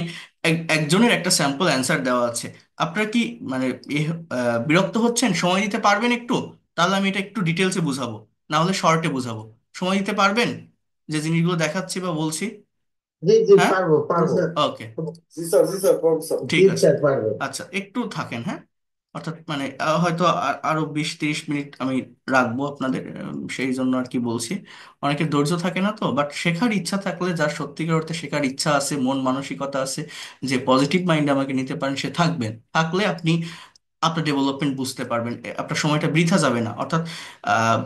একজনের একটা স্যাম্পল অ্যান্সার দেওয়া আছে। আপনারা কি মানে এ, বিরক্ত হচ্ছেন, সময় দিতে পারবেন একটু? তাহলে আমি এটা একটু ডিটেলসে বুঝাবো, না হলে শর্টে বুঝাবো। সময় দিতে পারবেন যে জিনিসগুলো দেখাচ্ছি বা বলছি? জি জি, হ্যাঁ, পারবো জি পারবো। স্যার। ওকে, জি স্যার, জি স্যার, পারবো স্যার। ঠিক জি আছে। স্যার, পারবো। আচ্ছা, একটু থাকেন, হ্যাঁ। অর্থাৎ মানে হয়তো আরো 20-30 মিনিট আমি রাখবো আপনাদের, সেই জন্য আর কি বলছি। অনেকের ধৈর্য থাকে না তো, বাট শেখার ইচ্ছা থাকলে, যার সত্যিকার অর্থে শেখার ইচ্ছা আছে, মন মানসিকতা আছে, যে পজিটিভ মাইন্ডে আমাকে নিতে পারেন, সে থাকবেন। থাকলে আপনি আপনার ডেভেলপমেন্ট বুঝতে পারবেন, আপনার সময়টা বৃথা যাবে না। অর্থাৎ আহ,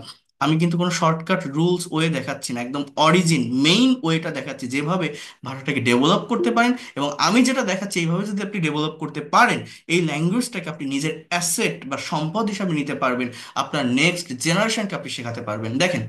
আমি কিন্তু কোনো শর্টকাট রুলস ওয়ে দেখাচ্ছি না, একদম অরিজিন মেইন ওয়েটা দেখাচ্ছি, যেভাবে ভাষাটাকে ডেভেলপ করতে পারেন। এবং আমি যেটা দেখাচ্ছি এইভাবে যদি আপনি ডেভেলপ করতে পারেন, এই ল্যাঙ্গুয়েজটাকে আপনি নিজের অ্যাসেট বা সম্পদ হিসাবে নিতে পারবেন, আপনার নেক্সট জেনারেশনকে আপনি শেখাতে পারবেন। দেখেন,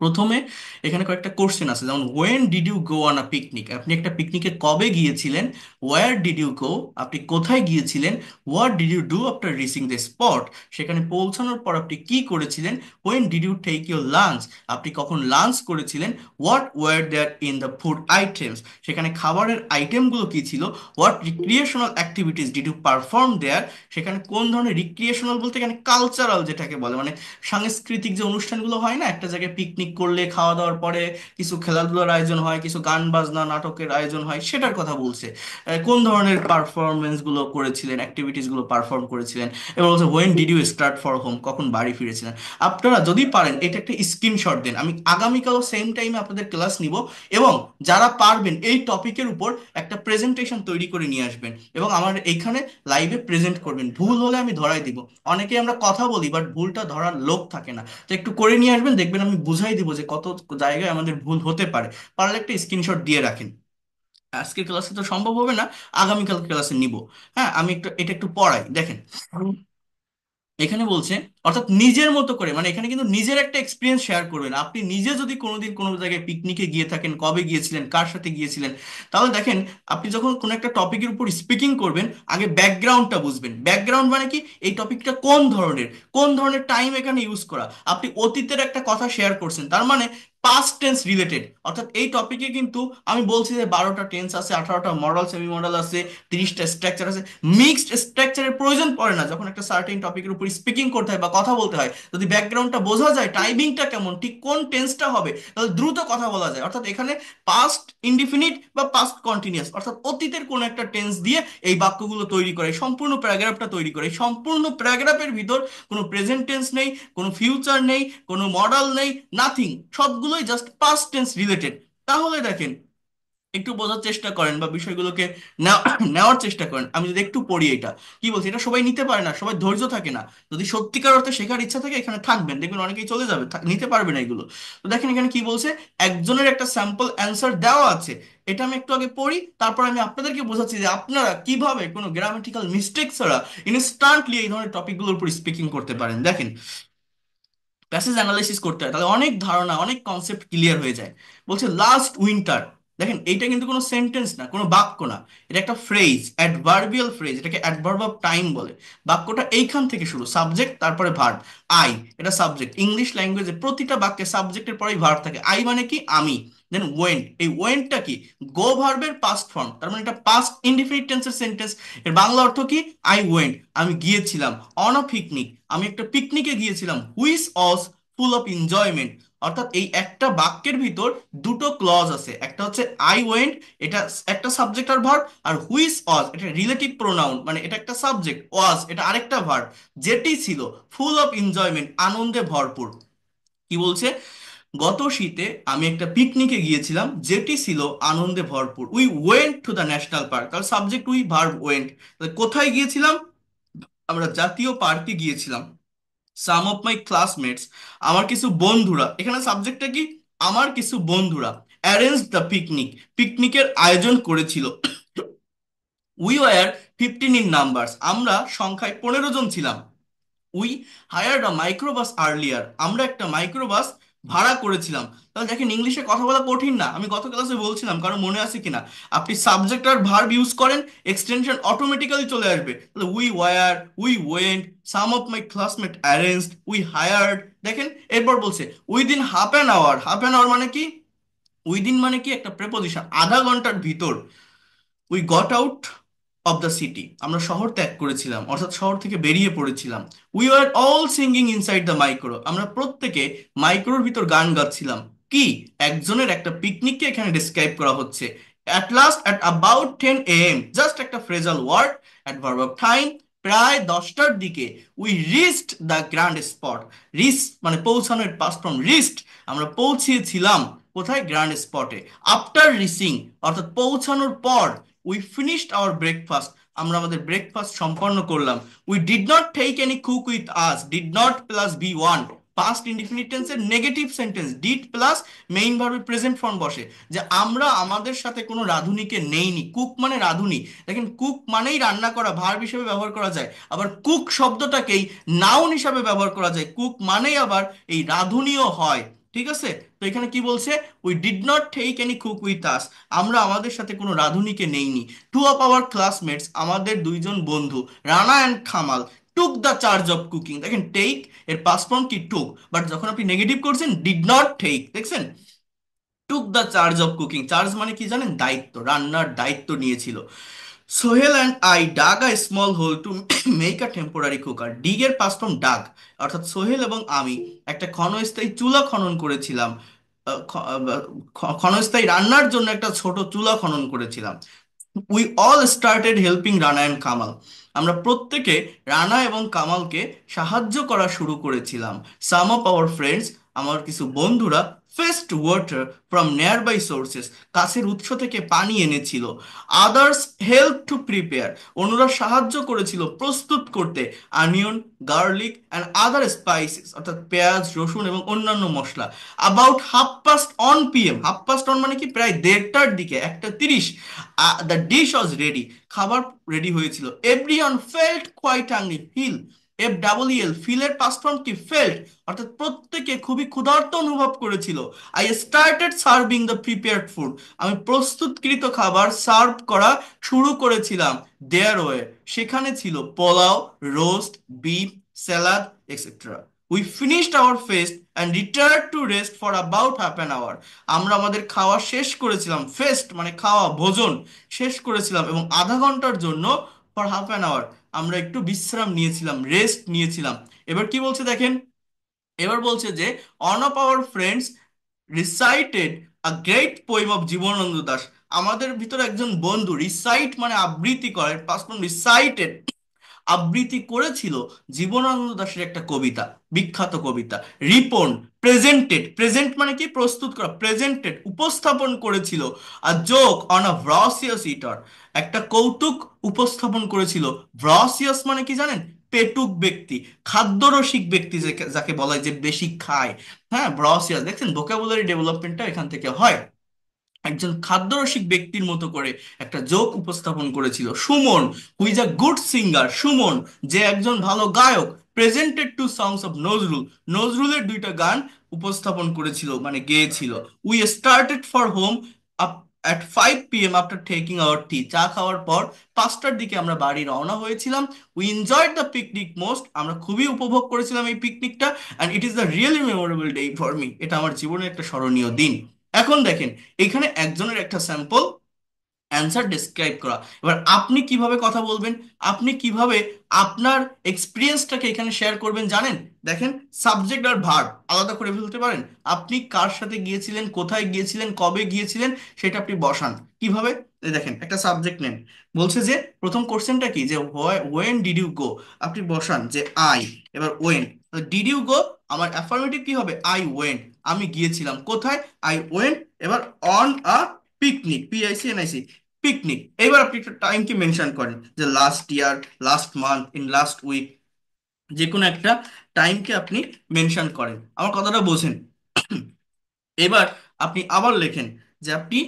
প্রথমে এখানে কয়েকটা কোশ্চেন আছে, যেমন when did you go on a picnic, আপনি একটা পিকনিকে কবে গিয়েছিলেন। ওয়্যার ডিড ইউ গো, আপনি কোথায় গিয়েছিলেন। What did you do after reaching the spot, সেখানে পৌঁছানোর পর আপনি কি করেছিলেন। When did you take your lunch, আপনি কখন লাঞ্চ করেছিলেন। What were there in the food items, সেখানে খাবারের আইটেমগুলো কি ছিল। What recreational activities did you perform there, সেখানে কোন ধরনের রিক্রিয়েশনাল বলতে এখানে কালচারাল যেটাকে বলে, মানে সাংস্কৃতিক যে অনুষ্ঠানগুলো হয় না, একটা জায়গায় পিকনিক করলে খাওয়া দাওয়ার পরে কিছু খেলাধুলার আয়োজন হয়, কিছু গান বাজনা নাটকের আয়োজন হয়, সেটার কথা বলছে। কোন ধরনের পারফরমেন্স গুলো করেছিলেন, অ্যাক্টিভিটিস গুলো পারফর্ম করেছিলেন। এবং বলছে when did you start for home, কখন বাড়ি ফিরেছিলেন। আপনারা যদি পারেন এটা একটা স্ক্রিনশট দেন, আমি আগামীকালও সেম টাইমে আপনাদের ক্লাস নিব। এবং যারা পারবেন এই টপিকের উপর একটা প্রেজেন্টেশন তৈরি করে নিয়ে আসবেন এবং আমার এইখানে লাইভে প্রেজেন্ট করবেন। ভুল হলে আমি ধরাই দিব। অনেকে আমরা কথা বলি বাট ভুলটা ধরার লোক থাকে না, তো একটু করে নিয়ে আসবেন, দেখবেন আমি বুঝাই দিব যে কত জায়গায় আমাদের ভুল হতে পারে। পারলে একটা স্ক্রিনশট দিয়ে রাখেন। আজকের ক্লাসে তো সম্ভব হবে না, আগামীকাল ক্লাসে নিব। হ্যাঁ, আমি একটু এটা একটু পড়াই, দেখেন। এখানে বলছে, অর্থাৎ নিজের মতো করে, মানে এখানে কিন্তু নিজের একটা এক্সপিরিয়েন্স শেয়ার করবেন। আপনি নিজে যদি কোনোদিন কোনো জায়গায় পিকনিকে গিয়ে থাকেন, কবে গিয়েছিলেন, কার সাথে গিয়েছিলেন, তাহলে দেখেন, আপনি যখন কোনো একটা টপিকের উপর স্পিকিং করবেন, আগে ব্যাকগ্রাউন্ডটা বুঝবেন। ব্যাকগ্রাউন্ড মানে কি, এই টপিকটা কোন ধরনের টাইম এখানে ইউজ করা। আপনি অতীতের একটা কথা শেয়ার করছেন, তার মানে পাস্ট টেন্স রিলেটেড। অর্থাৎ এই টপিকে কিন্তু আমি বলছি যে 12টা টেন্স আছে, 18টা মডাল সেমি মডাল আছে, 30টা স্ট্রাকচার আছে। মিক্সড স্ট্রাকচারের প্রয়োজন পড়ে না যখন একটা সার্টেন টপিকের উপর স্পিকিং করতে হয় বা কথা বলতে হয়। যদি ব্যাকগ্রাউন্ডটা বোঝা যায়, টাইমিংটা কেমন, ঠিক কোন টেন্সটা হবে, তাহলে দ্রুত কথা বলা যায়। অর্থাৎ এখানে পাস্ট ইনডিফিনিট বা পাস্ট কন্টিনিউয়াস, অর্থাৎ অতীতের কোন একটা টেন্স দিয়ে এই বাক্যগুলো তৈরি করে, সম্পূর্ণ প্যারাগ্রাফটা তৈরি করে। এই সম্পূর্ণ প্যারাগ্রাফের ভিতর কোনো প্রেজেন্ট টেন্স নেই, কোনো ফিউচার নেই, কোনো মডাল নেই, নাথিং, সবগুলোই জাস্ট পাস্ট টেন্স রিলেটেড। তাহলে দেখেন, একটু বোঝার চেষ্টা করেন বা বিষয়গুলোকে নেওয়ার চেষ্টা করেন। আমি যদি একটু পড়ি এটা কি বলছি, এটা সবাই নিতে পারে না, সবাই ধৈর্য থাকে না। যদি সত্যিকার অর্থে শেখার ইচ্ছা থাকে, এখানে থাকবেন, দেখবেন অনেকেই চলে যাবে, নিতে পারবে না এগুলো। তো দেখেন এখানে কি বলছে, একজনের একটা স্যাম্পল অ্যান্সার দেওয়া আছে। এটা আমি একটু আগে পড়ি, তারপর আমি আপনাদেরকে বোঝাচ্ছি যে আপনারা কিভাবে কোনো গ্রামাটিক্যাল মিস্টেক ছাড়া ইনস্ট্যান্টলি এই ধরনের টপিকগুলোর উপর স্পিকিং করতে পারেন। দেখেন, প্যাসেজ অ্যানালাইসিস করতে হয়, তাহলে অনেক ধারণা, অনেক কনসেপ্ট ক্লিয়ার হয়ে যায়। বলছে লাস্ট উইন্টার, দেখেন এইটা কিন্তু কোনো সেন্টেন্স না, কোনো বাক্য না, এটা একটা ফ্রেজ, অ্যাডভার্বিয়াল ফ্রেজ, এটাকে অ্যাডভার্ব অফ টাইম বলে। বাক্যটা এইখান থেকে শুরু, সাবজেক্ট তারপরে ভার্ব। আই, এটা সাবজেক্ট। ইংলিশ ল্যাঙ্গুয়েজে প্রতিটা বাক্যে সাবজেক্টের পরেই ভার্ব থাকে। আই মানে কি, আমি। দেন ওয়েন্ট, এই ওয়েন্টটা কি, গো ভার্বের পাস্ট ফর্ম, তার মানে এটা পাস্ট ইনডিফিনিট টেন্সের সেন্টেন্স। এর বাংলা অর্থ কি, আই ওয়েন্ট, আমি গিয়েছিলাম। অন আ পিকনিক, আমি একটা পিকনিকে গিয়েছিলাম। হুইচ অস ফুল অফ এনজয়মেন্ট, অর্থাৎ এই একটা বাক্যের ভিতর দুটো ক্লজ আছে, একটা হচ্ছে আই ওয়েন্ট, এটা একটা সাবজেক্ট আর ভার্ব। আর হুইচ অজ, এটা রিলেটিভ প্রোনাউন, মানে এটা একটা সাবজেক্ট, ওয়াজ এটা আরেকটা ভার্ব। যেটি ছিল ফুল অফ এনজয়মেন্ট, আনন্দে ভরপুর। কি বলছে, গত শীতে আমি একটা পিকনিকে গিয়েছিলাম যেটি ছিল আনন্দে ভরপুর। We went to the national park, তাহলে সাবজেক্ট উই, ভার্ব ওয়েন্ট। কোথায় গিয়েছিলাম, আমরা জাতীয় পার্কে গিয়েছিলাম। সাম অফ মাই ক্লাসমেটস, আমার কিছু বন্ধুরা, এখানে সাবজেক্টটা কি, আমার কিছু বন্ধুরা। অ্যারেঞ্জ দ্য পিকনিক, পিকনিকের আয়োজন করেছিল। উই ওয়ার 15 ইন নাম্বারস, আমরা সংখ্যায় 15 জন ছিলাম। We hired a microbus earlier, আমরা একটা মাইক্রোবাস ভাড়া করেছিলাম। তাহলে দেখেন, ইংলিশে কথা বলা কঠিন না, আমি গত ক্লাসে বলছিলাম, কারণ মনে আছে কিনা। আপনি সাবজেক্ট আর ভার্ব ইউজ করেন, এক্সটেনশন অটোমেটিক্যালি চলে আসবে। তাহলে we were, we went, some of my classmate arranged, we hired. দেখেন, এরপর বলছে within half an hour, half an hour মানে কি, উইদিন মানে কি একটা প্রেপোজিশন, আধা ঘন্টার ভিতর। We got out of the city, আমরা শহর ত্যাগ করেছিলাম, অর্থাৎ শহর থেকে বেরিয়ে পড়েছিলাম। We are all singing inside the micro, আমরা প্রত্যেকে মাইক্রোর ভিতর গান গাচ্ছিলাম। কি, একজনের একটা পিকনিককে এখানে ডিসক্রাইব করা হচ্ছে। At last at about 10 AM, just একটা phrasal word, adverb of time, প্রায় 10টার দিকে we reached the grand spot. Reach মানে পৌঁছানোর পাস্ট ফ্রম রিচড, আমরা পৌঁছিয়েছিলাম কোথায়, গ্র্যান্ড স্পটে। আফটার রিচিং অর্থাৎ পৌঁছানোর পর, উই ফিনিশড আওয়ার ব্রেকফাস্ট, আমরা আমাদের ব্রেকফাস্ট সম্পন্ন করলাম। We did not take any cook with us, did not plus V one, past indefinite টেন্সের negative sentence, did plus main ভার্বের প্রেজেন্ট ফর্ম বসে, যে আমরা আমাদের সাথে কোনো রাঁধুনিকে নেইনি। কুক মানে রাঁধুনি, দেখেন কুক মানেই রান্না করা, ভার্ব হিসেবে ব্যবহার করা যায়, আবার কুক শব্দটাকেই নাউন হিসাবে ব্যবহার করা যায়, কুক মানেই আবার এই রাঁধুনিও হয়। ঠিক আছে, তো এখানে কি বলছে, we did not take any cook with us, আমরা আমাদের সাথে কোনো রাঁধুনিকে নেইনি। টু অফ আওয়ার ক্লাসমেটস, আমাদের দুইজন বন্ধু, Rana and খামাল, took the charge of cooking. দেখেন টেক এর পাস্ট ফর্ম কি, টুক, বাট যখন আপনি নেগেটিভ করছেন ডিড নট টেক, দেখছেন, took the charge of cooking, charge মানে কি জানেন, দায়িত্ব, রান্নার দায়িত্ব নিয়েছিল। Sohel and I dug a small hole to make a temporary cooker, dig এর পাস্ট ফর্ম ডাগ, অর্থাৎ সোহেল এবং আমি একটা ক্ষণস্থায়ী চুলা খনন করেছিলাম। ক্ষণস্থায়ী রান্নার জন্য একটা ছোট চুলা খনন করেছিলাম। We all started helping Rana and Kamal, আমরা প্রত্যেকে রানা এবং কামালকে সাহায্য করা শুরু করেছিলাম। সাম অফ আওয়ার ফ্রেন্ডস, আমার কিছু বন্ধুরা, fetched water from nearby sources, কাছের উৎস থেকে পানি এনেছিল। আদার্স হেল্প টু প্রিপেয়ার, অন্যরা সাহায্য করেছিল প্রস্তুত করতে। Onion, garlic and other spices, অর্থাৎ পেঁয়াজ, রসুন এবং অন্যান্য মশলা। About half past one PM, half past one মানে কি প্রায় 1:30টার দিকে, 1:30, দ্য ডিশ ওয়াজ রেডি, খাবার রেডি হয়েছিল। Everyone felt quite hungry, feel, F double L, ফিলের পাস্ট ফর্ম কি, ফেল্ট, অর্থাৎ প্রত্যেকে খুবই ক্ষুধার্ত অনুভব করেছিল। I started serving the prepared food, আমি প্রস্তুতকৃত খাবার সার্ভ করা শুরু করেছিলাম। দেয়ার ওয়ে, সেখানে ছিল pulao, roast, beef, salad, etcetera. We finished our feast and retired to rest for about half an hour, আমরা আমাদের খাওয়া শেষ করেছিলাম, ফেস্ট মানে খাওয়া, ভোজন শেষ করেছিলাম, এবং আধা ঘন্টার জন্য, ফর হাফ অ্যান আওয়ার, আমরা একটু বিশ্রাম নিয়েছিলাম, রেস্ট নিয়েছিলাম। এবার কি বলছে দেখেন, এবার বলছে যে one of our friends recited a great poem of Jibanananda Das, আমাদের ভিতরে একজন বন্ধু, রিসাইট মানে আবৃত্তি করে, পাস্ট ফর্ম রিসাইটেড, আবৃত্তি করেছিল জীবনানন্দ দাশের একটা কবিতা, বিখ্যাত কবিতা। রিপন, প্রেজেন্টেড, প্রেজেন্ট মানে কি প্রস্তুত করা, প্রেজেন্টেড উপস্থাপন করেছিল। আর জোক অন আ ভ্রসিয়াস ইটার, একটা কৌতুক উপস্থাপন করেছিল। ভ্রসিয়াস মানে কি জানেন, পেটুক ব্যক্তি, খাদ্যরসিক ব্যক্তি, যাকে বলা হয় যে বেশি খায়। হ্যাঁ, ভ্রসিয়াস, দেখছেন ভোকাবুলারি ডেভেলপমেন্টটা এখান থেকে হয়। একজন খাদ্যরসিক ব্যক্তির মতো করে একটা জোক উপস্থাপন করেছিল। Suman, who's a good singer, Suman যে একজন ভালো গায়ক, presented two songs of Nazrul, নজরুলের দুইটা গান উপস্থাপন করেছিল মানে গেয়েছিল। We started for home at 5 p.m. After taking our tea, চা খাওয়ার পর 5টার দিকে আমরা বাড়ি রওনা হয়েছিলাম। We enjoyed the picnic most, আমরা খুবই উপভোগ করেছিলাম এই পিকনিকটা। And it is the really memorable day for me, এটা আমার জীবনের একটা স্মরণীয় দিন। এখন দেখেন, এখানে একজনের একটা স্যাম্পল অ্যান্সার ডেসক্রাইব করা। এবার আপনি কিভাবে কথা বলবেন, আপনি কিভাবে আপনার এক্সপিরিয়েন্সটাকে এখানে শেয়ার করবেন জানেন, দেখেন সাবজেক্ট আর ভার্ব আলাদা করে ফেলতে পারেন। আপনি কার সাথে গিয়েছিলেন, কোথায় গিয়েছিলেন, কবে গিয়েছিলেন, সেটা আপনি বসান কিভাবে। এই দেখেন একটা সাবজেক্ট নেন, বলছে যে প্রথম কোশ্চেনটা কি, যে ওয়েন ডিড ইউ গো, আপনি বসান যে আই, এবার ওয়েন, ডিড ইউ গো, আমার অ্যাফার্মেটিভ কি হবে, আই ওয়েন্ট, আমি গিয়েছিলাম কোথায়, আই ওয়েন্ট। এবার on a picnic, PICNIC, picnic. এবার আপনি একটা টাইম কি মেনশন করেন, যে last year, last month, in last week, যে কোনো একটা টাইমকে আপনি মেনশন করেন। আমার কথাটা বোঝেন? এবার আপনি আবার লেখেন যে আপনি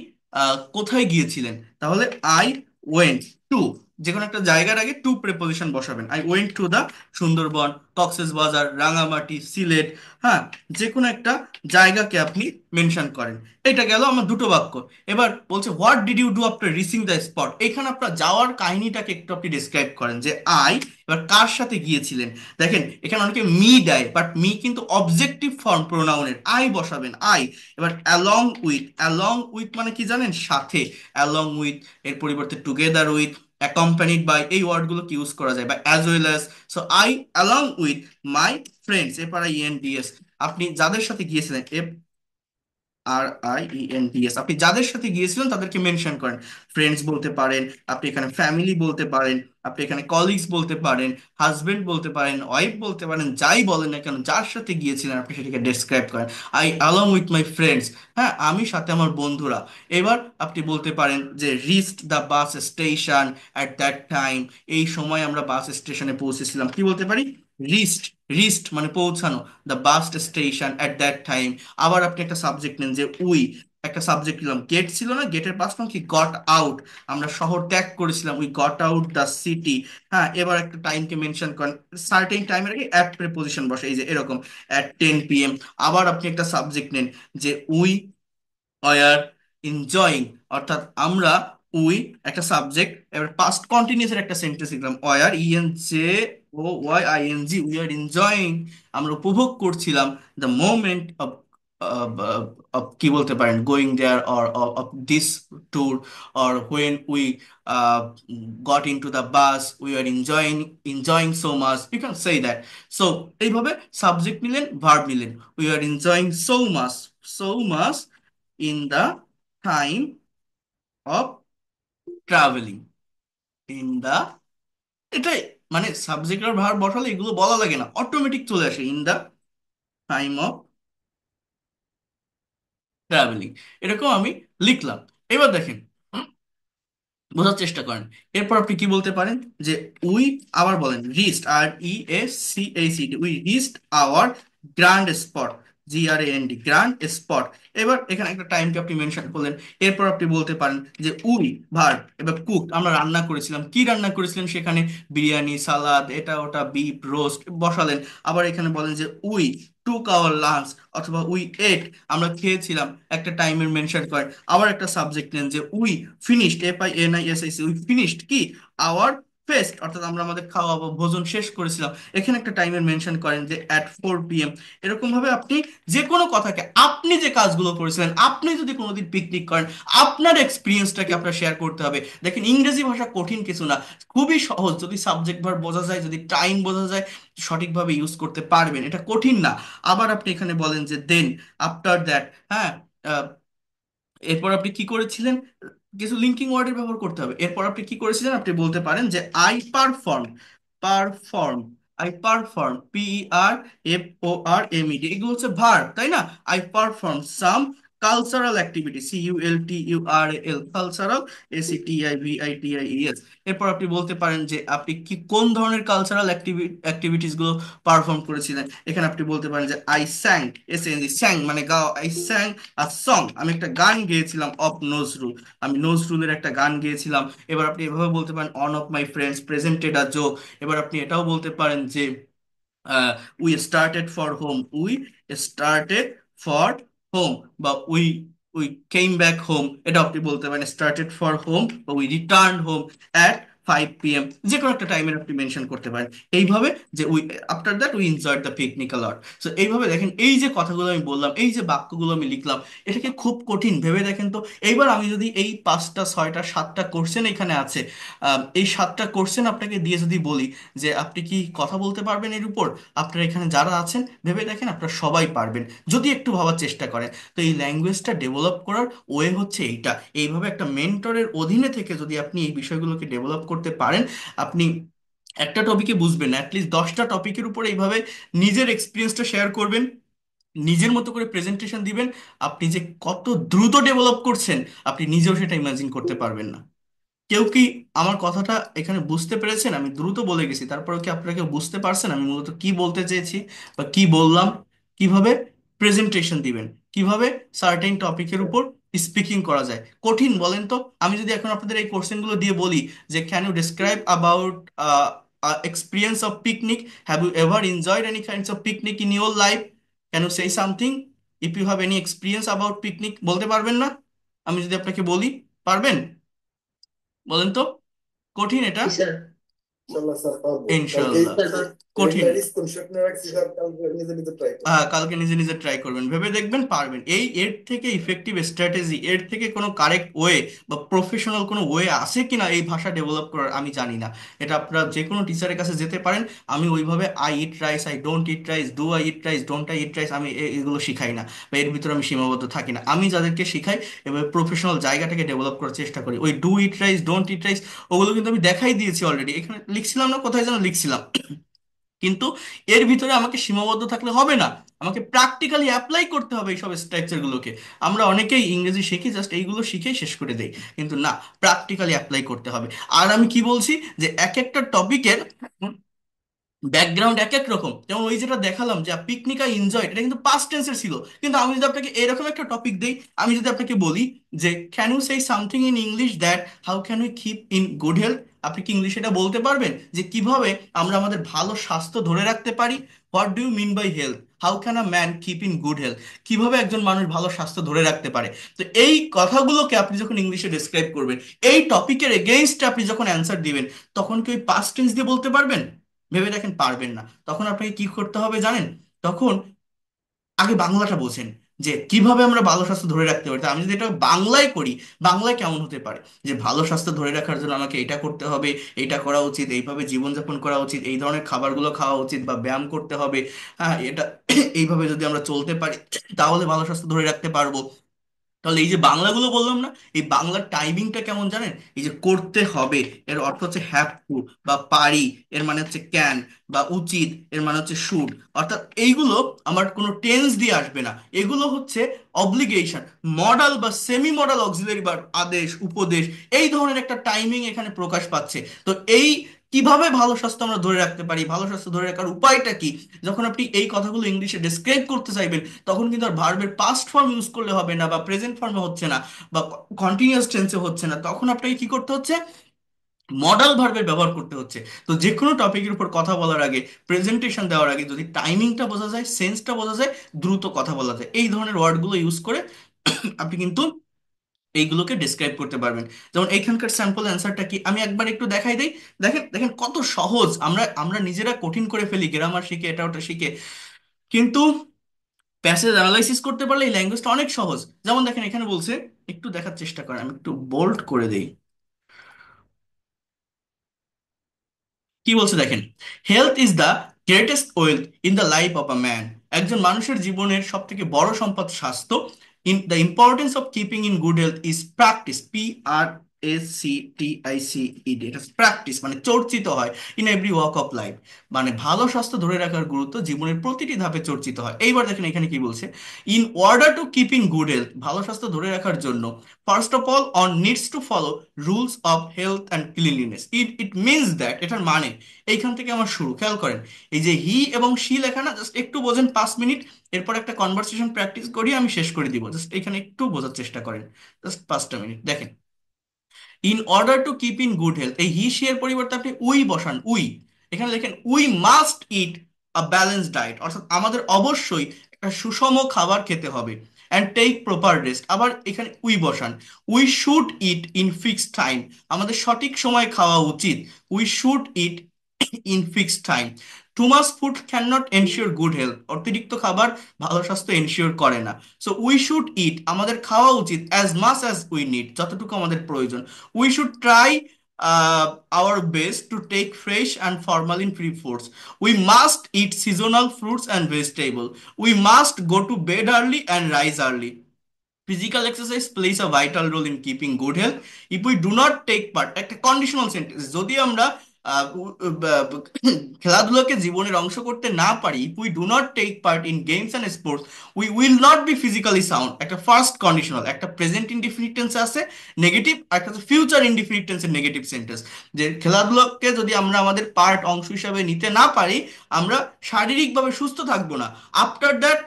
কোথায় গিয়েছিলেন, তাহলে আই ওয়েন্ট টু, যে কোনো একটা জায়গার আগে টু প্রেপোজিশন বসাবেন। I went to the Sundarban, Cox's Bazar, Rangamati, Sylhet. হ্যাঁ, যে কোনো একটা জায়গাকে আপনি মেনশন করেন। এটা গেল আমার দুটো বাক্য। এবার বলছে what did you do after reaching the spot, এখানে আপনার যাওয়ার কাহিনীটাকে একটু আপনি ডিসক্রাইব করেন, যে আই, এবার কার সাথে গিয়েছিলেন। দেখেন এখানে অনেকে মি দেয়, বাট মি কিন্তু অবজেক্টিভ ফর্ম প্রোনাউনের, আই বসাবেন, আই। এবার অ্যালং উইথ, অ্যালং উইথ মানে কি জানেন, সাথে, অ্যালং উইথ এর পরিবর্তে টুগেদার উইথ, অ্যাকম্পানিড বাই, এই ওয়ার্ডগুলোকে ইউজ করা যায়, বা as well as. So I along with my friends, FRIENDS, আপনি যাদের সাথে গিয়েছিলেন, RIENDS, আপনি যাদের সাথে গিয়েছিলেন তাদেরকে মেনশন করেন। ফ্রেন্ডস বলতে পারেন, আপনি এখানে ফ্যামিলি বলতে পারেন, আপনি এখানে কলিগস বলতে পারেন, হাজবেন্ড বলতে পারেন, ওয়াইফ বলতে পারেন, যাই বলেন না কেন, যার সাথে গিয়েছিলেন আপনি সেটাকে ডেসক্রাইব করেন। I along with my friends, হ্যাঁ আমি সাথে আমার বন্ধুরা। এবার আপনি বলতে পারেন যে reached the bus station at that time, এই সময় আমরা বাস স্টেশনে পৌঁছেছিলাম। কি বলতে পারি? রিস্ট। রিস্ট মানে পৌঁছানো। The bus station at that time. আবার আপনি একটা সাবজেক্ট নেন যে উই, একটা সাবজেক্ট নিলাম, গেট ছিল না, গেটের পাশ নাম কি, গট আউট, আমরা শহর ত্যাগ করেছিলাম, we got out the city. হ্যাঁ এবার একটা টাইমকে মেনশন করেন, সার্টেন টাইমের আগে অ্যাট প্রিপোজিশন বসে, এই যে এরকম অ্যাট 10 p.m। আবার আপনি একটা সাবজেক্ট নেন যে উই ওয়ার এনজয়িং, অর্থাৎ আমরা, উই একটা সাবজেক্ট, এবার পাস্ট কন্টিনিউয়াস এর একটা সেন্টেন্স লিখলাম, were ENJOYING, we are enjoying, আমরা উপভোগ করছিলাম দ্য মোমেন্ট অফ কি বলতে পারেন, going there or of this tour, or when we got into the bus we are enjoying so much, you can say that. So এইভাবে subject নিলেন, verb নিলেন, we are enjoying so much in the time of traveling, in the, এটাই, মানে subject আর verb বসালে এগুলো বলা লাগে না, অটোমেটিক চলে আসে, in the time of travelling, এরকম আমি লিখলাম। এবার দেখেন, বোঝার চেষ্টা করেন। এরপর আপনি কি বলতে পারেন যে উই, আবার বলেন reached, RESCHED, we reached our grand spot, GRAND, grand spot. এবার এখানে একটা টাইমকে আপনি মেনশন করলেন। এরপর আপনি বলতে পারেন যে উই ভার, এবার কুক, আমরা রান্না করেছিলাম, কি রান্না করেছিলেন সেখানে, বিরিয়ানি, সালাদ, এটা ওটা, বিফ রোস্ট বসালেন। আবার এখানে বলেন যে উই টুক আওয়ার লাঞ্চ, অথবা উই এট, আমরা খেয়েছিলাম, একটা টাইমের মেনশন করেন। আবার একটা সাবজেক্ট নেন যে we finished, FINISHED, we finished কি, আওয়ার ফেস্ট, অর্থাৎ আমরা আমাদের খাওয়া বা ভোজন শেষ করেছিলাম। এখানে একটা টাইমের মেনশন করেন যে অ্যাট 4 p.m। এরকম ভাবে আপনি যে কোনো কথাকে, আপনি যে কাজগুলো করেছিলেন, আপনি যদি কোনোদিন পিকনিক করেন, আপনার এক্সপিরিয়েন্সটাকে আপনার শেয়ার করতে হবে। দেখেন ইংরেজি ভাষা কঠিন কিছু না, খুবই সহজ, যদি সাবজেক্ট ভার্ব বোঝা যায়, যদি টাইম বোঝা যায়, সঠিকভাবে ইউজ করতে পারবেন, এটা কঠিন না। আবার আপনি এখানে বলেন যে দেন, আফটার দ্যাট, হ্যাঁ, এরপর আপনি কি করেছিলেন, কিছু লিঙ্কিং ওয়ার্ডের ব্যবহার করতে হবে। এরপর আপনি কি করেছিলেন, আপনি বলতে পারেন যে আই পারফর্ম, পারফর্ম, PERFORMED, এগুলো হচ্ছে ভার্ব, তাই না? I perform some cultural activity, CULTURAL, cultural, ACTIVITIES। এরপর আপনি বলতে পারেন যে আপনি কি, কোন ধরনের কালচারাল অ্যাক্টিভিটিস গুলো পারফর্ম করেছিলেন। এখানে আপনি বলতে পারেন যে আই স্যাং, স্যাং মানে গাও, আই স্যাং আ সং, আমি একটা গান গেয়েছিলাম, অফ নজরুল, আমি নজরুলের একটা গান গেয়েছিলাম। এবার আপনি এভাবে বলতে পারেন one of my friends presented a joke. এবার আপনি এটাও বলতে পারেন যে we started for home, we started for home, বা we we came back home, এটা আপনি বলতে পারেন স্টার্টেড ফর হোম, বা we return home at 5 p.m। যে কোনো একটা টাইমের আপনি মেনশন করতে পারেন এইভাবে, যে we after that we enjoyed the picnic lot. So এইভাবে দেখেন, এই যে কথাগুলো আমি বললাম, এই যে বাক্যগুলো আমি লিখলাম, এটাকে খুব কঠিন ভেবে দেখেন তো। এইবার আমি যদি এই 5টা 6টা 7টা কোশ্চেন এখানে আছে, এই 7টা কোশ্চেন আপনাকে দিয়ে যদি বলি যে আপনি কি কথা বলতে পারবেন এর উপর, আপনারা এখানে যারা আছেন ভেবে দেখেন, আপনারা সবাই পারবেন যদি একটু ভাবার চেষ্টা করেন। তো এই ল্যাঙ্গুয়েজটা ডেভেলপ করার ওয়ে হচ্ছে এইটা, এইভাবে একটা মেন্টরের অধীনে থেকে যদি আপনি এই বিষয়গুলোকে ডেভেলপ করতে পারেন, আপনি একটা টপিকে বুঝবেন, অ্যাটলিস্ট 10টা টপিকের উপরে এইভাবে নিজের এক্সপিরিয়েন্সটা শেয়ার করবেন, নিজের মতো করে প্রেজেন্টেশন দিবেন, আপনি যে কত দ্রুত ডেভেলপ করছেন আপনি নিজেও সেটা ইমাজিন করতে পারবেন না। কেউ কি আমার কথাটা এখানে বুঝতে পেরেছেন? আমি দ্রুত বলে গেছি, তারপরে কি আপনারা কেউ বুঝতে পারছেন আমি মূলত কি বলতে চেয়েছি বা কি বললাম? কিভাবে প্রেজেন্টেশন দিবেন, কিভাবে সার্টেন টপিকের উপর স্পিকিং করা যায়, কঠিন বলেন তো? আমি যদি এখন আপনাদের এই কোশ্চেনগুলো দিয়ে বলি যে can you describe about experience of picnic, have you ever enjoyed any kinds of picnic in your life, can you say something, if you have any experience about picnic, বলতে পারবেন না? আমি যদি আপনাকে বলি, পারবেন? বলেন তো, কঠিন এটা? জি স্যার। ইনশাল্লাহ স্যার পারবো। কালকে ইনশাল্লাহ। একটা কঠিন। রেগুলার স্ক্রিনশট নিয়ে রাখছি স্যার, কালকে নিজে নিজে ট্রাই করবো। কালকে নিজে নিজে ট্রাই করবেন, ভেবে দেখবেন পারবেন। এর থেকে ইফেক্টিভ স্ট্র্যাটেজি, এর থেকে কোনো কারেক্ট ওয়ে বা প্রফেশনাল কোনো ওয়ে আছে কিনা এই ভাষা ডেভেলপ করার আমি জানি না। এটা আপনারা যে কোনো টিচারের কাছে যেতে পারেন। আমি ওইভাবে I eat rice, I don't eat rice, do I eat rice, don't I eat rice, আমি এগুলো শিখাই না, বা এর ভিতরে আমি সীমাবদ্ধ থাকি না। আমি যাদেরকে শিখাই এবার প্রফেশনাল জায়গাটাকে ডেভেলপ করার চেষ্টা করি। ওই do eat rice, don't eat rice, ওগুলো কিন্তু আমি দেখাই দিয়েছি অলরেডি, এখানে লিখছিলাম না, কোথায় যেন লিখছিলাম। কিন্তু এর ভিতরে আমাকে সীমাবদ্ধ থাকলে হবে না, আমাকে প্র্যাকটিক্যালি অ্যাপ্লাই করতে হবে এইসব স্ট্রাকচারগুলোকে। আমরা অনেকেই ইংরেজি শিখি, জাস্ট এইগুলো শিখেই শেষ করে দেই, কিন্তু না, প্র্যাকটিক্যালি অ্যাপ্লাই করতে হবে। আর আমি কি বলছি, যে এক একটা টপিকের ব্যাকগ্রাউন্ড এক এক রকম। যেমন ওই যেটা দেখালাম যে পিকনিক আই এনজয়, এটা কিন্তু পাস্ট টেন্সের ছিল। কিন্তু আমি যদি আপনাকে এরকম একটা টপিক দেই, আমি যদি আপনাকে বলি যে can you say something in English that how can we keep in good health, আপনি কি ইংলিশে এটা বলতে পারবেন যে কিভাবে আমরা আমাদের ভালো স্বাস্থ্য ধরে রাখতে পারি? What do you mean by health, how can a man keep in good health, কিভাবে একজন মানুষ ভালো স্বাস্থ্য ধরে রাখতে পারে? তো এই কথাগুলোকে আপনি যখন ইংলিশে ডিসক্রাইব করবেন, এই টপিকের এগেইনস্টে আপনি যখন অ্যান্সার দিবেন, তখন কি ওই পাস্ট টেন্স দিয়ে বলতে পারবেন? ভেবে দেখেন পারবেন না। তখন আপনাকে কি করতে হবে জানেন? তখন আগে বাংলাটা বোঝেন, যে কিভাবে আমরা ভালো স্বাস্থ্য ধরে রাখতে পারি। তা আমি যদি এটা বাংলায় করি, বাংলায় কেমন হতে পারে, যে ভালো স্বাস্থ্য ধরে রাখার জন্য আমাকে এটা করতে হবে, এটা করা উচিত, এইভাবে জীবনযাপন করা উচিত, এই ধরনের খাবারগুলো খাওয়া উচিত, বা ব্যায়াম করতে হবে। হ্যাঁ, এটা এইভাবে যদি আমরা চলতে পারি, তাহলে ভালো স্বাস্থ্য ধরে রাখতে পারবো। তাহলে এই যে বাংলাগুলো বললাম না, এই বাংলার টাইমিংটা কেমন জানেন? এই যে করতে হবে, এর অর্থ হচ্ছে হ্যাভ টু, বা পারি এর মানে হচ্ছে ক্যান, বা উচিত এর মানে হচ্ছে শুড। অর্থাৎ এইগুলো আমার কোনো টেন্স দিয়ে আসবে না, এগুলো হচ্ছে অব্লিগেশন, মডাল বা সেমি মডাল অক্সিলারি ভার্ব, আদেশ উপদেশ, এই ধরনের একটা টাইমিং এখানে প্রকাশ পাচ্ছে। তো এই কিভাবে ভালো স্বাস্থ্য আমরা ধরে রাখতে পারি, ভালো স্বাস্থ্য ধরে রাখার উপায়টা কি, যখন আপনি এই কথাগুলো ইংলিশে ডেসক্রাইব করতে চাইবেন, তখন কিন্তু আর ভার্বের পাস্ট ফর্ম ইউজ করলে হবে না, বা প্রেজেন্ট ফর্মে হচ্ছে না, বা কন্টিনিউয়াস টেন্সে হচ্ছে না। তখন আপনাকে কি করতে হচ্ছে? মডাল ভার্বের ব্যবহার করতে হচ্ছে। তো যে কোনো টপিকের উপর কথা বলার আগে, প্রেজেন্টেশন দেওয়ার আগে যদি টাইমিংটা বোঝা যায়, সেন্সটা বোঝা যায়, দ্রুত কথা বলা যায়, এই ধরনের ওয়ার্ডগুলো ইউজ করে আপনি কিন্তু এইগুলোকে ডিসক্রাইব করতে পারবেন। যেমন এইখানকার স্যাম্পল অ্যান্সারটা কি আমি একবার একটু দেখাই দেই। দেখেন দেখেন কত সহজ, আমরা আমরা নিজেরা কঠিন করে ফেলি গ্রামার শিখে, এটা ওটা শিখে। কিন্তু প্যাসেজ অ্যানালাইসিস করতে পারলে এই ল্যাঙ্গুয়েজটা অনেক সহজ। যেমন দেখেন এখানে বলছে, একটু দেখার চেষ্টা করেন, আমি একটু বোল্ড করে দেই। কি বলছে দেখেন, health is the greatest wealth in the life of a man. একজন মানুষের জীবনের সব থেকে বড় সম্পদ স্বাস্থ্য। In the importance of keeping in good health is practice, PRACTICED, এটা প্র্যাকটিস মানে চর্চিত হয়, in every walk of life, মানে ভালো স্বাস্থ্য ধরে রাখার গুরুত্ব জীবনের প্রতিটি ধাপে চর্চিত হয়। এইবার দেখেন এখানে কি বলছে, in order to keeping good health, ভালো স্বাস্থ্য ধরে রাখার জন্য first of all on needs to follow rules of health and cleanliness. It means that, এটার মানে এইখান থেকে আমার শুরু, খেয়াল করেন। এই যে হি এবং শি লেখা না, জাস্ট একটু বোঝেন 5 মিনিট, এরপর একটা কনভারসেশন প্র্যাকটিস করি, আমি শেষ করে দিব। জাস্ট এখানে একটু বোঝার চেষ্টা করেন, জাস্ট 5টা মিনিট দেখেন। In order to keep in good health, এই হি সি এর পরিবর্তে আপনি উই বসান, উই। এখানে লেখেন we must it a balance diet, অর্থাৎ আমাদের অবশ্যই একটা সুষম খাবার খেতে হবে। অ্যান্ড টেক প্রপার রেস্ট, আবার এখানে উই বসান। We should it in fixed time, আমাদের সঠিক সময় খাওয়া উচিত। We should it in fixed time. Too much food can not ensure good health, অতিরিক্ত খাবার ভালো স্বাস্থ্য এনশিওর করে না। সো উই শুড ইট, আমাদের খাওয়া উচিত, as much as we need, যতটুকু আমাদের প্রয়োজন। We should try our best to take fresh and formalin free foods. We must eat seasonal fruits and vegetable. We must go to bed early and rise early. Physical exercise plays a vital role in keeping good health. If we do not take part, একটা conditional sentence, যদি আমরা খেলাধুলাকে জীবনের অংশ করতে না পারি, if we do not take part in games and sports, we will not be physically sound. একটা ফার্স্ট কন্ডিশনাল, একটা প্রেজেন্ট ইনডিফিনিট টেন্স আছে নেগেটিভ, একটা ফিউচার ইনডিফিনিট টেন্সের নেগেটিভ সেন্টেন্স। যে খেলাধুলাকে যদি আমরা আমাদের পার্ট অংশ হিসাবে নিতে না পারি, আমরা শারীরিকভাবে সুস্থ থাকবো না। After that,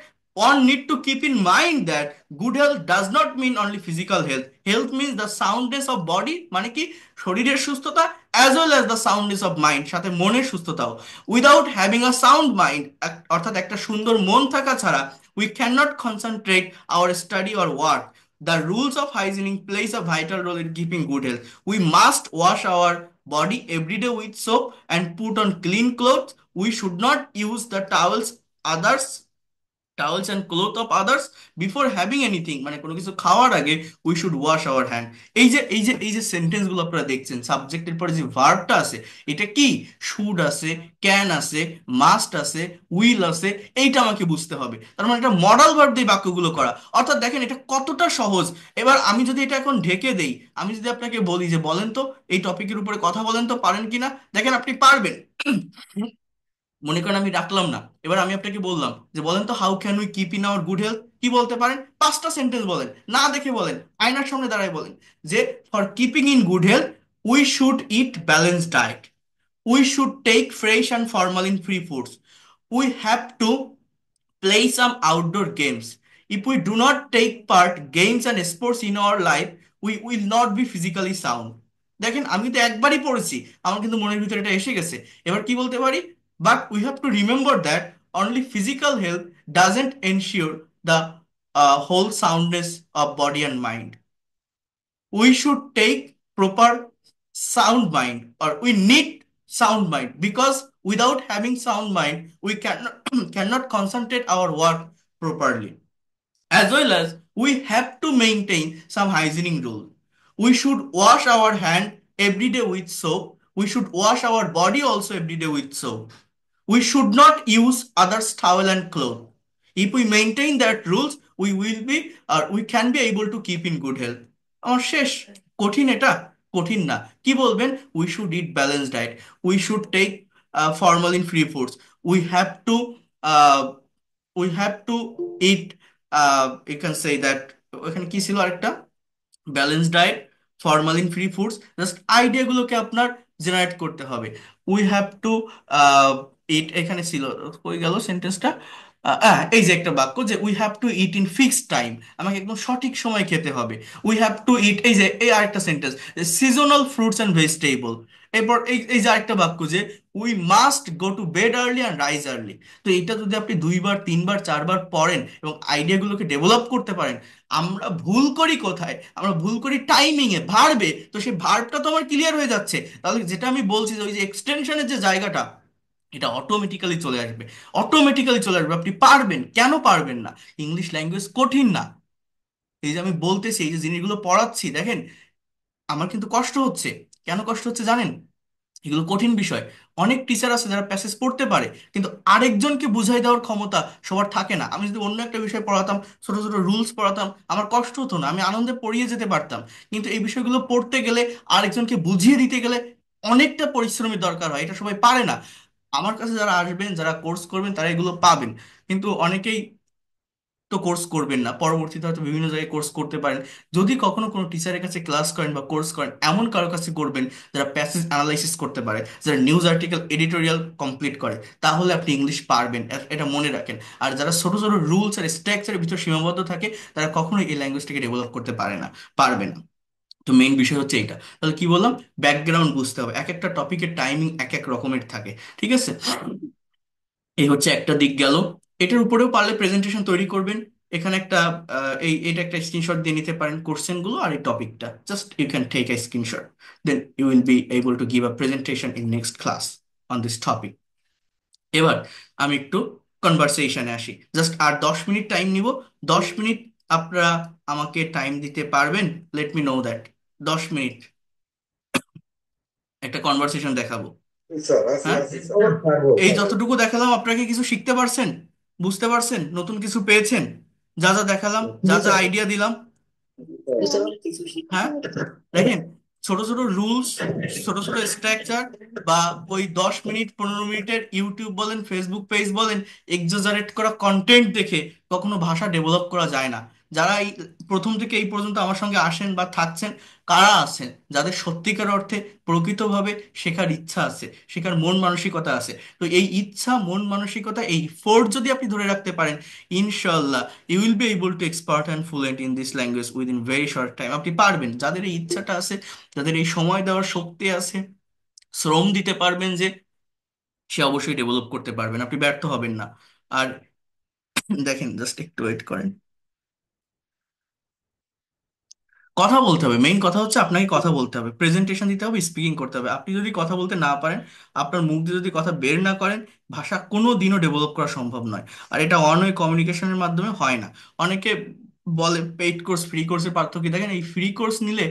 one need to keep in mind that good health does not mean only physical health. Health means the soundness of body, মানে কি শরীরের সুস্থতা, as well as the soundness of mind, সাথে মনের সুস্থতাও। Without having a sound mind, অর্থাৎ একটা সুন্দর মন থাকা ছাড়া, we can not concentrate our study or work. The rules of hygiene plays a vital role in keeping good health. We must wash our body every day with soap and put on clean clothes. We should not use the towels and clothes of others before having anything, মানে কোনো কিছু খাওয়ার আগে we should wash our hand. এই যে sentence গুলো আপনারা দেখছেন, সাবজেক্টের পরে যে ভার্বটা আছে, এটা কি? শুড আছে, ক্যান আছে, মাস্ট আছে, উইল আছে। এইটা আমাকে বুঝতে হবে। তার মানে এটা মডাল ভার্ব দিয়ে বাক্যগুলো করা। অর্থাৎ দেখেন এটা কতটা সহজ। এবার আমি যদি এটা এখন ঢেকে দেই, আমি যদি আপনাকে বলি যে বলেন তো এই টপিকের উপরে কথা বলেন তো, পারেন কিনা? দেখেন আপনি পারবেন। মনে করেন আমি রাখলাম না, এবার আমি আপনাকে বললাম যে বলেন তো how can we keep in our good health, কি বলতে পারেন? 5টা সেন্টেন্স বলেন, না দেখে বলেন, আয়নার সামনে দাঁড়ায় বলেন যে for keeping in good health we should eat balance diet, we should take fresh and formalin free foods, we have to play some outdoor games. If we do not take part games and sports in our life, we will not be physically sound. দেখেন আমি তো একবারই পড়েছি, আমার কিন্তু মনের ভিতরে এটা এসে গেছে। এবার কি বলতে পারি? But we have to remember that only physical health doesn't ensure the whole soundness of body and mind. We should take proper sound mind, or we need sound mind, because without having sound mind we cannot cannot concentrate our work properly. As well as we have to maintain some hygienic rule. We should wash our hand every day with soap. We should wash our body also every day with soap. We should not use others towel and cloth. If we maintain that rules, we can be able to keep in good health. আমার শেষ। কঠিন এটা? কঠিন না। কি বলবেন? We should eat balance diet, we should take formalin free foods, we have to we have to eat, you can say that, ওখানে কি ছিল আরেকটা? Balance diet, formalin free foods. Just আইডিয়াগুলোকে আপনার জেনারেট করতে হবে। উই হ্যাভ টু ইট, এখানে ছিল, কই গেল সেন্টেন্সটা? এই যে একটা বাক্য যে we have to it in fixed time, আমাকে একদম সঠিক সময় খেতে হবে। উই হ্যাভ টু ইট, এই যে এই আরেকটা sentence, seasonal fruits and vegetable. এরপর এই যে আরেকটা বাক্য যে we must go to bed early and rise early. তো এটা যদি আপনি 2বার 3বার 4বার পড়েন এবং আইডিয়াগুলোকে ডেভেলপ করতে পারেন। আমরা ভুল করি কোথায়? আমরা ভুল করি টাইমিং এ, ভার্বে। তো সেই ভার্বটা তো আমার ক্লিয়ার হয়ে যাচ্ছে, তাহলে যেটা আমি বলছি যে ওই যে এক্সটেনশনের যে জায়গাটা, এটা অটোমেটিক্যালি চলে আসবে। অটোমেটিক্যালি চলে আসবে, আপনি পারবেন। কেন পারবেন না? ইংলিশ ল্যাঙ্গুয়েজ কঠিন না। এই যে আমি বলতেছি, এই যে জিনিসগুলো পড়াচ্ছি, দেখেন আমার কিন্তু কষ্ট হচ্ছে। কেন কষ্ট হচ্ছে জানেন? এগুলো কঠিন বিষয়। অনেক টিচার আছে যারা প্যাসেজ পড়তে পারে, কিন্তু আরেকজনকে বুঝাই দেওয়ার ক্ষমতা সবার থাকে না। আমি যদি অন্য একটা বিষয় পড়াতাম, ছোট ছোট রুলস পড়াতাম, আমার কষ্ট হতো না, আমি আনন্দে পড়িয়ে যেতে পারতাম। কিন্তু এই বিষয়গুলো পড়তে গেলে, আরেকজনকে বুঝিয়ে দিতে গেলে অনেকটা পরিশ্রমের দরকার হয়, এটা সবাই পারে না। আমার কাছে যারা আসবেন, যারা কোর্স করবেন, তারা এগুলো পাবেন। কিন্তু অনেকেই তো কোর্স করবেন না, পরবর্তীতে হয়তো বিভিন্ন জায়গায় কোর্স করতে পারেন। যদি কখনো কোনো টিচারের কাছে ক্লাস করেন বা কোর্স করেন, এমন কারো কাছে করবেন যারা প্যাসেজ অ্যানালাইসিস করতে পারে, যারা নিউজ আর্টিকেল এডিটোরিয়াল কমপ্লিট করে, তাহলে আপনি ইংলিশ পারবেন, এটা মনে রাখেন। আর যারা ছোট ছোট রুলস আর স্ট্রাকচারের ভিতর সীমাবদ্ধ থাকে, তারা কখনোই এই ল্যাঙ্গুয়েজটাকে ডেভেলপ করতে পারে না, পারবে না। তো মেইন বিষয় হচ্ছে এটা। তাহলে কি বললাম? ব্যাকগ্রাউন্ড বুঝতে হবে, এক একটা টপিকের টাইমিং এক এক রকমের থাকে। ঠিক আছে? এই হচ্ছে একটা দিক গেল। এটার উপরেও পারলে প্রেজেন্টেশন তৈরি করবেন। এখানে একটা এটা একটা স্ক্রিনশট দিয়ে নিতে পারেন কোশ্চেন গুলো আর এই টপিকটা, just you can take a screenshot, then you will be able to give a presentation in next class on this topic. এবার আমি একটু কনভারসেশনে আসি, জাস্ট আর 10 মিনিট টাইম নিব। 10 মিনিট আপনারা আমাকে টাইম দিতে পারবেন? Late me know that. 10 minute একটা কনভারসেশন দেখাবো। স্যার আছে হ্যাঁ, আছে স্যার পারবো এই পারবো যতটুকু দেখালাম আপনাকে কিছু শিখতে পারছেন? বুঝতে পারছেন? নতুন কিছু পেয়েছেন? যা যা দেখালাম, যা জি যা স্যার আইডিয়া দিলাম, হ্যাঁ, দেখেন ছোট ছোট রুলস, ছোট ছোট স্ট্রাকচার, বা ওই 10 মিনিট 15 মিনিটের ইউটিউব বলেন, ফেসবুক পেজ বলেন, এক্সাজারেট করা কন্টেন্ট দেখে কখনো ভাষা ডেভেলপ করা যায় না। যারা এই প্রথম থেকে এই পর্যন্ত আমার সঙ্গে আসেন বা থাকছেন, কারা আছেন যাদের সত্যিকার অর্থে প্রকৃতভাবে শেখার ইচ্ছা আছে, শেখার মন মানসিকতা আছে? তো এই ইচ্ছা, মন মানসিকতা, এই ফোর্স যদি আপনি ধরে রাখতে পারেন, ইনশাল্লাহ you will be able to expert and fluent in this language within very short time. আপনি পারবেন, যাদের এই ইচ্ছাটা আছে, যাদের এই সময় দেওয়ার শক্তি আছে, শ্রম দিতে পারবেন যে, সে অবশ্যই ডেভেলপ করতে পারবেন, আপনি ব্যর্থ হবেন না। আর দেখেন, জাস্ট একটু ওয়েট করেন। কথা বলতে হবে, মেইন কথা হচ্ছে আপনাকে কথা বলতে হবে, প্রেজেন্টেশন দিতে হবে, স্পিকিং করতে হবে। আপনি যদি কথা বলতে না পারেন, আপনার মুখ দিয়ে যদি কথা বের না করেন, ভাষা কোনো দিনও ডেভেলপ করা সম্ভব নয়। আর এটা ওয়ান ওয়ে কমিউনিকেশনের মাধ্যমে হয় না। অনেকে বলে পেইড কোর্স ফ্রি কোর্সের পার্থক্য কি? দেখেন, এই ফ্রি কোর্স নিলে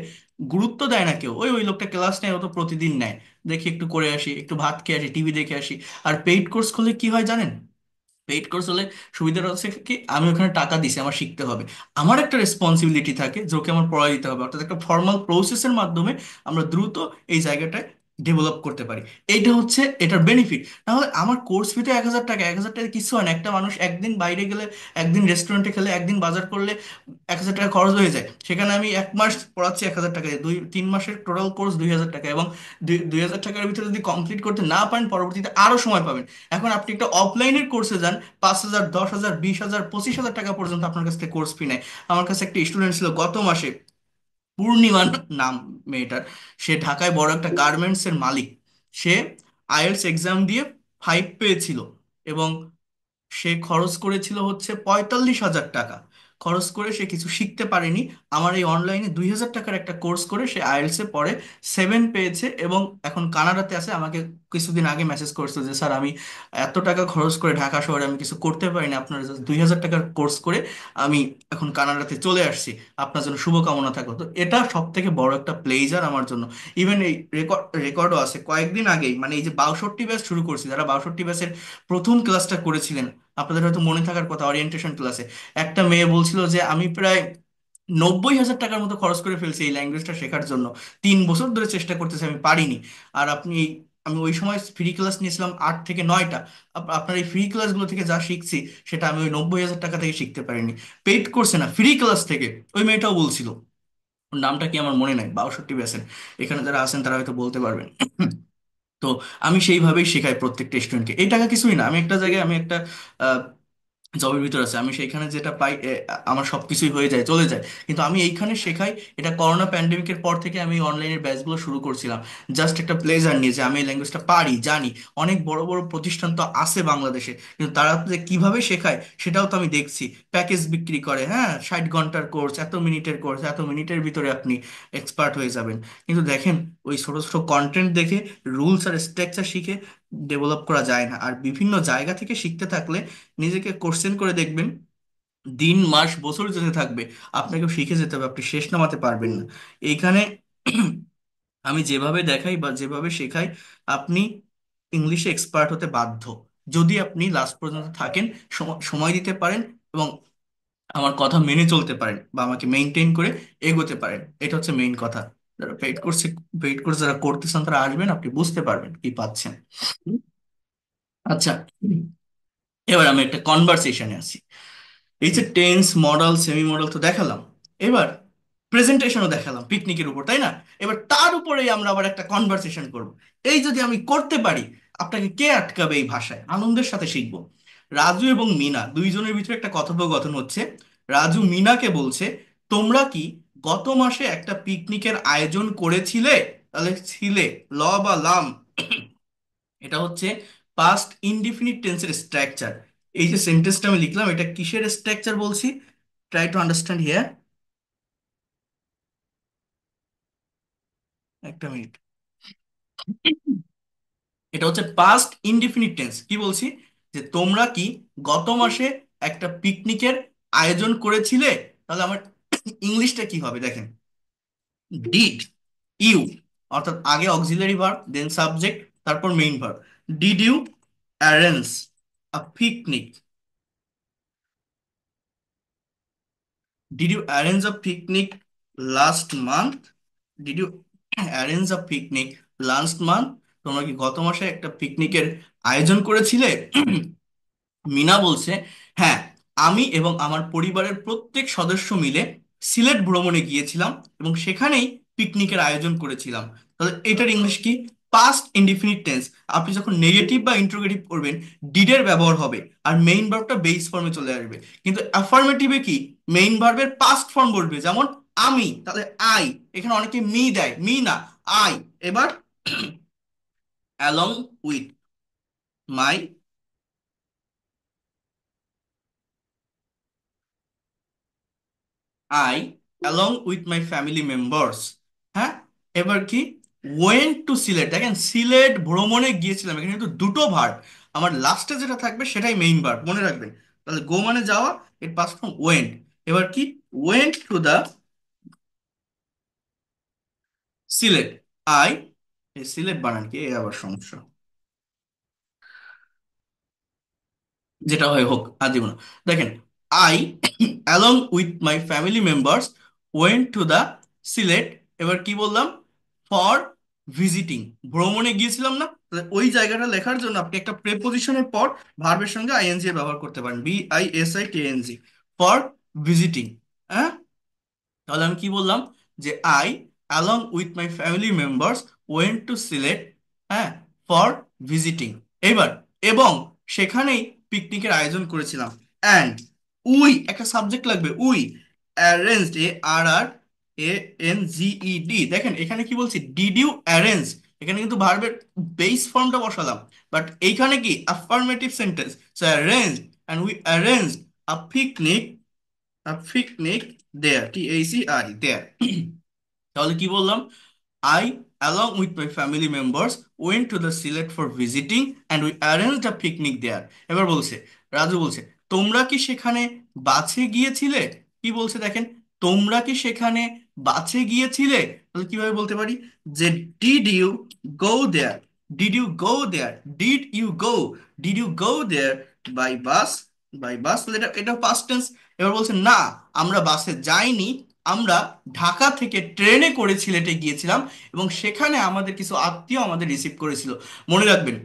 গুরুত্ব দেয় না কেউ। ওই ওই লোকটা ক্লাস নেয়, ও তো প্রতিদিন নেয়, দেখি একটু করে আসি, একটু ভাত খেয়ে আসি, টিভি দেখে আসি। আর পেইড কোর্স করলে কি হয় জানেন? পেইড কোর্স হলে সুবিধাটা হচ্ছে কি, আমি ওখানে টাকা দিছি, আমার শিখতে হবে, আমার একটা রেসপন্সিবিলিটি থাকে যে ওকে আমার পড়াই দিতে হবে, অর্থাৎ একটা ফর্মাল প্রসেসের মাধ্যমে আমরা দ্রুত এই জায়গাটায় ডেভেলপ করতে পারি। এইটা হচ্ছে এটার বেনিফিট। নাহলে আমার কোর্স ফি তো 1,000 টাকা, 1,000 টাকা কিছু হয় না। একটা মানুষ একদিন বাইরে গেলে, একদিন রেস্টুরেন্টে খেলে, একদিন বাজার করলে 1,000 টাকা খরচ হয়ে যায়। সেখানে আমি 1 মাস পড়াচ্ছি 1,000 টাকা, 2-3 মাসের টোটাল কোর্স 2,000 টাকা, এবং 2,000 টাকার ভিতরে যদি কমপ্লিট করতে না পারেন পরবর্তীতে আরো সময় পাবেন। এখন আপনি একটা অফলাইনের কোর্সে যান, 5,000, 10,000, 20,000, 25,000 টাকা পর্যন্ত আপনার কাছ থেকে কোর্স ফি নেয়। আমার কাছে একটা স্টুডেন্ট ছিল গত মাসে, পূর্ণিমা নাম মেয়েটার। সে ঢাকায় বড় একটা গার্মেন্টস এর মালিক। সে আইএলটিএস এক্সাম দিয়ে 5 পেয়েছিল, এবং সে খরচ করেছিল হচ্ছে 45,000 টাকা। খরচ করে সে কিছু শিখতে পারেনি। আমার এই অনলাইনে 2,000 টাকার একটা কোর্স করে সে আইএলটিএস এ পরে 7 পেয়েছে, এবং এখন কানাডাতে আছে। আমাকে কিছুদিন আগে মেসেজ করছে যে স্যার, আমি এত টাকা খরচ করে ঢাকা শহরে আমি কিছু করতে পারিনি, আপনার জাস্ট 2,000 টাকার কোর্স করে আমি এখন কানাডাতে চলে আসছি, আপনার জন্য শুভকামনা থাকলো। তো এটা সব থেকে বড় একটা প্লেজার আমার জন্য। ইভেন এই রেকর্ডও আছে, কয়েকদিন আগেই, মানে এই যে 62 ব্যাচ শুরু করছি, যারা 62 ব্যাচের প্রথম ক্লাসটা করেছিলেন, আপনাদের হয়তো মনে থাকার কথা, ওরিয়েন্টেশন ক্লাসে একটা মেয়ে বলছিল যে আমি প্রায় 90,000 টাকার মতো খরচ করে ফেলছি এই ল্যাঙ্গুয়েজটা শেখার জন্য। 3 বছর ধরে চেষ্টা করতেছি, আমি পারিনি। আর আপনি, আমি ওই সময় ফ্রি ক্লাস নিয়েছিলাম 8 থেকে 9টা। আপনার এই ফ্রি ক্লাসগুলো থেকে যা শিখছি, সেটা আমি ওই 90,000 টাকা থেকে শিখতে পারিনি। পেইড কোর্সে না, ফ্রি ক্লাস থেকে। ওই মেয়েটাও বলছিল, ওর নামটা কি আমার মনে নাই, 62 ব্যাচের। এখানে যারা আছেন তারা হয়তো বলতে পারবেন। তো আমি সেইভাবেই শেখাই প্রত্যেকটা স্টুডেন্টকে। এই টাকা কিছুই না। আমি একটা জায়গায়, আমি একটা জবের ভিতর আছে, আমি সেইখানে যেটা পাই আমার সবকিছুই হয়ে যায়, চলে যায়। কিন্তু আমি এইখানে শেখাই। এটা করোনা প্যান্ডেমিকের পর থেকে আমি অনলাইনের ব্যাচগুলো শুরু করছিলাম, জাস্ট একটা প্লেজার নিয়ে, যে আমি এই ল্যাঙ্গুয়েজটা পারি, জানি। অনেক বড় বড় প্রতিষ্ঠান তো আছে বাংলাদেশে, কিন্তু তারা যে কিভাবে শেখায় সেটাও তো আমি দেখছি। প্যাকেজ বিক্রি করে, হ্যাঁ, 60 ঘন্টার কোর্স, এত মিনিটের কোর্স, এত মিনিটের ভিতরে আপনি এক্সপার্ট হয়ে যাবেন। কিন্তু দেখেন, ওই ছোট ছোট কন্টেন্ট দেখে, রুলস আর স্ট্রাকচার শিখে ডেভেলপ করা যায় না। আর বিভিন্ন জায়গা থেকে শিখতে থাকলে, নিজেকে কোশ্চেন করে দেখবেন, দিন মাস বছর যেতে থাকবে, আপনাকেও শিখে যেতে হবে, আপনি শেষ নামাতে পারবেন না। এইখানে আমি যেভাবে দেখাই বা যেভাবে শেখাই, আপনি ইংলিশে এক্সপার্ট হতে বাধ্য, যদি আপনি লাস্ট পর্যন্ত থাকেন, সময় দিতে পারেন, এবং আমার কথা মেনে চলতে পারেন, বা আমাকে মেনটেন করে এগোতে পারেন। এটা হচ্ছে মেইন কথা। যারা পেইড কোর্স যারা করতেছেন, তারা আসবেন, আপনি বুঝতে পারবেন কি পাচ্ছেন। হুম? আচ্ছা, এবার আমি একটা কনভারসেশনে আছি। এই যে টেন্স, মডেল, সেমি মডেল তো দেখালাম, এবার প্রেজেন্টেশনও দেখালাম পিকনিকের উপর, তাই না? এবার তার উপরেই আমরা আবার একটা কনভারসেশন করব। এই যদি আমি করতে পারি, আপনাকে কে আটকাবে? এই ভাষায় আনন্দের সাথে শিখবো। রাজু এবং মিনা দুইজনের ভিতরে একটা কথোপকথন হচ্ছে। রাজু মিনাকে বলছে, তোমরা কি গত মাসে একটা পিকনিকের আয়োজন করেছিলে? তাহলে ছিলে, ল বা লাম, এটা হচ্ছে পাস্ট ইনডিফিনিট টেন্সের স্ট্রাকচার। এই যে সেন্টেন্সটা আমি লিখলাম, এটা কিসের স্ট্রাকচার বলছি? Try to understand here. একটা মিনিট। এটা হচ্ছে পাস্ট ইনডিফিনিট টেন্স। কি বলছি? যে তোমরা কি গত মাসে একটা পিকনিকের আয়োজন করেছিলে? তাহলে আমার ইংলিশটা কি হবে দেখেন। ডিড ইউ, অর্থাৎ আগে অক্সিলারি ভার্ব, দেন সাবজেক্ট, তারপর main verb. Did you arrange a picnic? Did you arrange a picnic last month? Did you arrange a picnic last month? তোমরা কি গত মাসে একটা পিকনিকের আয়োজন করেছিলে? মিনা বলছে, হ্যাঁ, আমি এবং আমার পরিবারের প্রত্যেক সদস্য মিলে সিলেট ভ্রমণে গিয়েছিলাম, এবং সেখানেই পিকনিকের আয়োজন করেছিলাম। তাহলে এটার ইংলিশ কি? Past indefinite tense. আপনি যখন নেগেটিভ বা ইন্টারোগেটিভ করবেন, ডিডের ব্যবহার হবে, আর মেইন ভার্বটা বেস ফর্মে চলে আসবে। কিন্তু অ্যাফার্মেটিভে কি, মেইন ভার্বের পাস্ট ফর্ম বসবে, যেমন আমি, তাহলে আই। এখানে অনেকে মি দেয়, মি না, আই। এবার along with my, I along with my family members. হ্যাঁ, এবার কি, ওয়েন্ট টু সিলেট, দেখেন সিলেট ভ্রমণে গিয়েছিলাম, এখানে কিন্তু দুটো ভার্ব, আমার লাস্টে যেটা থাকবে সেটাই মেইন ভার্ব, মনে রাখবেন। তাহলে গো মানে যাওয়া, এর পাস্ট ফর্ম ওয়েন্ট। এবার কি, went to the Sylhet. I, এই সিলেট বানান কি, এই আবার সমস্যা, যেটা হয় হোক, আর দিব না। দেখেন, I along with my family members went to the Sylhet. এবার কি বললাম, ফর ভিজিটিং, ভ্রমণে গিয়েছিলাম না, তাহলে ওই জায়গাটা লেখার জন্য আপনি একটা প্রেপোজিশনের পর ভার্বের সঙ্গে আইএনজি এর ব্যবহার করতে পারেন, BISITNG, ফর ভিজিটিং। হ্যাঁ, তাহলে আমি কি বললাম, যে I along with my family members went two Sylhet, হ্যাঁ, ফর ভিজিটিং। এবার, এবং সেখানেই পিকনিকের আয়োজন করেছিলাম। অ্যান্ড উই, একটা সাবজেক্ট লাগবে, উই অ্যারেঞ্জড, ARANGED, দেখেন এখানে কি বলছি, ডিড ইউ অ্যারেঞ্জ, এখানে কিন্তু ভার্বের বেস ফর্মটা বসালাম, বাট এইখানে কি affirmative sentence, so arrange, and we arrange a picnic, there, TACRE, there. তাহলে কি বললাম, I along with my family members went to the Sylhet for visiting and we arranged a picnic there. এবার বলছে, রাজু বলছে, তোমরা কি সেখানে বাসে গিয়েছিলে? কি বলছে দেখেন, তোমরা কি সেখানে বাসে গিয়েছিলে? তাহলে কিভাবে বলতে পারি, যে did you go there, did you go there, did you go there by bus, তাহলে এটা এটা পাস্ট টেন্স। এবার বলছে না, আমরা বাসে যাইনি, আমরা ঢাকা থেকে ট্রেনে করে সিলেটে গিয়েছিলাম, এবং সেখানে আমাদের কিছু আত্মীয় আমাদের রিসিভ করেছিল। মনে রাখবেন,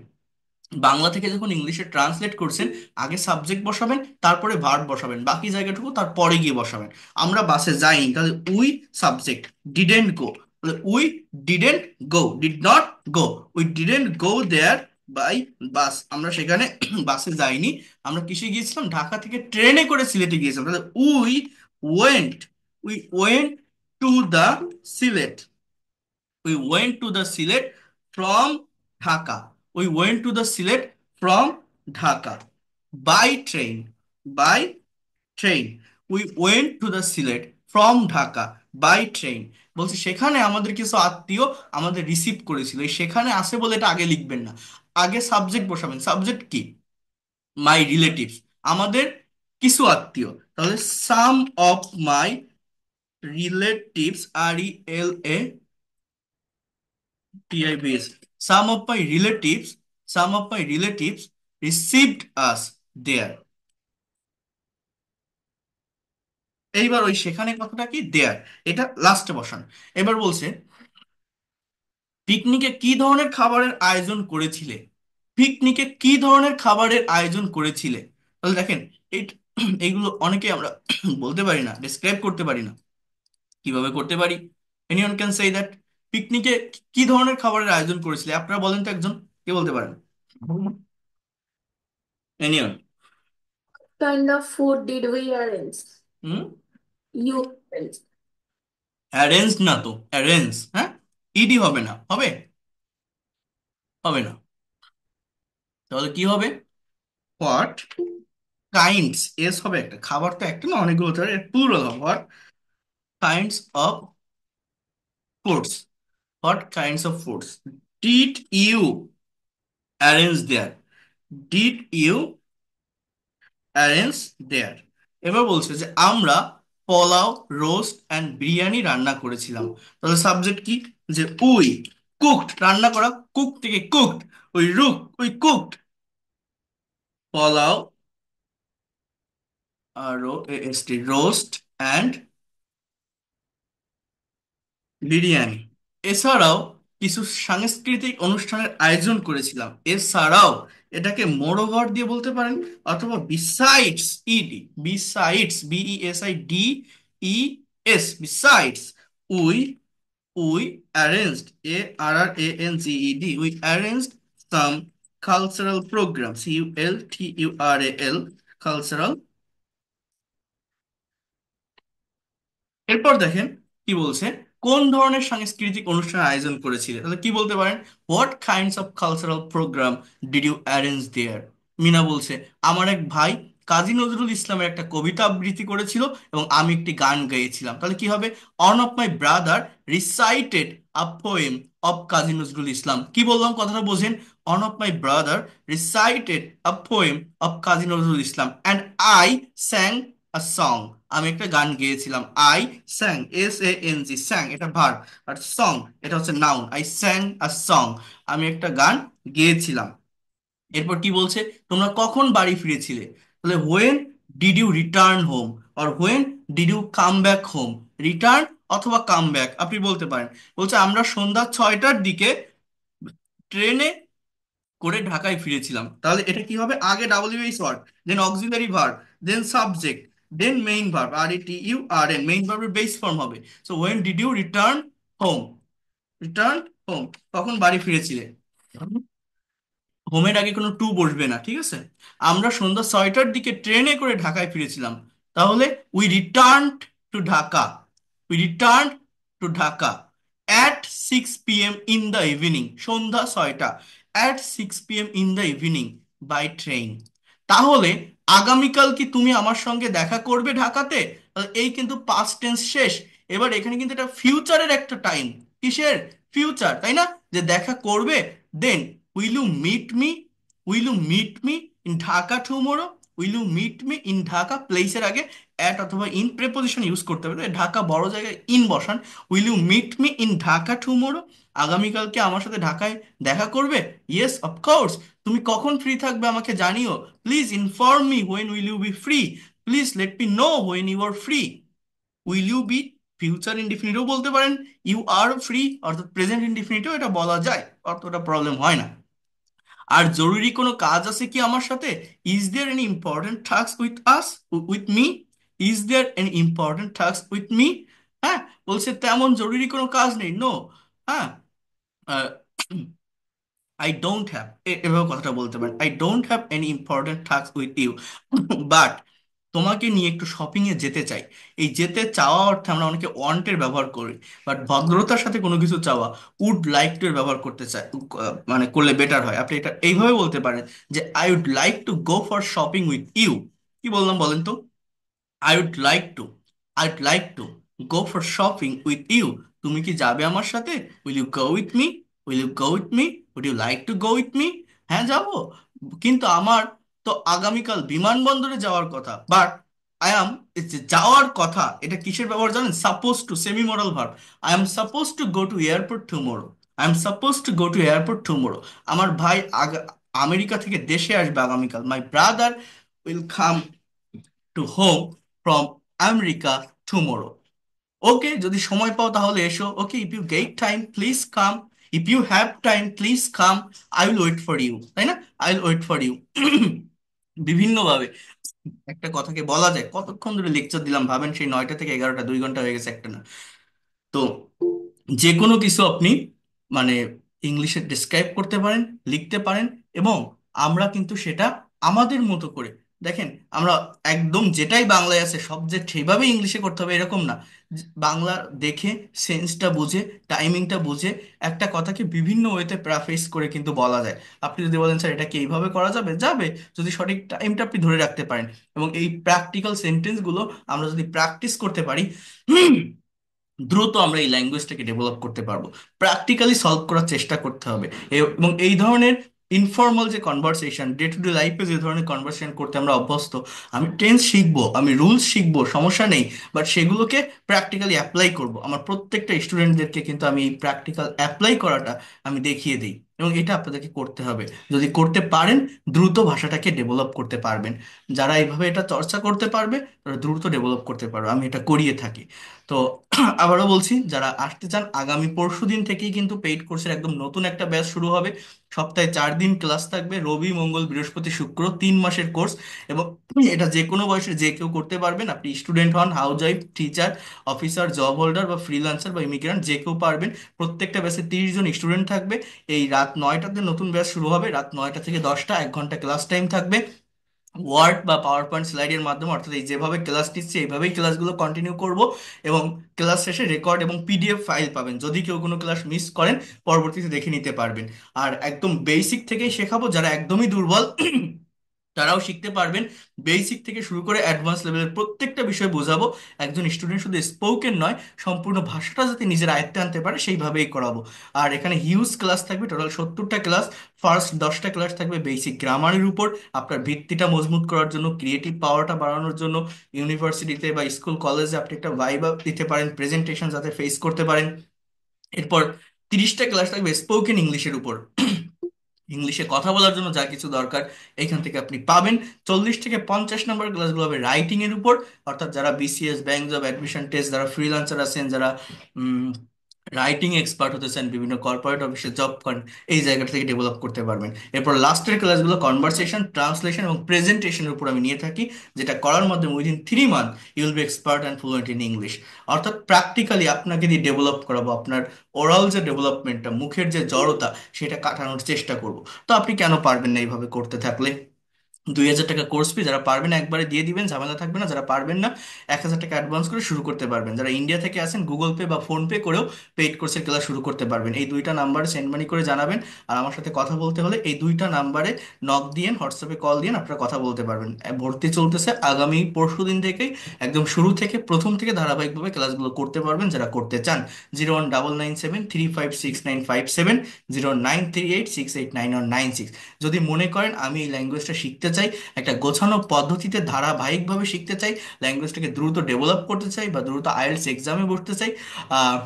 বাংলা থেকে যখন ইংলিশে ট্রান্সলেট করছেন, আগে সাবজেক্ট বসাবেন, তারপরে ভার্ব বসাবেন, বাকি জায়গাটুকু তারপরে গিয়ে বসাবেন। আমরা বাসে যাইনি, তাহলে উই সাবজেক্ট, ডিডেন্ট গো, তাহলে we didn't go, did not go, we didn't go there by bus, আমরা সেখানে বাসে যাইনি, আমরা কিসে গিয়েছিলাম, ঢাকা থেকে ট্রেনে করে সিলেটে গিয়েছিলাম। তাহলে went we went to the Sylhet, we went to the Sylhet from Dhaka. We went to the Sylhet from Dhaka by train. By train. We went to the Sylhet from Dhaka by train. বলছি সেখানে আমাদের কিছু আত্মীয় আমাদের receive করেছিল, এই সেখানে আসে বলে এটা আগে লিখবেন না, আগে সাবজেক্ট বসাবেন। সাবজেক্ট কি, মাই রিলেটিভস, আমাদের কিছু আত্মীয়, তাহলে some of my relatives, RELATIVS, some of my relatives received us there. এইবার ওই সেখানে কথাটা কি, দেয়ার, এটা লাস্টে বসান। এবার বলছে, পিকনিকে কি ধরনের খাবারের আয়োজন করেছিলে? পিকনিকে কি ধরনের খাবারের আয়োজন করেছিলে? তাহলে দেখেন, এই এইগুলো অনেকে আমরা বলতে পারি না, ডিসক্রাইব করতে পারি না, কিভাবে করতে পারি? এনিওয়ান ক্যান সে দ্যাট, পিকনিকে কি ধরনের খাবারের আয়োজন করেছিলে, আপনারা বলেন তো একজন, কে বলতে পারেন? Anyone? Kind of food did we arrange? Hmm, You arranged. Arrange না তো, অ্যারেঞ্জ, হ্যাঁ, ইডি হবে না, হবে, হবে না। তাহলে কি হবে, হোয়াট কাইন্ডস, এস হবে একটা, খাবার তো একটা না, অনেকগুলো হতে পারে, প্লুরাল হবে, what kinds of foods, what kinds of foods did you arrange there, did you arrange there. এবার বলছে যে আমরা পোলাও, রোস্ট অ্যান্ড বিরিয়ানি রান্না করেছিলাম। তাহলে সাবজেক্ট কি, যে উই কুকড, রান্না করা, কুক থেকে cooked, we cooked pulao, ROAST, roast and biryani. এছাড়াও কিছু সাংস্কৃতিক অনুষ্ঠানের আয়োজন করেছিলাম, এছাড়াও, এটাকে মোরওভার দিয়ে বলতে পারেন, অথবা besides, BESIDES, besides. We we arranged, ARRANGED, we arranged some cultural programme, CULTURAL, cultural. এরপর দেখেন কি বলছে, কোন ধরনের সাংস্কৃতিক অনুষ্ঠান আয়োজন করেছিলে? তাহলে কি বলতে পারেন, what kinds of cultural program did you arrange there. Mina বলছে, আমার এক ভাই কাজী নজরুল ইসলামের একটা কবিতা আবৃত্তি করেছিল এবং আমি একটি গান গেয়েছিলাম। তাহলে কি হবে? One of my brother recited a poem of Kazi Nazrul Islam. কি বললাম কথাটা বোঝেন? One of my brother recited a poem of Kazi Nazrul Islam and I sang a song. আমি একটা গান গেয়েছিলাম। আই স্যাং, SANG, স্যাং এটা ভার্ব, আর সং এটা হচ্ছে noun. I sang a song, আমি একটা গান গেয়েছিলাম। এরপর কি বলছে? তোমরা কখন বাড়ি ফিরেছিলে? তাহলে when did you return home, or when did you come back home. Return অথবা কাম ব্যাক আপনি বলতে পারেন। বলছে আমরা সন্ধ্যা 6টার দিকে ট্রেনে করে ঢাকায় ফিরেছিলাম। তাহলে এটা কি হবে? আগে WH word, then auxiliary verb, then subject, then main verb, RETURN, main ভার্বের বেস ফর্ম হবে। So when did you return home, return home, কখন বাড়ি ফিরেছিলে। হোমের আগে কোনো টু বসবে না, ঠিক আছে? আমরা সন্ধ্যা 6টার দিকে ট্রেনে করে ঢাকায় ফিরেছিলাম। তাহলে we return to Dhaka, we return to Dhaka at 6 p.m. In the evening. সন্ধ্যা 6টা, at 6 p.m. In the evening by train. তাহলে আগামীকাল কি তুমি আমার সঙ্গে দেখা করবে ঢাকাতে? তাহলে এই কিন্তু পাস্ট টেন্স শেষ। এবার এখানে কিন্তু এটা ফিউচারের একটা টাইম। কিসের? ফিউচার, তাই না? যে দেখা করবে। Then will you meet me, will you meet me in Dhaka tomorrow. Will you meet me in Dhaka, প্লেসের আগে অ্যাট অথবা ইন প্রেপোজিশন ইউজ করতে হবে। তাই ঢাকা বড় জায়গায় ইন বসান। Will you meet me in Dhaka tomorrow, আগামীকালকে আমার সাথে ঢাকায় দেখা করবে? Yes of course. তুমি কখন ফ্রি থাকবে আমাকে জানিও। Please inform me when will you be free, please let me know when you are free. Will you be future ইনডিফিনিটও বলতে পারেন, ইউ আর ফ্রি অর্থাৎ প্রেজেন্ট ইনডিফিনিটও এটা বলা যায়, অতটা প্রবলেম হয় না। আর জরুরি কোনো কাজ আছে কি আমার সাথে? Is there any important task with us, with me? Is there any important task with me? হ্যাঁ, বলছে তেমন জরুরি কোনো কাজ নেই, নো। হ্যাঁ, আই ডোন্ট হ্যাভ, এভাবে কথাটা বলতে পারেন, I don't have any important task with you, but তোমাকে নিয়ে একটু শপিং এ যেতে চাই। এই যেতে চাওয়া অর্থে আমরা অনেকে ওয়ান্টের ব্যবহার করি, বাট ভদ্রতার সাথে কোনো কিছু চাওয়া উড লাইক টু এর ব্যবহার করতে চাই, মানে করলে বেটার হয়। আপনি এটা এইভাবে বলতে পারেন যে I would like to go for shopping with you. কি বললাম বলেন তো? I would like to, I'd like to go for shopping with you. তুমি কি যাবে আমার সাথে? Will you go with me, will you go with me, would you like to go with me? হ্যাঁ যাবো, কিন্তু আমার তো আগামীকাল বিমানবন্দরে যাওয়ার কথা। বাট আই অ্যাম, যাওয়ার কথা এটা কিসের ব্যবহার জানেন? Suppose to, semi modal verb. I am suppose to go to airport tomorrow, I am suppose to go to airport tomorrow. আমার ভাই আমেরিকা থেকে দেশে আসবে আগামীকাল। My brother will come to home from America tomorrow. Okay, যদি সময় পাও তাহলে এসো। Okay, if you get time please come, if you have time please come, I will wait for you. তাই না? I will wait for you. বিভিন্নভাবে একটা কথাকে বলা যায়। কতক্ষণ ধরে লেকচার দিলাম ভাবেন, সেই 9টা থেকে 11টা, 2 ঘন্টা হয়ে গেছে একটা না। তো যে কোনো কিছু আপনি মানে ইংলিশে ডিসক্রাইব করতে পারেন, লিখতে পারেন, এবং আমরা কিন্তু সেটা আমাদের মতো করে, দেখেন আমরা একদম যেটাই বাংলায় আছে সব যে সেইভাবে ইংলিশে করতে হবে এরকম না। বাংলা দেখে সেন্সটা বুঝে, টাইমিংটা বুঝে একটা কথাকে বিভিন্ন ওয়েতে প্রাফেস করে কিন্তু বলা যায়। আপনি যদি বলেন স্যার এটা কি এইভাবে করা যাবে, যাবে, যদি সঠিক টাইমটা আপনি ধরে রাখতে পারেন। এবং এই প্র্যাকটিক্যাল সেন্টেন্সগুলো আমরা যদি প্র্যাকটিস করতে পারি, দ্রুত আমরা এই ল্যাঙ্গুয়েজটাকে ডেভেলপ করতে পারবো। প্র্যাকটিক্যালি সলভ করার চেষ্টা করতে হবে। এবং এই ধরনের ইনফর্মাল যে কনভারসেশন, ডে টু ডে লাইফে যে ধরনের কনভারসেশন করতে আমরা অভ্যস্ত, আমি টেন্স শিখবো, আমি রুলস শিখবো, সমস্যা নেই, বাট সেগুলোকে প্র্যাকটিক্যালি অ্যাপ্লাই করব। আমার প্রত্যেকটা স্টুডেন্টদেরকে কিন্তু আমি এই প্র্যাকটিক্যাল অ্যাপ্লাই করাটা আমি দেখিয়ে দিই, এবং এটা আপনাদেরকে করতে হবে। যদি করতে পারেন দ্রুত ভাষাটাকে ডেভেলপ করতে পারবেন। যারা এইভাবে এটা চর্চা করতে পারবে তারা দ্রুত ডেভেলপ করতে পারবে, আমি এটা করিয়ে থাকি। তো আবারও বলছি, যারা আসতে চান আগামী পরশু দিন থেকেই কিন্তু পেইড কোর্সের একদম নতুন একটা ব্যাচ শুরু হবে। সপ্তাহে 4 দিন ক্লাস থাকবে, রবি মঙ্গল বৃহস্পতি শুক্র, 3 মাসের কোর্স। এবং এটা যে কোনো বয়সের যে কেউ করতে পারবেন। আপনি স্টুডেন্ট হন, house wife, teacher, officer, job holder বা ফ্রিল্যান্সার বা ইমিগ্রেন্ট, যে কেউ পারবেন। প্রত্যেকটা ব্যাচে 30 জন স্টুডেন্ট থাকবে। এই রাত 9টাতে নতুন ব্যাচ শুরু হবে, রাত 9টা থেকে 10টা, 1 ঘন্টা ক্লাস টাইম থাকবে। ওয়ার্ড বা পাওয়ার পয়েন্ট স্লাইডের মাধ্যমে, অর্থাৎ এই যেভাবে ক্লাস নিচ্ছি এইভাবেই ক্লাসগুলো কন্টিনিউ করব। এবং ক্লাস শেষে রেকর্ড এবং PDF ফাইল পাবেন, যদি কেউ কোনো ক্লাস মিস করেন পরবর্তীতে দেখে নিতে পারবেন। আর একদম বেসিক থেকেই শেখাবো, যারা একদমই দুর্বল তারাও শিখতে পারবেন। বেসিক থেকে শুরু করে অ্যাডভান্স লেভেলের প্রত্যেকটা বিষয় বোঝাবো। একজন স্টুডেন্ট শুধু স্পোকেন নয়, সম্পূর্ণ ভাষাটা যাতে নিজের আয়ত্তে আনতে পারে সেইভাবেই করাবো। আর এখানে হিউজ ক্লাস থাকবে, টোটাল 70টা ক্লাস। ফার্স্ট 10টা ক্লাস থাকবে বেসিক গ্রামারের উপর, আপনার ভিত্তিটা মজবুত করার জন্য, ক্রিয়েটিভ পাওয়ারটা বাড়ানোর জন্য। ইউনিভার্সিটিতে বা স্কুল কলেজে আপনি একটা ভাইবা দিতে পারেন, প্রেজেন্টেশন যাতে ফেস করতে পারেন। এরপর 30টা ক্লাস থাকবে স্পোকেন ইংলিশের উপর, ইংলিশে কথা বলার জন্য যা কিছু দরকার এখান থেকে আপনি পাবেন। 40 থেকে 50 নম্বর ক্লাসগুলো হবে রাইটিং এর উপর, অর্থাৎ যারা BCS, bank job, admission test, যারা ফ্রিল্যান্সার আছেন, যারা রাইটিং এক্সপার্ট হতে চান, বিভিন্ন কর্পোরেট অফিসে জব করেন, এই জায়গাটা থেকে ডেভেলপ করতে পারবেন। এরপর লাস্টের ক্লাসগুলো কনভারসেশন, ট্রান্সলেশন এবং প্রেজেন্টেশনের উপর আমি নিয়ে থাকি, যেটা করার মাধ্যমে within 3 month you will be expert and fluent in English. অর্থাৎ প্র্যাকটিক্যালি আপনাকে দিয়ে ডেভেলপ করাবো, আপনার ওরাল যে ডেভেলপমেন্টটা, মুখের যে জড়তা, সেটা কাটানোর চেষ্টা করব। তো আপনি কেন পারবেন না এইভাবে করতে থাকলে? 2,000 টাকা কোর্স ফি, যারা পারবেন একবারে দিয়ে দিবেন, ঝামেলা থাকবে না। যারা পারবেন না, 1,000 টাকা অ্যাডভান্স করে শুরু করতে পারবেন। যারা ইন্ডিয়া থেকে আসেন, গুগল পে বা ফোন পে করেও পেইড কোর্সের ক্লাস শুরু করতে পারবেন। এই দুইটা নাম্বারে সেন্ড মানি করে জানাবেন। আর আমার সাথে কথা বলতে হলে এই দুইটা নাম্বারে নক দিয়েন, হোয়াটসঅ্যাপে কল দিয়েন, আপনারা কথা বলতে পারবেন। ভর্তি চলতেছে আগামী পরশু দিন থেকেই, একদম শুরু থেকে, প্রথম থেকে ধারাবাহিকভাবে ক্লাসগুলো করতে পারবেন যারা করতে চান। 01997356957, 09386899196। যদি মনে করেন আমি এই ল্যাঙ্গুয়েজটা শিখতে চাই, একটা গোছানো পদ্ধতিতে ধারাবাহিকভাবে শিখতে চাই, ল্যাঙ্গুয়েজটাকে দ্রুত ডেভেলপ করতে চাই, বা দ্রুত আইএলটিএস এক্সামে বসতে চাই, আহ,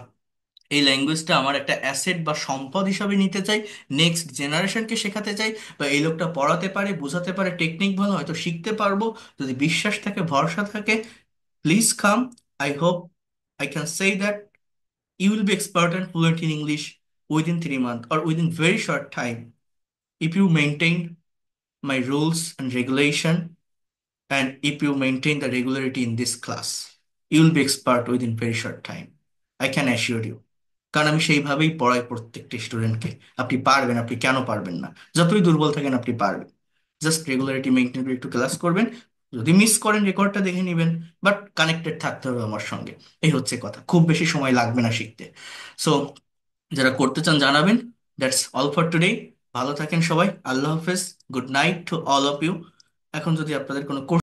এই ল্যাঙ্গুয়েজটা আমার একটা অ্যাসেট বা সম্পদ হিসাবে নিতে চাই, নেক্সট জেনারেশনকে শেখাতে চাই, বা এই লোকটা পড়াতে পারে, বোঝাতে পারে, টেকনিক ভালো, হয়তো শিখতে পারবো, যদি বিশ্বাস থাকে, ভরসা থাকে, please come. I hope I can say that you will be expert and fluent in English within 3 month or within very short time if you maintain my rules and regulation, and if you maintain the regularity in this class, you will be expert within very short time. I can assure you. কারণ আমি সেইভাবেই পড়াই প্রত্যেকটা স্টুডেন্টকে। আপনি পারবেন, আপনি কেন পারবেন না? যতই দুর্বল থাকেন আপনি পারবেন। জাস্ট রেগুলারিটি মেনটেন করে একটু ক্লাস করবেন, যদি মিস করেন রেকর্ডটা দেখে নেবেন, বাট কানেক্টেড থাকতে হবে আমার সঙ্গে। এই হচ্ছে কথা, খুব বেশি সময় লাগবে না শিখতে। সো যারা করতে চান জানাবেন। That's all for today. ভালো থাকেন সবাই, আল্লাহ হাফেজ, good night to all of you. এখন যদি আপনাদের কোনো